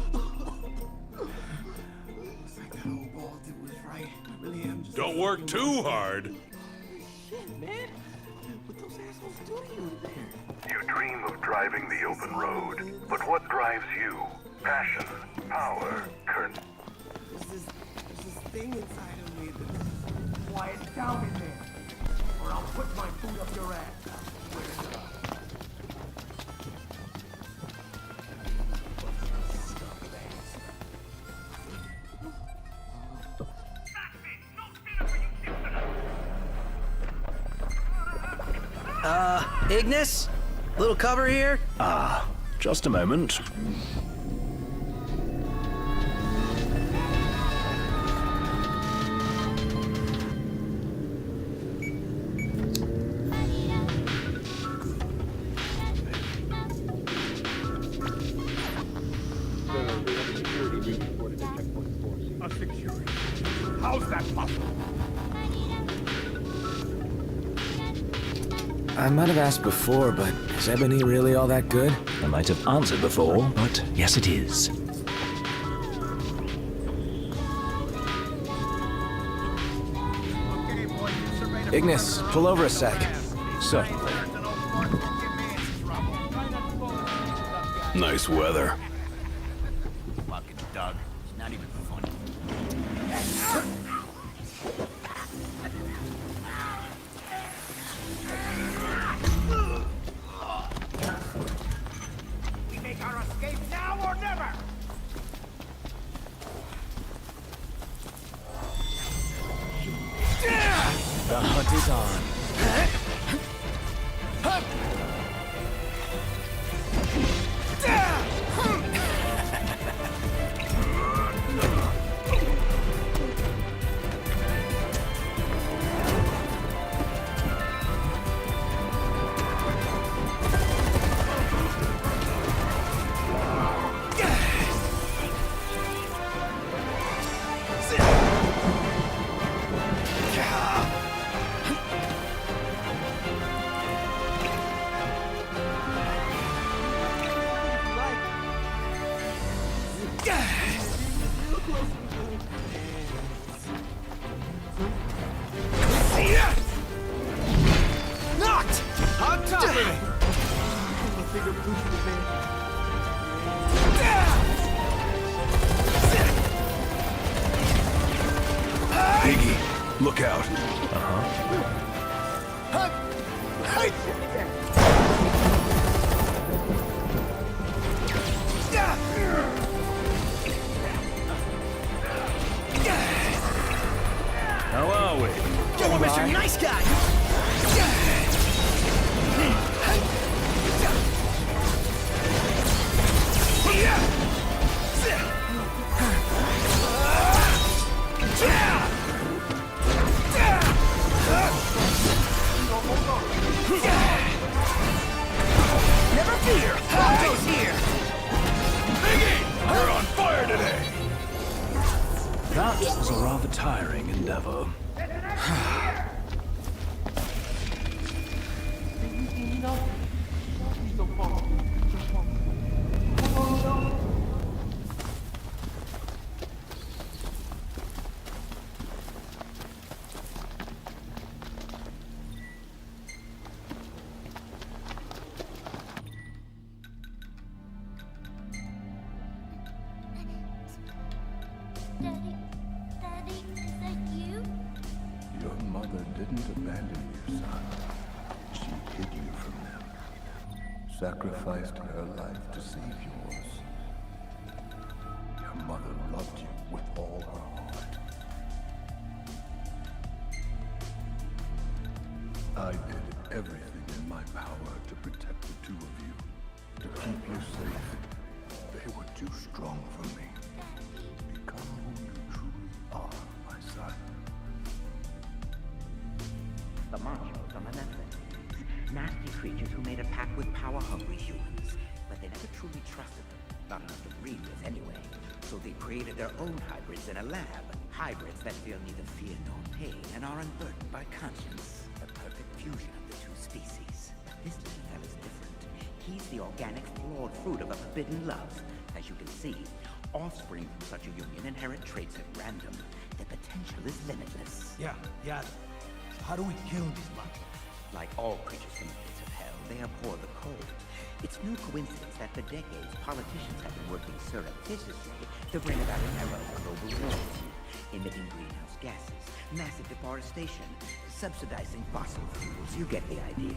Don't work too hard. Shit, man. What those assholes do to you there? You dream of driving the open road, but what drives you? Passion, power, courage. There's this thing inside of me that's quiet down in there. Or I'll put my foot up your ass. Swear to God. Ignis? Little cover here? Ah, just a moment. How's that possible? I might have asked before, but is ebony really all that good? I might have answered before, but yes it is. Ignis, pull over a sec. Certainly. Nice weather. Fucking Doug. It's not even funny. We make our escape now or never! The hunt is on. Knocked! On top of it! Iggy, look out. How are we? Come on, Mr. Nice Guy! Never fear! Ponto's here! Iggy, you're on fire today. That was a rather tiring endeavor. Daddy, is that you? Your mother didn't abandon you, son. She hid you from them. Sacrificed her life to save yours. Your mother loved you with all her heart. I did everything in my power to protect the two of you, to keep you safe. They were too strong for me. Become who you truly are, my son. The Monsters are malevolent. Nasty creatures who made a pact with power-hungry humans. But they never truly trusted them. Not enough to breed with, anyway. So they created their own hybrids in a lab. Hybrids that feel neither fear nor pain and are unburdened by conscience. A perfect fusion of the two species. This little fella's different. He's the organic, flawed fruit of a forbidden love. As you can see, offspring from such a union inherit traits at random. The potential is limitless. Yeah. So how do we kill these monsters? Like all creatures from the pits of hell, they abhor the cold. It's no coincidence that for decades, politicians have been working surreptitiously to bring about an era of global warming, emitting greenhouse gases, massive deforestation, subsidizing fossil fuels. You get the idea.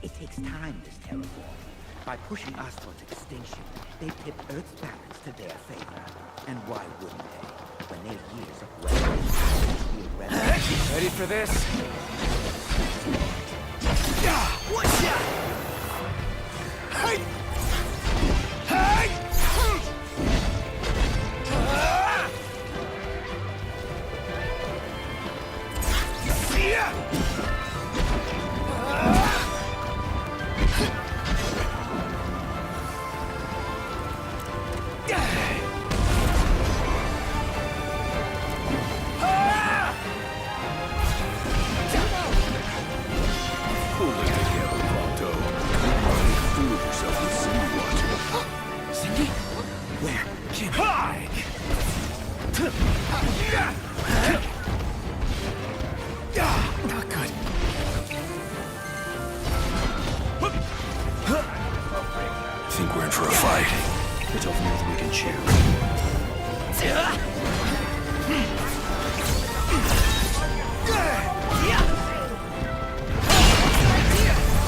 It takes time, this terraform. By pushing us towards extinction, they tip Earth's balance to their favor. And why wouldn't they? When their years of weapons Ready for this? One shot! Hey! Hey! bit off more than we can chew.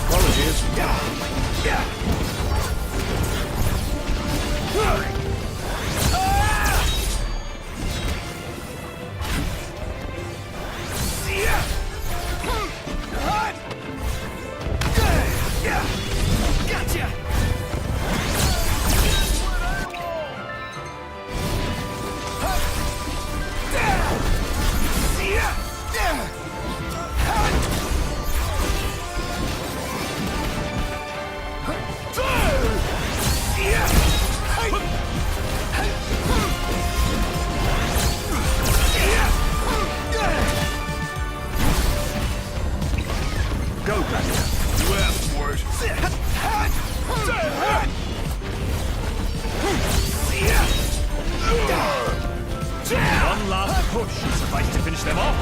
Apologies. Gotcha! Go, Gladiator. You asked for it. One last push should suffice to finish them off.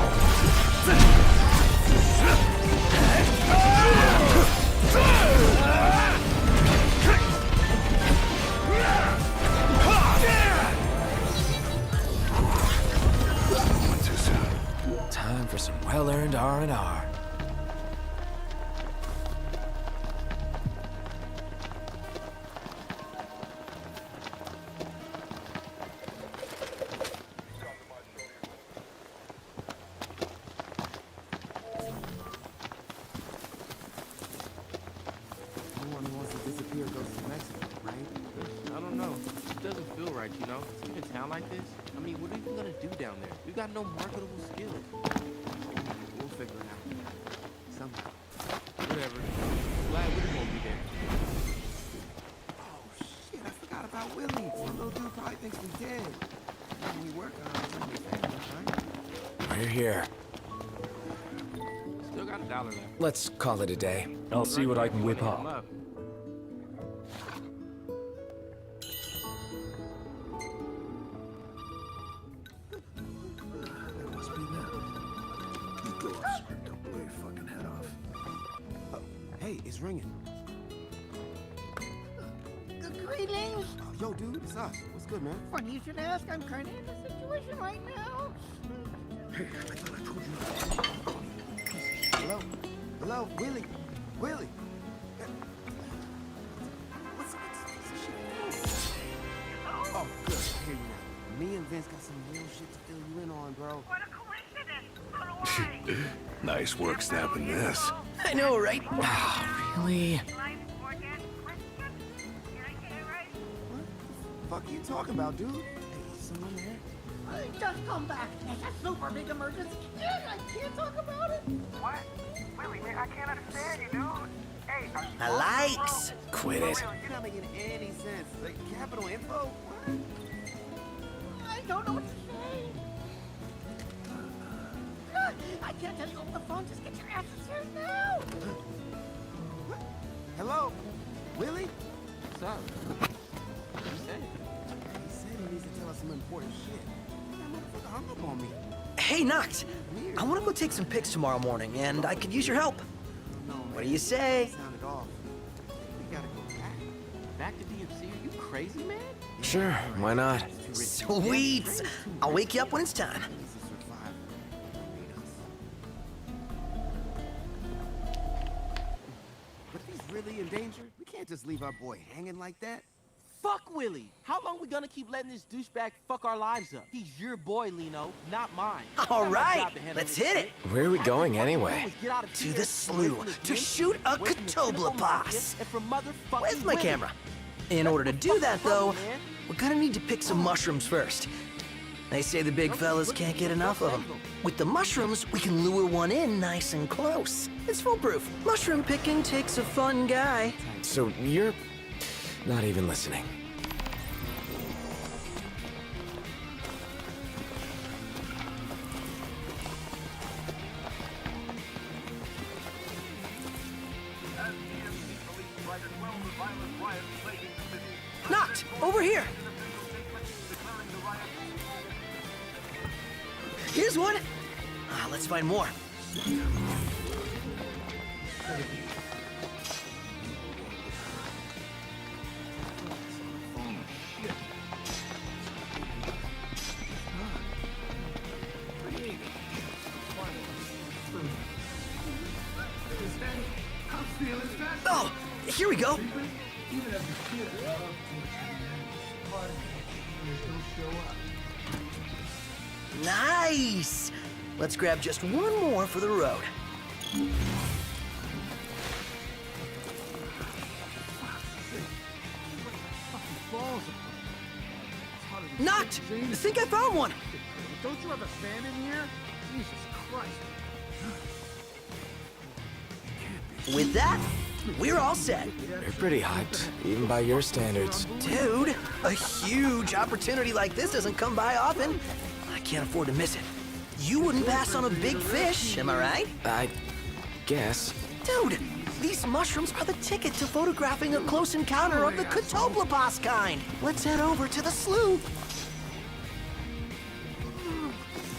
Time for some well-earned R&R. Anyone who wants to disappear goes to Mexico, right? I don't know. It doesn't feel right, you know? To leave a town like this? I mean, what are you gonna do down there? We've got no marketable skills. We'll figure it out. Somehow. Whatever. Glad Willie won't be there. Oh, shit, I forgot about Willie. Some little dude probably thinks we dead. When we work on it, we family, right? We're here. Still got $1 left. Let's call it a day. I'll see what I can whip up. That must be them. You doors. Don't blow your fucking head off. Oh, hey, it's ringing. Greetings. Oh, yo, dude, it's us. What's good, man? Funny you should ask. I'm kind of in a situation right now. Hey, I thought I told you. Hello? Hello? Willie? Willie? What's this shit? Oh, good. I hear you now. Me and Vince got some real shit to fill you in on, bro. What a coincidence. Nice work snapping this. I know, right? Really? Fuck are you talking about, dude? Hey, is someone there? Just come back. It's a super big emergency. I can't talk about it. What? Willie, man, I can't understand you, dude. Hey, My likes. Quit it. You're not making any sense. Like, capital info? What? I don't know what to say. I can't tell you over the phone. Just get your asses here now. What? Hello? Willie? What's up? What you say? He said he needs to tell us some important shit. That motherfucker hung up on me. Hey, Noct. I want to go take some pics tomorrow morning, and I could use your help. No, man. What do you say? That sounded off. We gotta go back. Back to DMC? Are you crazy, man? Sure, why not? Sweet! I'll wake you up when it's time. But if he's really in danger, we can't just leave our boy hanging like that. Fuck Willie. How long we gonna keep letting this douchebag fuck our lives up? He's your boy, Lino, not mine. All right, let's hit it. Where are we going anyway? To the slough, to shoot a Chocobo boss. Where's my camera? In order to do that, though, we're gonna need to pick some mushrooms first. They say the big fellas can't get enough of them. With the mushrooms, we can lure one in nice and close. It's foolproof. Mushroom picking takes a fun guy. So you're not even listening. Noct! Over here! Here's one! Let's find more. go. Even as a kid, I loved torturing animals. Hard when they don't show up. Nice! Let's grab just one more for the road. Knocked! I think I found one! Don't you have a fan in here? Jesus Christ. With that, we're all set. They're pretty hyped, even by your standards. Dude, a huge opportunity like this doesn't come by often. I can't afford to miss it. You wouldn't pass on a big fish, am I right? I guess. Dude, these mushrooms are the ticket to photographing a close encounter of the chocobo kind. Let's head over to the slough.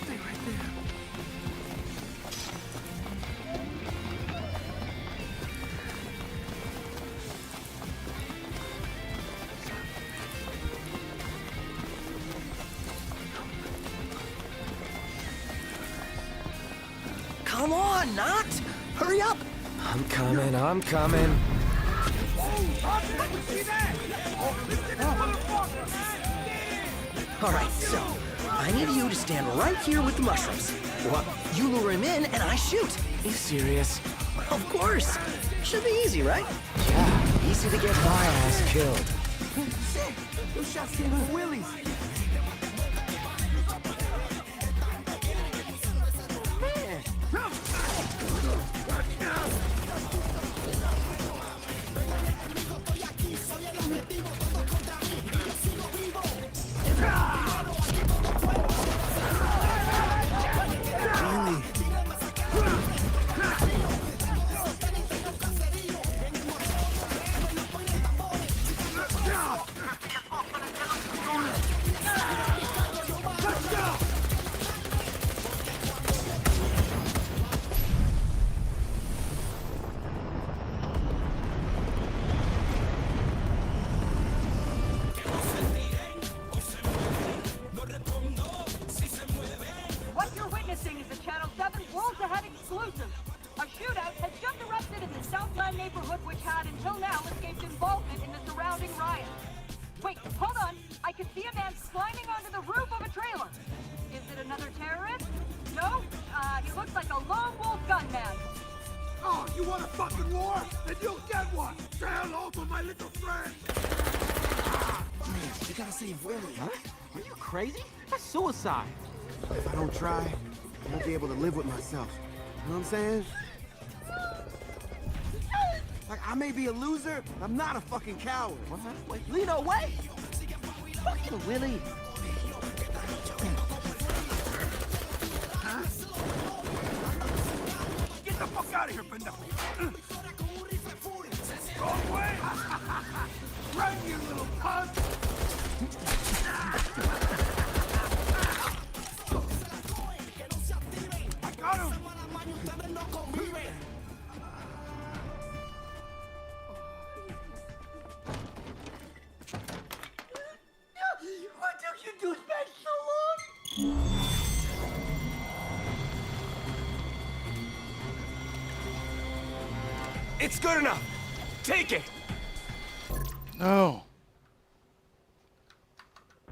Stay right there. Come on, Knot! Hurry up! I'm coming, I'm coming. All right, so I need you to stand right here with the mushrooms. Well, you lure him in and I shoot. You serious? Of course. Should be easy, right? Yeah, easy to get my ass killed. Shit! Those shots came with willies. Man! What you're witnessing is a Channel 7 Worlds Ahead exclusive. A shootout has just erupted in the Southland neighborhood which had, until now, escaped involvement in the surrounding riots. Wait, hold on. I can see a man climbing onto the roof of a trailer. Is it another terrorist? No? He looks like a lone wolf gunman. Oh, you want a fucking war? Then you'll get one! Say hello to my little friend! Man, you gotta save Willie. Huh? Are you crazy? That's suicide. If I don't try, I won't be able to live with myself. You know what I'm saying? Like, I may be a loser, I'm not a fucking coward. What? Wait, Lino, wait! Fucking Willie. Huh? Get the fuck out of here, pendejo! Wrong way! Run, you little punk! I got him! What took you douchebags so long? It's good enough. Take it. No.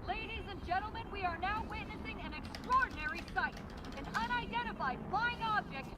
Ladies and gentlemen, we are now witnessing an extraordinary sight. An unidentified flying object